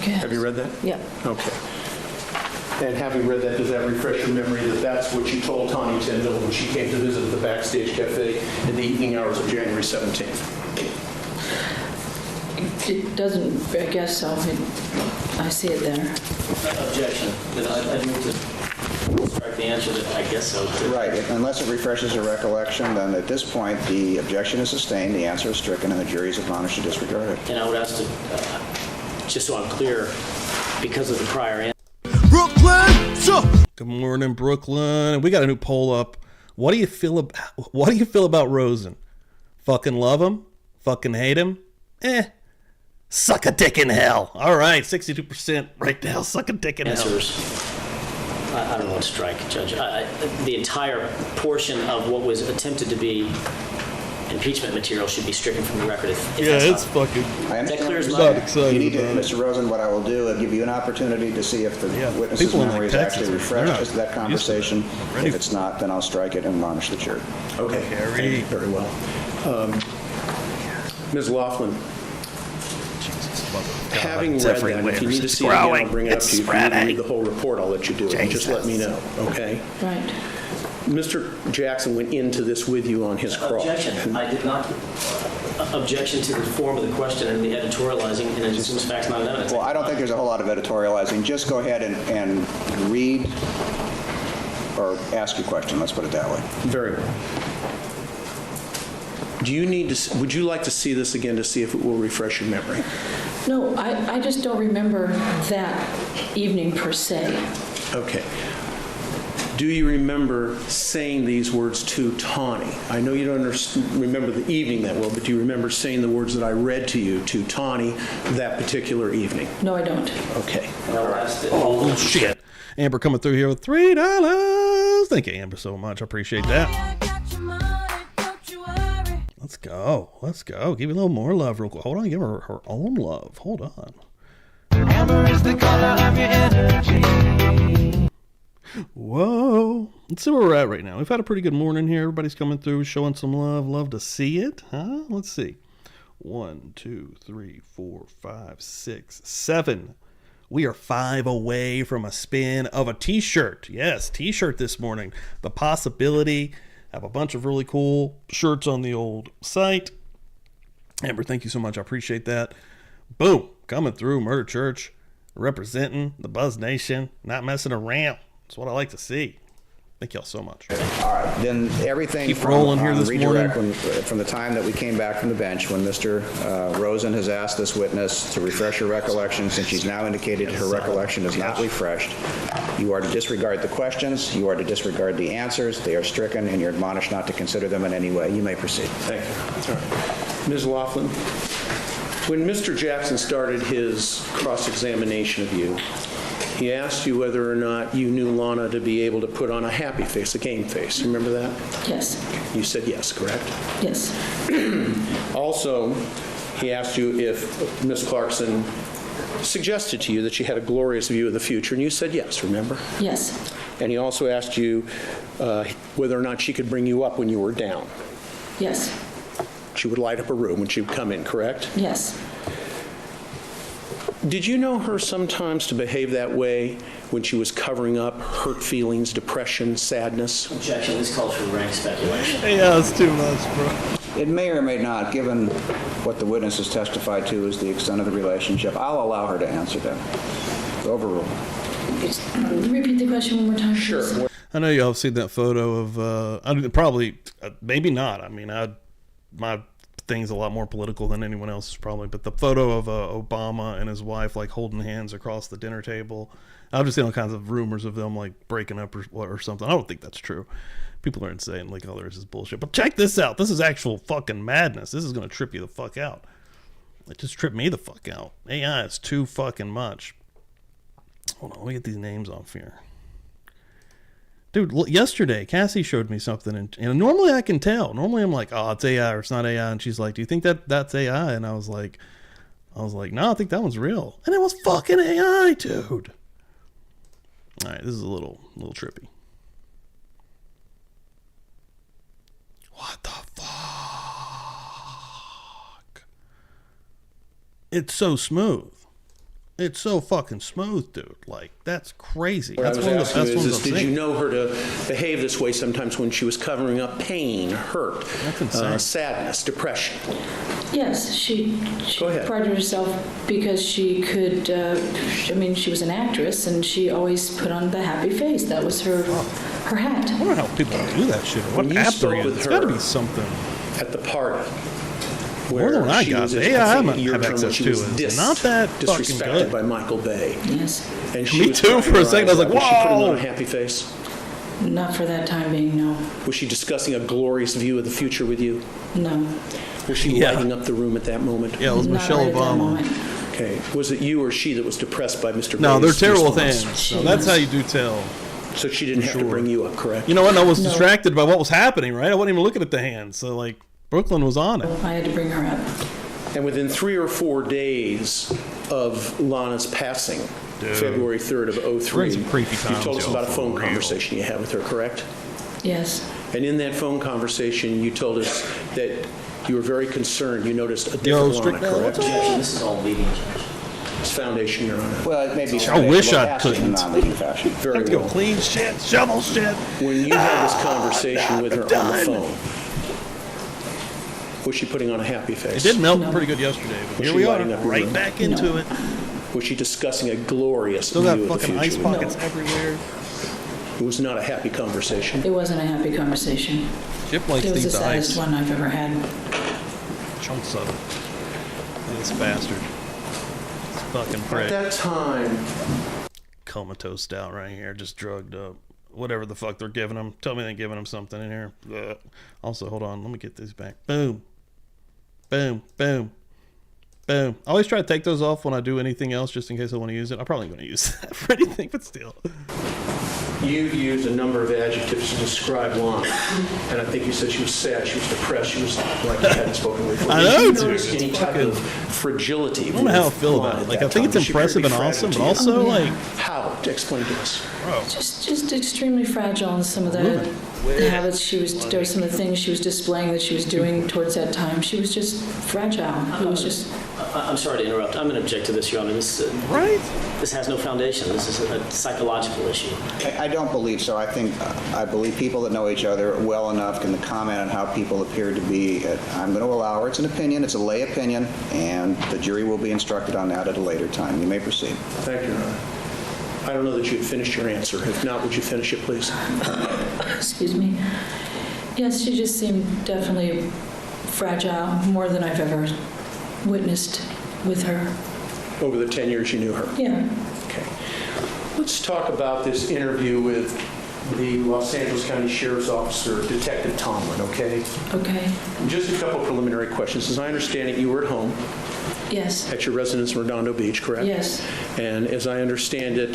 Okay. Have you read that? Yeah. Okay. And having read that, does that refresh your memory that that's what you told Tawny Tyndall when she came to visit the Backstage Cafe in the evening hours of January 17th? It doesn't, I guess so. I see it there. Objection. I'd move to strike the answer that I guess so. Right. Unless it refreshes your recollection, then at this point, the objection is sustained, the answer is stricken, and the jury is admonished to disregard it. And I would ask to, just so I'm clear, because of the prior answer. Good morning, Brooklyn. We got a new poll up. What do you feel about Rosen? Fucking love him? Fucking hate him? Suck a dick in hell. All right, 62% right now. Suck a dick in hell. Answers. I don't want to strike, Judge. The entire portion of what was attempted to be impeachment material should be stricken from the record. If Yeah, that's it's not, fucking. I understand. That clears what my- you're Not saying. excited You need to, about it. Mr. Rosen, what I will do, I'll give you an opportunity to see if the Yeah, witness's people in, like, memory is Texas actually are refreshed not as to that used to it. conversation. Ready If it's not, then I'll strike it and admonish the jury. Okay. Carrie. Very well. Ms. Laughlin, having it's read that, everywhere. if you need to It's see it again, growing. I'll bring it up It's to you. If you need to spreading. read the whole report, I'll let you do it. Just let me know, okay? Right. Mr. Jackson went into this with you on his cross. Objection. I did not. Objection to the form of the question and the editorializing, and it assumes facts not evidence. Well, I don't think there's a whole lot of editorializing. Just go ahead and read or ask your question. Let's put it that way. Very well. Do you need to, would you like to see this again to see if it will refresh your memory? No, I just don't remember that evening per se. Okay. Do you remember saying these words to Tawny? I know you don't remember the evening that well, but do you remember saying the words that I read to you to Tawny that particular evening? No, I don't. Okay. Oh, shit. Amber coming through here with $3. Thank you, Amber, so much. I appreciate that. Let's go. Let's go. Give you a little more love real quick. Hold on. Give her her own love. Hold on. Amber is the color of your energy. Whoa. Let's see where we're at right now. We've had a pretty good morning here. Everybody's coming through, showing some love. Love to see it. Huh? Let's see. 1, 2, 3, 4, 5, 6, 7. We are 5 away from a spin of a t-shirt. Yes, t-shirt this morning. The possibility. Have a bunch of really cool shirts on the old site. Amber, thank you so much. I appreciate that. Boom. Coming through. Murder Church. Representing the Buzz Nation. Not messing around. That's what I like to see. Thank y'all so much. All right, then everything Keep rolling here this redirect morning. from the time that we came back from the bench, when Mr. Rosen has asked this witness to refresh her recollection, since she's now indicated her recollection is not refreshed, you are to disregard the questions, you are to disregard the answers, they are stricken, and you're admonished not to consider them in any way. You may proceed. Thank you. All right. Ms. Laughlin, when Mr. Jackson started his cross-examination of you, he asked you whether or not you knew Lana to be able to put on a happy face, a game face. You remember that? Yes. You said yes, correct? Yes. Also, he asked you if Ms. Clarkson suggested to you that she had a glorious view of the future, and you said yes, remember? Yes. And he also asked you whether or not she could bring you up when you were down. Yes. She would light up a room when she would come in, correct? Yes. Did you know her sometimes to behave that way when she was covering up hurt feelings, depression, sadness? Objection. This calls for rank speculation. Yeah, that's too much, bro. It may or may not, given what the witness has testified to is the extent of the relationship. I'll allow her to answer that. Overruled. Repeat the question one more time, please. Sure. I know y'all have seen that photo of, probably, maybe not. I mean, my thing's a lot more political than anyone else's probably, but the photo of Obama and his wife like holding hands across the dinner table. I've just seen all kinds of rumors of them like breaking up or something. I don't think that's true. People are insane, like, oh, this is bullshit. But check this out. This is actual fucking madness. This is going to trip you the fuck out. It just tripped me the fuck out. AI is too fucking much. Hold on, let me get these names off here. Dude, yesterday, Cassie showed me something, and normally I can tell. Normally I'm like, oh, it's AI or it's not AI. And she's like, do you think that's AI? And I was like, no, I think that one's real. And it was fucking AI, dude. All right, this is a little trippy. What the fuck? It's so smooth. It's so fucking smooth, dude. Like, that's crazy. What That's I was one of the asking best ones is I've did seen. you know her to behave this way sometimes when she was covering up pain, hurt, That's insane. sadness, depression? Yes, she Go ahead. prided herself because she could, she was an actress and she always put on the happy face. That was her hat. I wonder how people do that shit. What When you app spoke they're in. with It's her- got to be something. At the party. More than where I she got. was, The I AI think I your have term was access she to was is not that fucking disrespected good. by Michael Bay. Yes. And she Me was too, crying for a her second. I was eyes like, out. Was she putting on whoa. a happy face? Not for that time being, no. Was she discussing a glorious view of the future with you? No. Was she Yeah. lighting up the room at that moment? Yeah, it was Not Michelle right at that Obama. moment. Okay. Was it you or she that was depressed by Mr. No, they're Bay's terrible response? things. She So that's was. how you do tell. So she didn't have to Sure. bring you up, correct? You know what? I was No. distracted by what was happening, right? I wasn't even looking at the hands. So, like, Brooklyn was on it. I had to bring her up. And within 3 or 4 days of Lana's passing, Dude. February 3rd of We're 03, in some creepy you times, told us y'all, about a for phone real. conversation you had with her, correct? Yes. And in that phone conversation, you told us that you were very concerned. You noticed a Yo, different strict- Lana, correct? Objection. This is all leading. It's foundation, Your Honor. Well, it may be I wish I acted in a couldn't. non-leading fashion. Very Let's go well. clean shit, shovel shit. When you had this conversation with her on the done. phone, was she putting on a happy face? It did melt No. pretty good yesterday, but Was here she we are, lighting up your right room? back into No. it. Was she discussing a glorious Still view got of the fucking future? ice with you? pockets everywhere. It was not a happy conversation. It wasn't a happy conversation. Chip likes It to was eat the the saddest ice. one I've ever had. Chunks of it. This bastard. This fucking At prick. that time, Comatose stout right here, just drugged up. Whatever the fuck they're giving him. Tell me they're giving him something in here. Ugh. Also, hold on. Let me get these back. Boom. Boom. Boom. Boom. I always try to take those off when I do anything else just in case I want to use it. I'm probably going to use that for anything, but still. You've used a number of adjectives to describe Lana, and I think you said she was sad, she was depressed, she was like you hadn't spoken before. I know, Did you dude. notice any type of fragility? I don't know how I feel about it. Like, I think it's impressive and awesome, but also, like... How? Explain to us. Just extremely fragile in some of the habits she was, there were some of the things she was displaying that she was doing towards that time. She was just fragile. It was just... I'm sorry to interrupt. I'm going to object to this, Your Honor. This has no foundation. This is a psychological issue. I don't believe so. I believe people that know each other well enough can comment on how people appear to be. I'm going to allow her. It's an opinion. It's a lay opinion, and the jury will be instructed on that at a later time. You may proceed. Thank you, Your Honor. I don't know that you had finished your answer. If not, would you finish it, please? Excuse me. Yes, she just seemed definitely fragile, more than I've ever witnessed with her. Over the 10 years you knew her? Yeah. Okay. Let's talk about this interview with the Los Angeles County Sheriff's Officer, Detective Tomlin, okay? Okay. Just a couple preliminary questions. As I understand it, you were at home Yes. at your residence in Redondo Beach, correct? Yes. And as I understand it,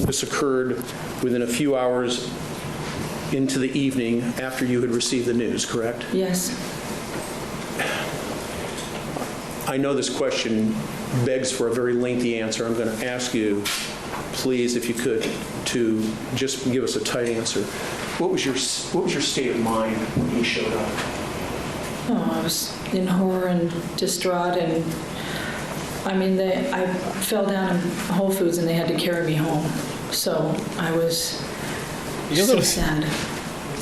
this occurred within a few hours into the evening after you had received the news, correct? Yes. I know this question begs for a very lengthy answer. I'm going to ask you, please, if you could, to just give us a tight answer. What was your state of mind when he showed up? Oh, I was in horror and distraught, and I mean, I fell down in Whole Foods and they had to carry me home. So I was so sad.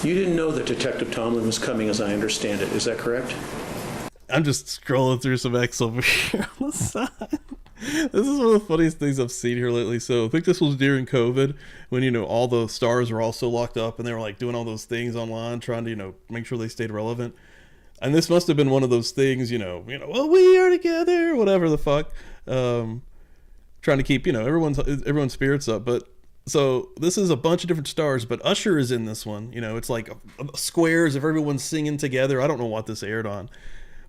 You didn't know that Detective Tomlin was coming, as I understand it. Is that correct? I'm just scrolling through some X over here on the side. This is one of the funniest things I've seen here lately. So I think this was during COVID when, you know, all the stars were also locked up and they were like doing all those things online trying to, you know, make sure they stayed relevant. And this must have been one of those things, you know, well, we are together, whatever the fuck. Trying to keep, you know, everyone's spirits up. But so this is a bunch of different stars, but Usher is in this one. You know, it's like squares of everyone singing together. I don't know what this aired on.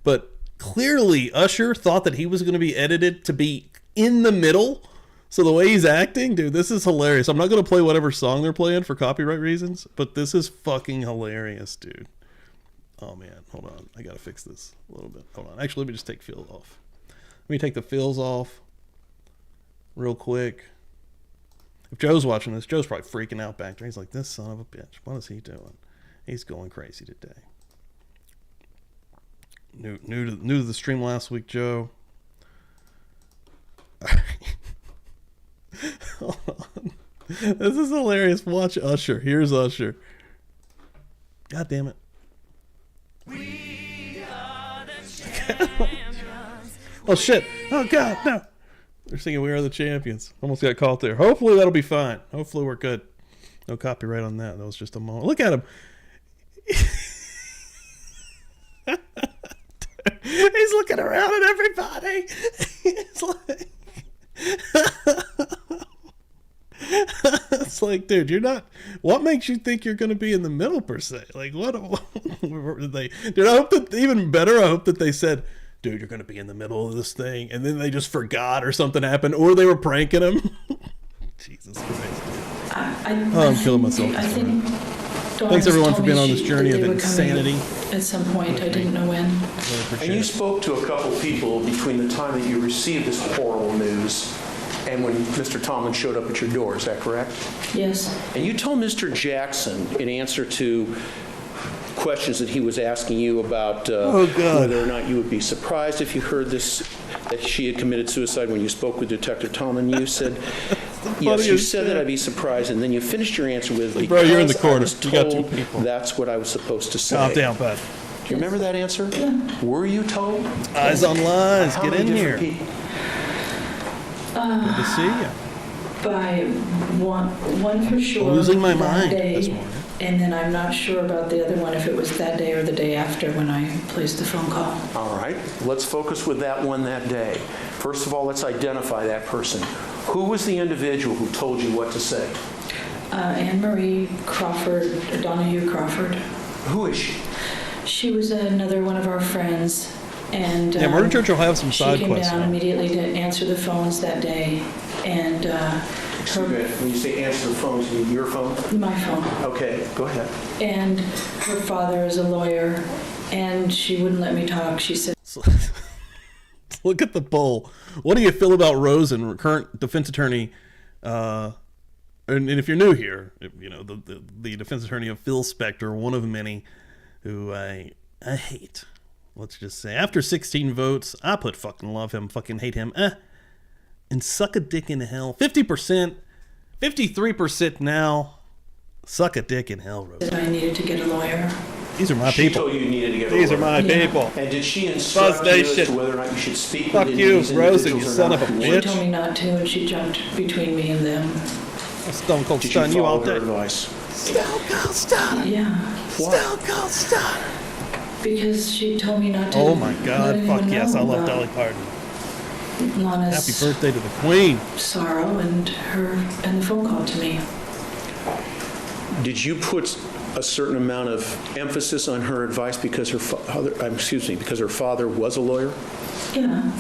But clearly Usher thought that he was going to be edited to be in the middle. So the way he's acting, dude, this is hilarious. I'm not going to play whatever song they're playing for copyright reasons, but this is fucking hilarious, dude. Oh, man. Hold on. I got to fix this a little bit. Hold on. Actually, let me just take fills off. Let me take the fills off real quick. If Joe's watching this, Joe's probably freaking out back there. He's like, this son of a bitch. What is he doing? He's going crazy today. New to the stream last week, Joe. Hold on. This is hilarious. Watch Usher. Here's Usher. God damn it. Oh shit. Oh god, no. They're singing We Are the Champions. Almost got caught there. Hopefully that'll be fine. Hopefully we're good. No copyright on that. That was just a moment. Look at him. He's looking around at everybody. He's like, it's like, dude, you're not. What makes you think you're going to be in the middle per se? Like, what did they? Dude, I hope that even better. I hope that they said, dude, you're going to be in the middle of this thing, and then they just forgot or something happened, or they were pranking him. Jesus Christ. I'm killing myself. I think. Thanks everyone for being on this journey of insanity. At some point, I didn't know when. And you spoke to a couple people between the time that you received this horrible news and when Mr. Tomlin showed up at your door. Is that correct? Yes. And you told Mr. Jackson, in answer to questions that he was asking you about whether or not you would be surprised if you heard this, that she had committed suicide when you spoke with Detective Tomlin, you said, yes, you said that I'd be surprised, and then you finished your answer with, like, bro, you're in the corner. You got two people. That's what I was supposed to say. Calm down, bud. Do you remember that answer? Yeah. Were you told? Eyes on lines. How Get many in here. different people? Good to see you. By one for sure. Losing my that mind day, this morning. And then I'm not sure about the other one, if it was that day or the day after when I placed the phone call. All right. Let's focus with that one that day. First of all, let's identify that person. Who was the individual who told you what to say? Anne Marie Crawford, Donahue Crawford. Who is she? She was another one of our friends. And yeah, Murder Church will have some side quests. She came down now. immediately to answer the phones that day. And Excuse me, when you say answer the phone, you mean your phone? my phone. Okay, go ahead. And her father is a lawyer, and she wouldn't let me talk. She said, Look at the poll. What do you feel about Rosen, current defense attorney? And if you're new here, you know the defense attorney of Phil Spector, one of many, who I hate. Let's just say after 16 votes, I put fucking love him, fucking hate him, and suck a dick in hell. 50%, 53% now. Suck a dick in hell, Rosen. I needed to get a lawyer. These are my She people. told you you needed to get a These are lawyer. my people. And did she instruct Buzz you as Nation. to whether or not you should speak Fuck with you, these Rosen, you individuals or son not? of a She bitch. told me not to, and she jumped between me and them. I'll Stone Cold Did stun you you all follow her day. advice? Stone Cold Stunner. Yeah, Stone Cold Stunner. because she told me not to. Oh my God! let anyone Fuck yes, know I love about Dolly Parton. Lana's Happy birthday to the Queen. sorrow and the phone call to me. Did you put a certain amount of emphasis on her advice because her because her father was a lawyer? Yeah,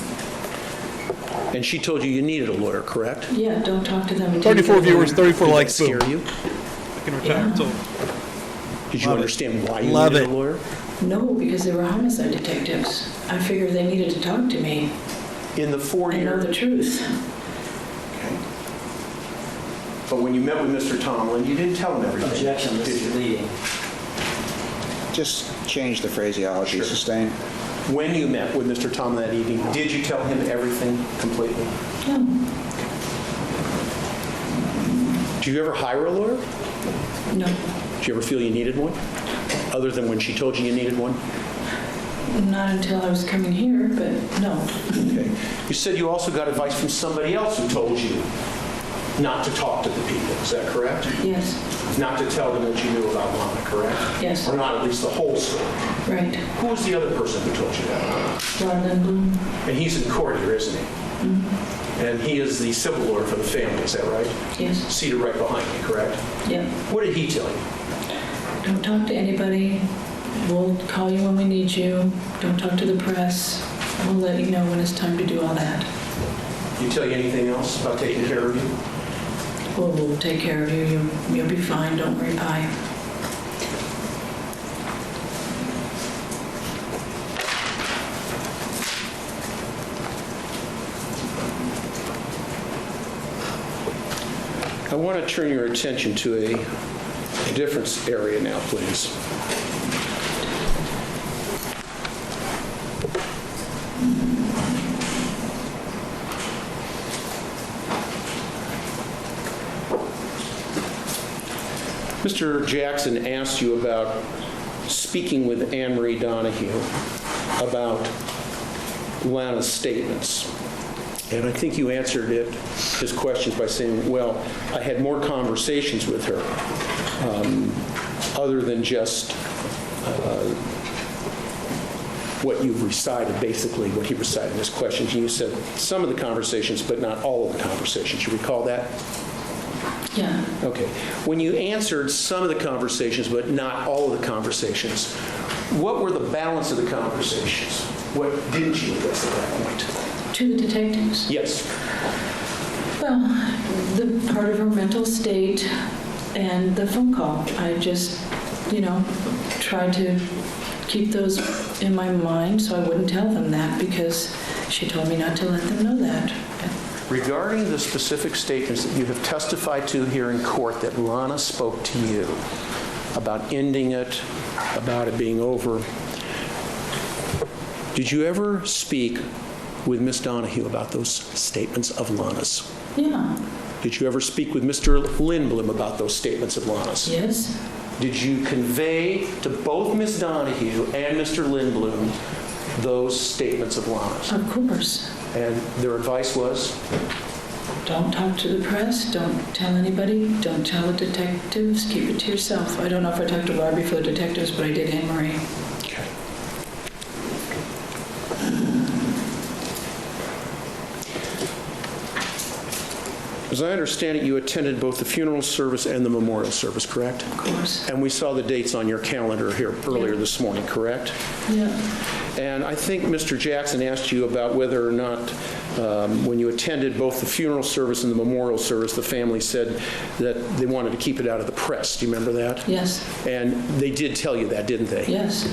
And she told you you needed a lawyer, correct? yeah. Don't talk to them. until you 34 get a viewers, lawyer. 34 Did likes. that scare Boom. you? I can retire. Yeah. So, Did you Love it. understand why you Love needed it. a lawyer? No, because they were homicide detectives. I figured they needed to talk to me In the and know 4-year... the truth. Okay. But when you met with Mr. Tomlin, you didn't tell him everything. Objection, this did is you? leading. Just change the phraseology, Sure. sustain. When you met with Mr. Tomlin that evening, did you tell him everything completely? No, Did you ever hire a lawyer? no, Did you ever feel you needed one? Other than when she told you you needed one? not until I was coming here, but no. Okay. You said you also got advice from somebody else who told you not to talk to the people. Is that correct? Yes, Not to tell them what you knew about Lana, correct? Yes. Or not at least the whole story. right. Who was the other person who told you that? Rod Bloom. And he's in court here, isn't he? And he is the civil lawyer for the family, is that right? Yes, Seated right behind me, correct? yeah. What did he tell you? Don't talk to anybody. We'll call you when we need you. Don't talk to the press. We'll let you know when it's time to do all that. Did he tell you anything else about taking care of you? We'll take care of you. You'll be fine. Don't worry, Pie. I want to turn your attention to a different area now, please. Mr. Jackson asked you about speaking with Anne Marie Donahue about Lana's statements. And I think you answered his questions by saying, well, I had more conversations with her other than just what you've recited, basically what he recited in his questions. And you said some of the conversations, but not all of the conversations. You recall that? Yeah. Okay. When you answered some of the conversations, but not all of the conversations, what were the balance of the conversations? What didn't you address at that point? To the detectives. Yes. Well, the part of her mental state and the phone call. I just, tried to keep those in my mind so I wouldn't tell them that because she told me not to let them know that. Regarding the specific statements that you have testified to here in court that Lana spoke to you about ending it, about it being over, did you ever speak with Ms. Donahue about those statements of Lana's? Yeah. Did you ever speak with Mr. Lindblom about those statements of Lana's? Yes. Did you convey to both Ms. Donahue and Mr. Lindblom those statements of Lana's? Of course. And their advice was? Don't talk to the press. Don't tell anybody. Don't tell the detectives. Keep it to yourself. I don't know if I talked to Barbie for the detectives, but I did Anne Marie. Okay. As I understand it, you attended both the funeral service and the memorial service, correct? Of course. And we saw the dates on your calendar here earlier Yeah. this morning, correct? Yeah. And I think Mr. Jackson asked you about whether or not, when you attended both the funeral service and the memorial service, the family said that they wanted to keep it out of the press. Do you remember that? Yes. And they did tell you that, didn't they? Yes.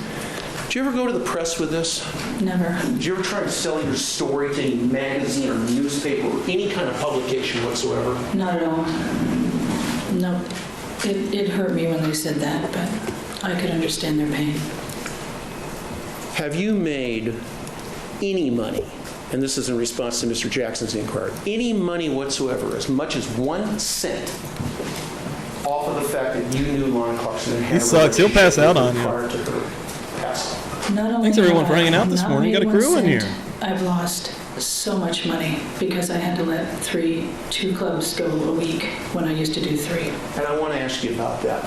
Did you ever go to the press with this? Never. Did you ever try to sell your story to any magazine or newspaper or any kind of publication whatsoever? Not at all. No. It hurt me when they said that, but I could understand their pain. Have you made any money, and this is in response to Mr. Jackson's inquiry, any money whatsoever, as much as 1 cent, off of the fact that you knew Lon Clarkson and had He sucks. He'll pass out on you. prior to her passing? Not only Thanks, everyone, have for hanging I out this not morning. made Got a 1 crew in cent, here. I've lost so much money because I had to let 2 clubs go a week when I used to do 3. And I want to ask you about that.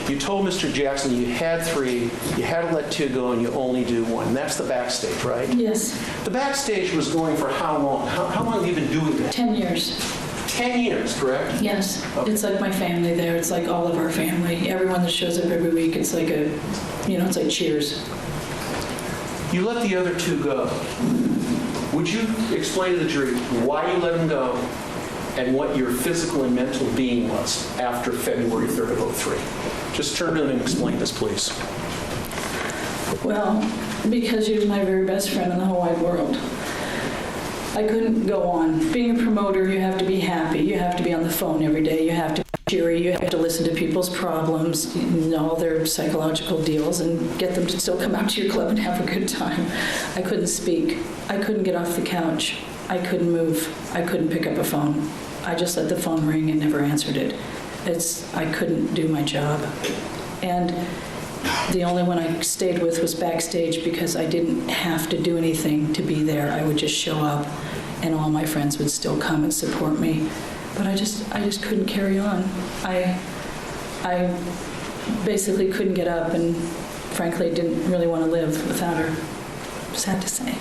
You told Mr. Jackson you had 3, you had to let 2 go, and you only do 1. That's the backstage, right? Yes, The backstage was going for how long? How long have you been doing that? 10 years. 10 years, correct? Yes, it's like my family there. It's like all of our family. Everyone that shows up every week, it's like it's like Cheers. You let the other 2 go. Would you explain to the jury why you let them go and what your physical and mental being was after February 3rd of 03? Just turn to them and explain this, please. Well, because he was my very best friend in the whole wide world. I couldn't go on. Being a promoter, you have to be happy. You have to be on the phone every day. You have to be cheery. You have to listen to people's problems, all their psychological deals, and get them to still come out to your club and have a good time. I couldn't speak. I couldn't get off the couch. I couldn't move. I couldn't pick up a phone. I just let the phone ring and never answered it. I couldn't do my job. And the only one I stayed with was backstage because I didn't have to do anything to be there. I would just show up, and all my friends would still come and support me. But I just couldn't carry on. I basically couldn't get up, and frankly didn't really want to live without her. Sad to say.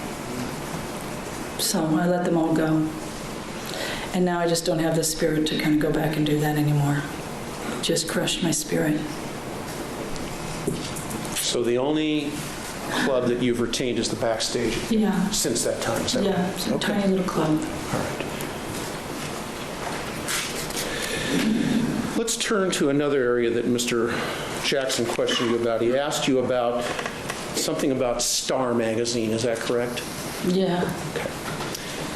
So I let them all go. And now I just don't have the spirit to kind of go back and do that anymore. It just crushed my spirit. So the only club that you've retained is the backstage Yeah. since that time, is that right? Yeah, it's a tiny little club. All right. Let's turn to another area that Mr. Jackson questioned you about. He asked you about something about Star Magazine, is that correct? Yeah. Okay.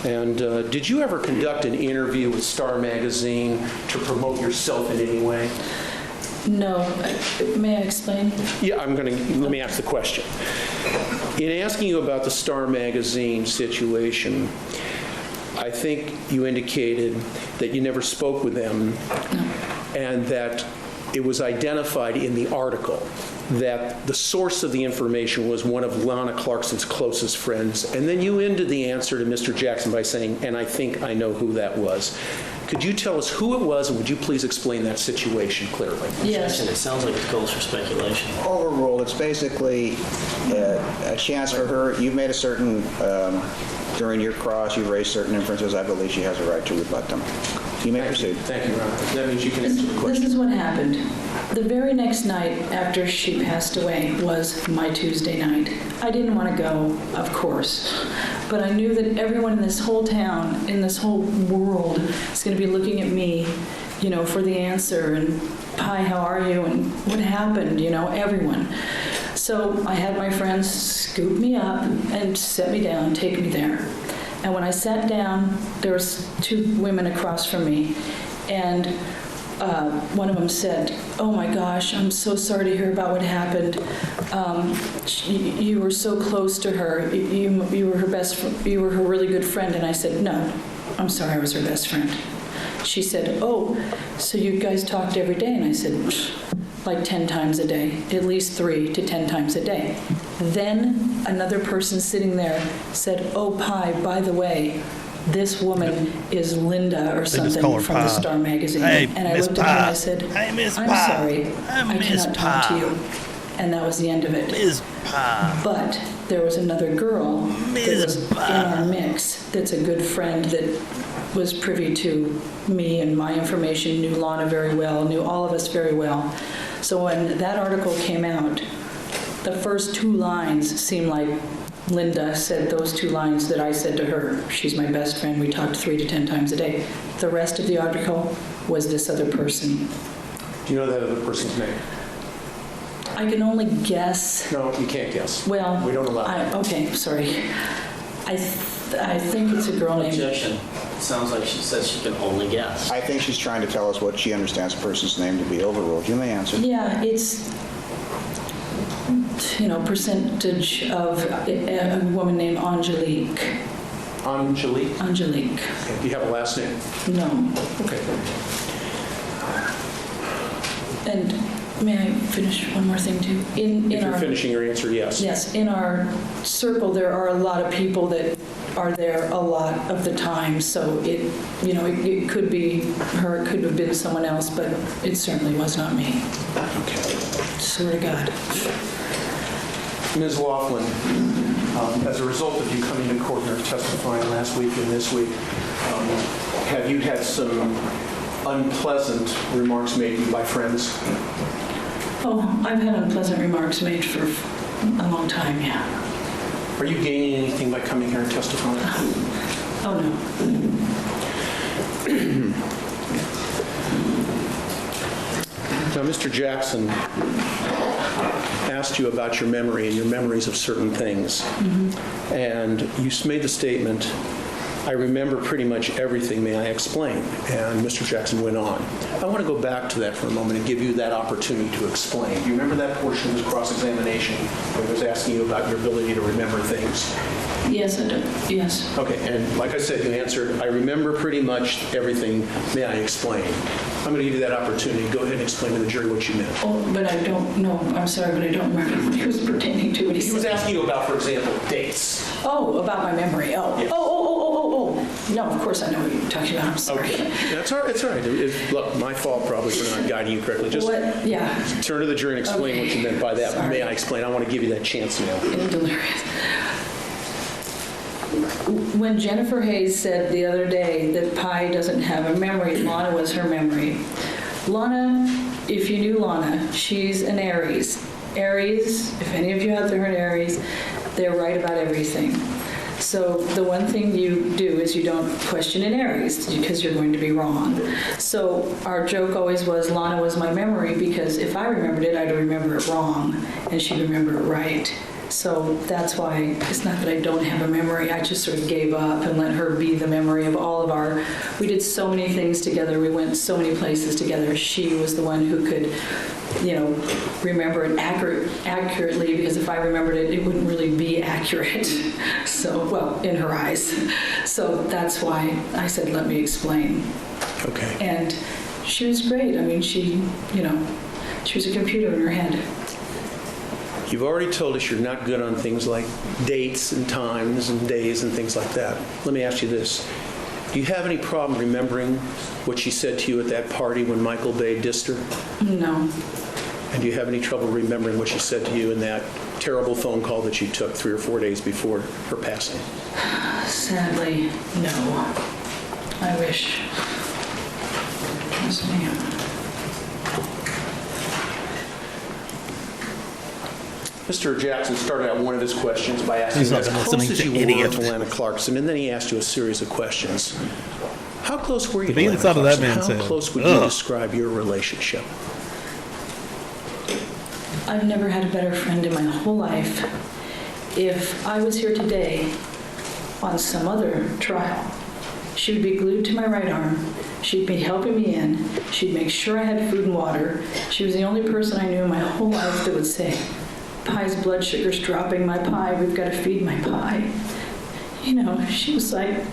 And did you ever conduct an interview with Star Magazine to promote yourself in any way? No. May I explain? Yeah, let me ask the question. In asking you about the Star Magazine situation, I think you indicated that you never spoke with them and that it was identified in the article that the source of the information was one of Lana Clarkson's closest friends. And then you ended the answer to Mr. Jackson by saying, and I think I know who that was. Could you tell us who it was, and would you please explain that situation clearly? Yes. It sounds like it calls for speculation. Overruled. It's basically a chance for her. You've made a certain, during your cross, you've raised certain inferences. I believe she has a right to rebut them. You may proceed. Thank you, Ron. That means you can answer the question. This is what happened. The very next night after she passed away was my Tuesday night. I didn't want to go, of course, but I knew that everyone in this whole town, in this whole world, is going to be looking at me, for the answer, and, "Hi, how are you?" and "What happened?" Everyone. So I had my friends scoop me up and set me down, take me there. And when I sat down, there was 2 women across from me, and one of them said, "Oh my gosh, I'm so sorry to hear about what happened. You were so close to her. You were her best. You were her really good friend." And I said, "No, I'm sorry, I was her best friend." She said, "Oh, so you guys talked every day?" And I said, "Like 10 times a day, at least 3 to 10 times a day." Then another person sitting there said, "Oh, Pi, by the way, this woman is Linda or something from the Star Magazine." Hey, and I Miss looked at her and I Pi. said, Hey, Miss "I'm Pi. sorry, I'm I Miss cannot talk to Pi. you." And that was the end of it. Ms. Pie. But there was another girl that Ms. was in our mix that's a good friend that was privy to me and my information, knew Lana very well, knew all of us very well. So when that article came out, the first 2 lines seemed like Linda said those 2 lines that I said to her. She's my best friend. We talked 3 to 10 times a day. The rest of the article was this other person. Do you know that other person's name? I can only guess. No, you can't guess. Well, We don't allow. okay, sorry. I think it's a girl named. Objection. Sounds like she says she can only guess. I think she's trying to tell us what she understands a person's name to be overruled. You may answer. Yeah, it's, percentage of a woman named Angelique. Angelique? Angelique. Okay. Do you have a last name? No. Okay. And may I finish one more thing too? In If you're our finishing your answer, yes. Yes, in our circle, there are a lot of people that are there a lot of the time, so it could be her, it could have been someone else, but it certainly was not me. Okay. Swear to God. Ms. Laughlin, as a result of you coming to court and testifying last week and this week, have you had some unpleasant remarks made to you by friends? Oh, I've had unpleasant remarks made for a long time, yeah. Are you gaining anything by coming here and testifying? Oh, no. Now, Mr. Jackson asked you about your memory and your memories of certain things. And you made the statement, I remember pretty much everything, may I explain? And Mr. Jackson went on. I want to go back to that for a moment and give you that opportunity to explain. Do you remember that portion of his cross-examination where he was asking you about your ability to remember things? Yes, I do. Yes. Okay, and like I said, you answered, I remember pretty much everything, may I explain? I'm going to give you that opportunity. Go ahead and explain to the jury what you meant. Oh, but I don't know. I'm sorry, but I don't remember what he was pertaining to. What He was asking you about, for example, dates. Oh, about my memory. Oh. Yeah. Oh. No, of course I know what you're talking about. I'm sorry. Okay. That's all right. It's all right. Look, my fault probably for not guiding you correctly. Just What? Yeah. turn to the jury and explain what you meant by that. Sorry. May I explain? I want to give you that chance now. I'm delirious. When Jennifer Hayes said the other day that Pi doesn't have a memory, Lana was her memory. Lana, if you knew Lana, she's an Aries. Aries, if any of you out there are Aries, they're right about everything. So the one thing you do is you don't question an Aries because you're going to be wrong. So our joke always was Lana was my memory because if I remembered it, I'd remember it wrong and she'd remember it right. So that's why it's not that I don't have a memory. I just sort of gave up and let her be the memory of all of our. We did so many things together. We went so many places together. She was the one who could, remember it accurately because if I remembered it, it wouldn't really be accurate. So, well, in her eyes. So that's why I said, let me explain. Okay. And she was great. I mean, she was a computer in her head. You've already told us you're not good on things like dates and times and days and things like that. Let me ask you this. Do you have any problem remembering what she said to you at that party when Michael Bay dissed her? No. And do you have any trouble remembering what she said to you in that terrible phone call that you took 3 or 4 days before her passing? Sadly, no. I wish. Yes, ma'am. Mr. Jackson started out one of his questions by asking He's you not as been close listening as to you any were of to it. Lana Clarkson, and then he asked you a series of questions. How close were you The to Lana inside of that Clarkson? man's How head. close would you Ugh. describe your relationship? I've never had a better friend in my whole life. If I was here today on some other trial, she would be glued to my right arm. She'd be helping me in. She'd make sure I had food and water. She was the only person I knew in my whole life that would say, Pi's blood sugar's dropping, my Pi, we've got to feed my Pi. She was like,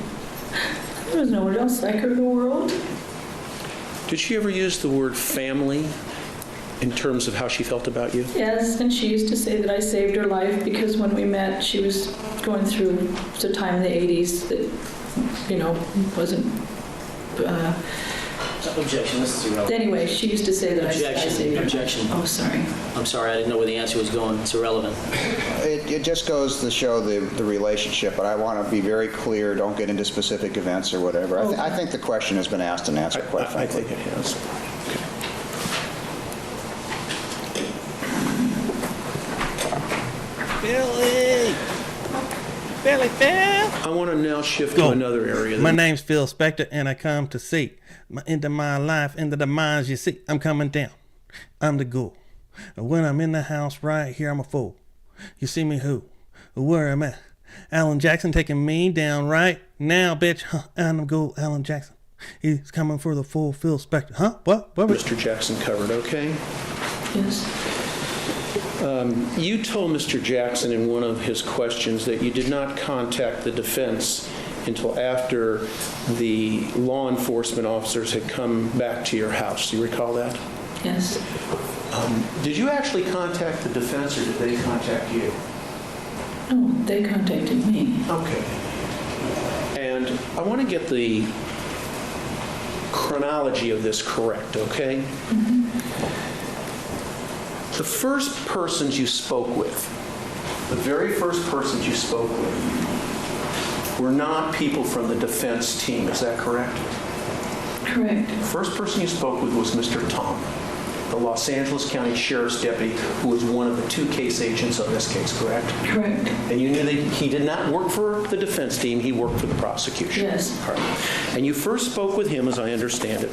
there was no one else like her in the world. Did she ever use the word family in terms of how she felt about you? Yes, and she used to say that I saved her life because when we met, she was going through a time in the 80s that, wasn't... Objection, this is irrelevant. Anyway, she used to say that I saved her. Objection. Oh, sorry. I'm sorry, I didn't know where the answer was going. It's irrelevant. It just goes to show the relationship, but I want to be very clear, don't get into specific events or whatever. I think the question has been asked and answered, quite I frankly. think it has. Billy! Philly Phil. I want to now shift Go. to another area. My name's Phil Spector, and I come to see into my life, into the minds you see. I'm coming down. I'm the ghoul. When I'm in the house right here, I'm a fool. You see me who? Where am I? Alan Jackson taking me down right now, bitch. Huh? I'm the ghoul, Alan Jackson. He's coming for the full Phil Spector. Huh? What? Mr. Jackson covered, okay? Yes. You told Mr. Jackson in one of his questions that you did not contact the defense until after the law enforcement officers had come back to your house. Do you recall that? Yes. Did you actually contact the defense, or did they contact you? No, they contacted me. Okay. And I want to get the chronology of this correct, okay? The first persons you spoke with, the very first persons you spoke with, were not people from the defense team, is that correct? Correct. The first person you spoke with was Mr. Tom, the Los Angeles County Sheriff's deputy, who was one of the 2 case agents on this case, correct? Correct. And you knew that he did not work for the defense team, he worked for the prosecution. Yes. All right. And you first spoke with him, as I understand it,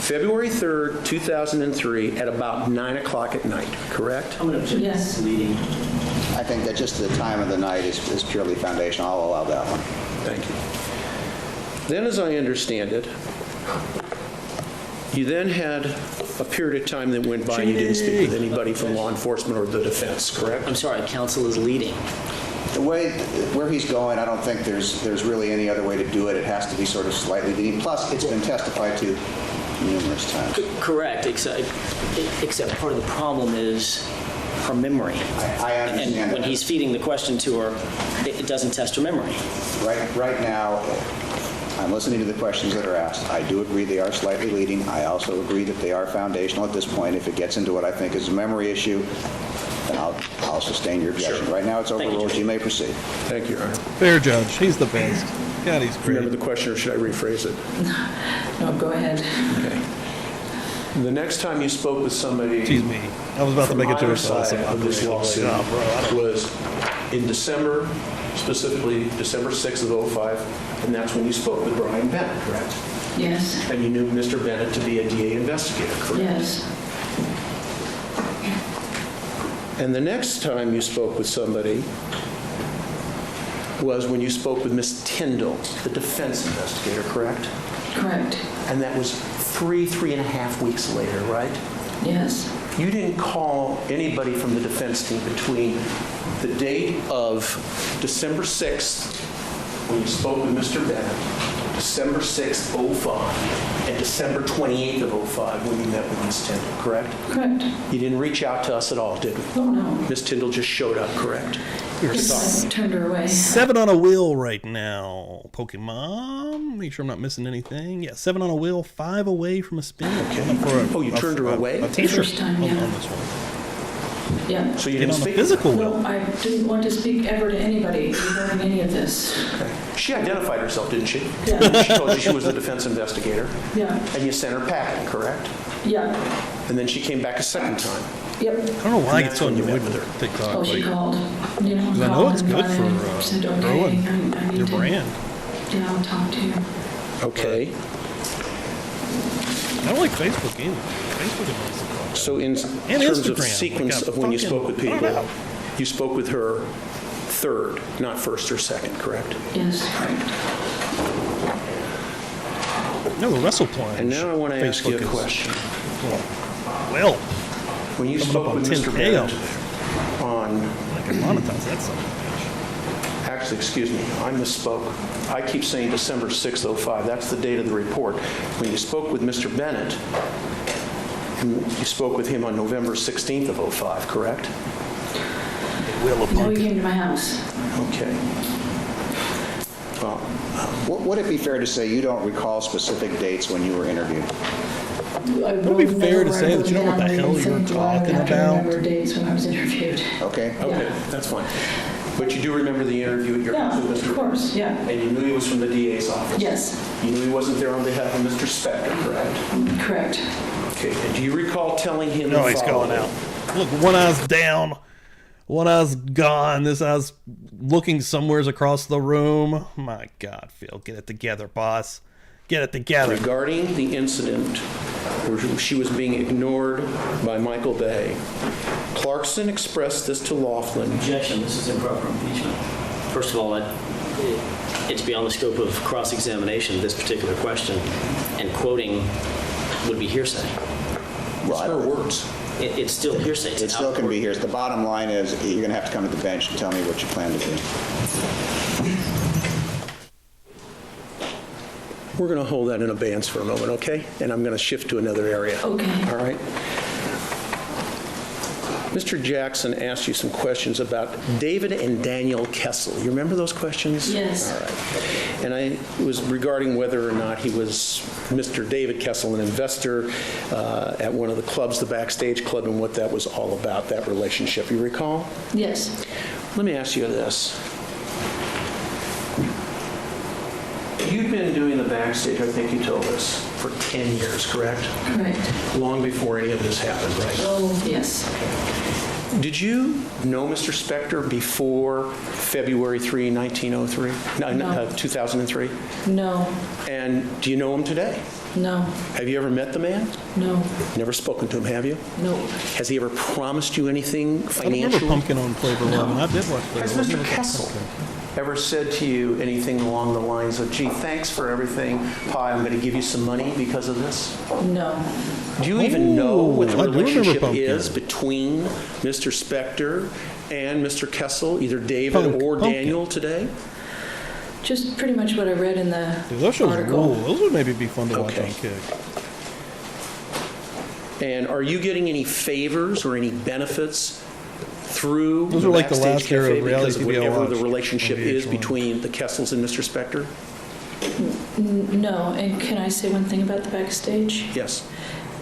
February 3rd, 2003, at about 9 o'clock at night, correct? I'm going to Yes. leading. I think that just the time of the night is purely foundational. I'll allow that one. Thank you. Then, as I understand it, you then had a period of time that went by and you didn't speak with anybody from law enforcement or the defense, correct? I'm sorry, counsel is leading. The way, where he's going, I don't think there's really any other way to do it. It has to be sort of slightly leading. Plus, it's been testified to numerous times. Correct, except part of the problem is her memory. I understand And when that. he's feeding the question to her, it doesn't test her memory. Right now, I'm listening to the questions that are asked. I do agree they are slightly leading. I also agree that they are foundational at this point. If it gets into what I think is a memory issue, then I'll sustain your objection. Sure. Right now, it's Thank you, overruled. Judge. You may proceed. Thank you, Your Honor. Fair judge. He's the best. God, he's great. Remember the question, or should I rephrase it? No, go ahead. Okay. The next time you spoke with somebody Excuse me. I was about to from make a either joke. side of this lawsuit was in December, specifically December 6th of 05, and that's when you spoke with Brian Bennett, correct? Yes. And you knew Mr. Bennett to be a DA investigator, correct? Yes. And the next time you spoke with somebody was when you spoke with Miss Tyndall, the defense investigator, correct? Correct. And that was three and a half weeks later, right? Yes. You didn't call anybody from the defense team between the date of December 6th, when you spoke with Mr. Bennett, December 6th, 05, and December 28th of 05, when you met with Ms. Tyndall, correct? Correct. You didn't reach out to us at all, did we? Oh, no. Ms. Tyndall just showed up, correct? Yes, I turned her away. 7 on a wheel right now, Pokemon. Make sure I'm not missing anything. Yeah, 7 on a wheel, 5 away from a spin. Oh, you turned her away? A t-shirt First time, on yeah. this one. Yeah. So you Get didn't on the speak? physical wheel. No, I didn't want to speak ever to anybody regarding any of this. She identified herself, didn't she? Yeah. She told you she was the defense investigator, Yeah. and you sent her packing, correct? Yeah. And then she came back a second time. Yep. I don't know why I get That's so when you annoyed met with with TikTok. Oh, she like, called. You know, 'cause I know called it's and good got for in, said, okay, growing I need your to, brand. Yeah, I'll talk to you. Okay. I don't like Facebook either. Facebook is nice to talk. So in And terms of Instagram, sequence like a of when you fucking- spoke with I don't people, know. you spoke with her third, not first or second, correct? Yes, correct. No, the wrestle plunge. And now I want to ask you a Facebook is- question. Well, When you coming spoke up on with 10K Mr. Bennett out there. on, I can monetize that son of a bitch. actually, excuse me, I misspoke. I keep saying December 6th, 05. That's the date of the report. When you spoke with Mr. Bennett, you spoke with him on November 16th of 05, correct? No, he came to my house. Okay. Well, Would it be fair to say you don't recall specific dates when you were interviewed? Would it be fair to say that you don't know what the hell you're talking I about? remember dates when I was interviewed. Okay? okay, that's fine. But you do remember the interview at your house Yeah, with Mr. of course, yeah. And you knew he was from the DA's office? Yes, You knew he wasn't there on behalf of Mr. Spector, correct? correct. Okay, and do you recall telling him No, the he's following? going out. Look, one eye's down, One eye's gone. This eye's looking somewheres across the room. My God, Phil, get it together, boss. Get it together. Regarding the incident where she was being ignored by Michael Bay, Clarkson expressed this to Laughlin. Objection, this is improper impeachment. First of all, it's beyond the scope of cross-examination, this particular question, and quoting would be hearsay. It's her words. It's still hearsay. It still can be here. The bottom line is you're going to have to come to the bench and tell me what you plan to do. We're going to hold that in abeyance for a moment, okay? And I'm going to shift to another area. Okay. All right? Mr. Jackson asked you some questions about David and Daniel Kessel. You remember those questions? Yes. All right. And I was regarding whether or not he was Mr. David Kessel, an investor at one of the clubs, the Backstage Club, and what that was all about, that relationship. You recall? Yes. Let me ask you this. You've been doing the Backstage, I think you told us, for 10 years, correct? Correct. Long before any of this happened, right? Oh, yes. Did you know Mr. Spector before February 3, 1903? No. 2003? No. And do you know him today? No. Have you ever met the man? No. Never spoken to him, have you? No. Has he ever promised you anything I financially? remember Pumpkin on Flavor Love, and I did watch Flavor Has Love. Mr. Kessel ever said to you anything along the lines of, gee, thanks for everything, Pi, I'm going to give you some money because of this? No. Do you even know what the I do remember relationship Pumpkin. is between Mr. Spector and Mr. Kessel, either David or Pumpkin. Daniel today? Just pretty much what I read in the Dude, those shows article. rule. Those would maybe be fun to watch Okay. on Kick. And are you getting any favors or any benefits through Those the are like the Backstage last era Cafe of reality because of TV I whatever the watched relationship on is VH1. between the Kessels and Mr. Spector? No. And can I say one thing about the Backstage? Yes.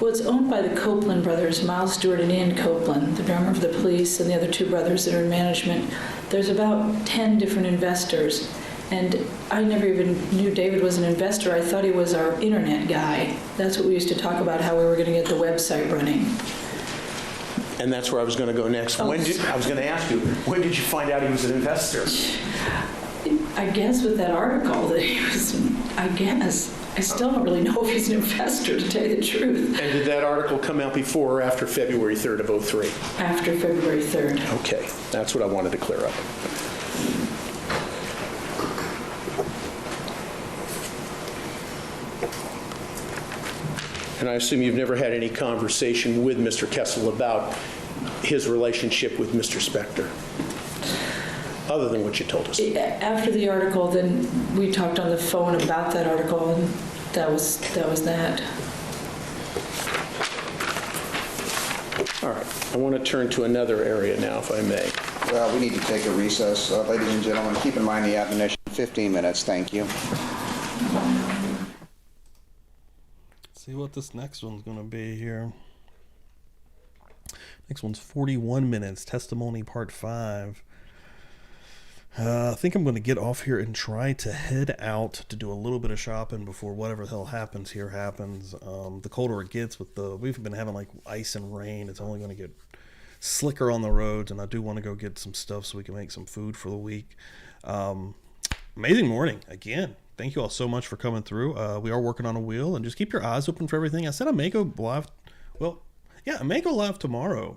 Well, it's owned by the Copeland brothers, Miles Stewart and Ian Copeland, the drummer of the Police, and the other two brothers that are in management. There's about 10 different investors, and I never even knew David was an investor. I thought he was our internet guy. That's what we used to talk about, how we were going to get the website running. And that's where I was going to go next. Oh. I was going to ask you, when did you find out he was an investor? I guess with that article that he was, I guess. I still don't really know if he's an investor, to tell you the truth. And did that article come out before or after February 3rd of 03? After February 3rd. Okay, that's what I wanted to clear up. And I assume you've never had any conversation with Mr. Kessel about his relationship with Mr. Spector, other than what you told us. After the article, then we talked on the phone about that article, and that was that. All right, I want to turn to another area now, if I may. Well, we need to take a recess. Ladies and gentlemen, keep in mind the admonition, 15 minutes. Thank you. See what this next one's going to be here. Next one's 41 minutes, testimony part 5. I think I'm going to get off here and try to head out to do a little bit of shopping before whatever the hell happens here happens. The colder it gets we've been having like ice and rain. It's only going to get slicker on the roads, and I do want to go get some stuff so we can make some food for the week. Amazing morning again. Thank you all so much for coming through. We are working on a wheel, and just keep your eyes open for everything. I said I may go live. Well, yeah, I may go live tomorrow.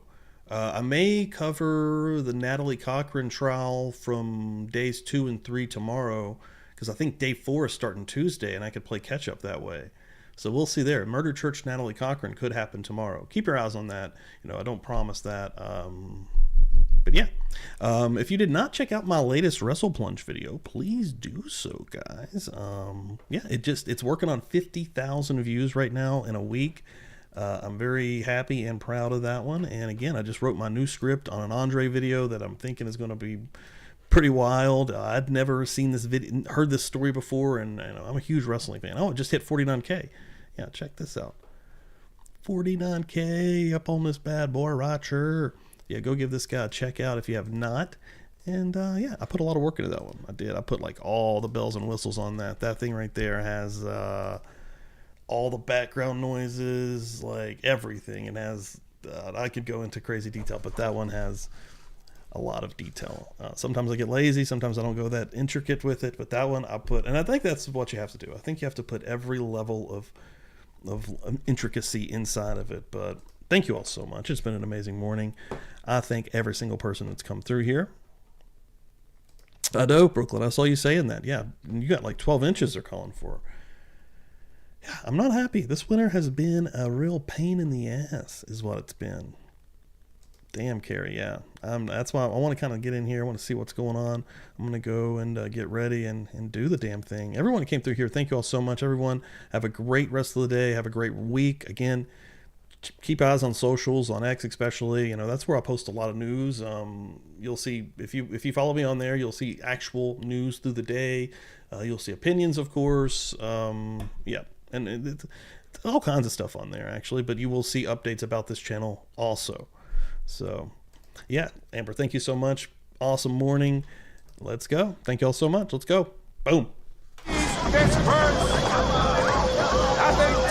I may cover the Natalie Cochran trial from days 2 and 3 tomorrow, because I think day 4 is starting Tuesday, and I could play catch up that way. So we'll see there. Murder Church Natalie Cochran could happen tomorrow. Keep your eyes on that. I don't promise that. But yeah, if you did not check out my latest Wrestle Plunge video, please do so, guys. Yeah, it's working on 50,000 views right now in a week. I'm very happy and proud of that one. And again, I just wrote my new script on an Andre video that I'm thinking is going to be pretty wild. I'd never seen this video, heard this story before, and I'm a huge wrestling fan. Oh, it just hit 49K. Yeah, check this out. 49K up on this bad boy right here. Yeah, go give this guy a check out if you have not. And yeah, I put a lot of work into that one. I did. I put like all the bells and whistles on that. That thing right there has all the background noises, like everything. It has, I could go into crazy detail, but that one has a lot of detail. Sometimes I get lazy. Sometimes I don't go that intricate with it. But that one I put, and I think that's what you have to do. I think you have to put every level of intricacy inside of it. But thank you all so much. It's been an amazing morning. I thank every single person that's come through here. I know, Brooklyn, I saw you saying that. Yeah, you got like 12 inches they're calling for. Yeah, I'm not happy. This winter has been a real pain in the ass is what it's been. Damn, Carrie, yeah. That's why I want to kind of get in here. I want to see what's going on. I'm going to go and get ready and do the damn thing. Everyone who came through here, thank you all so much. Everyone, have a great rest of the day. Have a great week. Again, keep eyes on socials, on X especially. You know, that's where I post a lot of news. You'll see, if you follow me on there, you'll see actual news through the day. You'll see opinions, of course. Yeah, and it's all kinds of stuff on there, actually. But you will see updates about this channel also. So, yeah, Amber, thank you so much. Awesome morning. Let's go. Thank you all so much. Let's go. Boom. This hurts. I think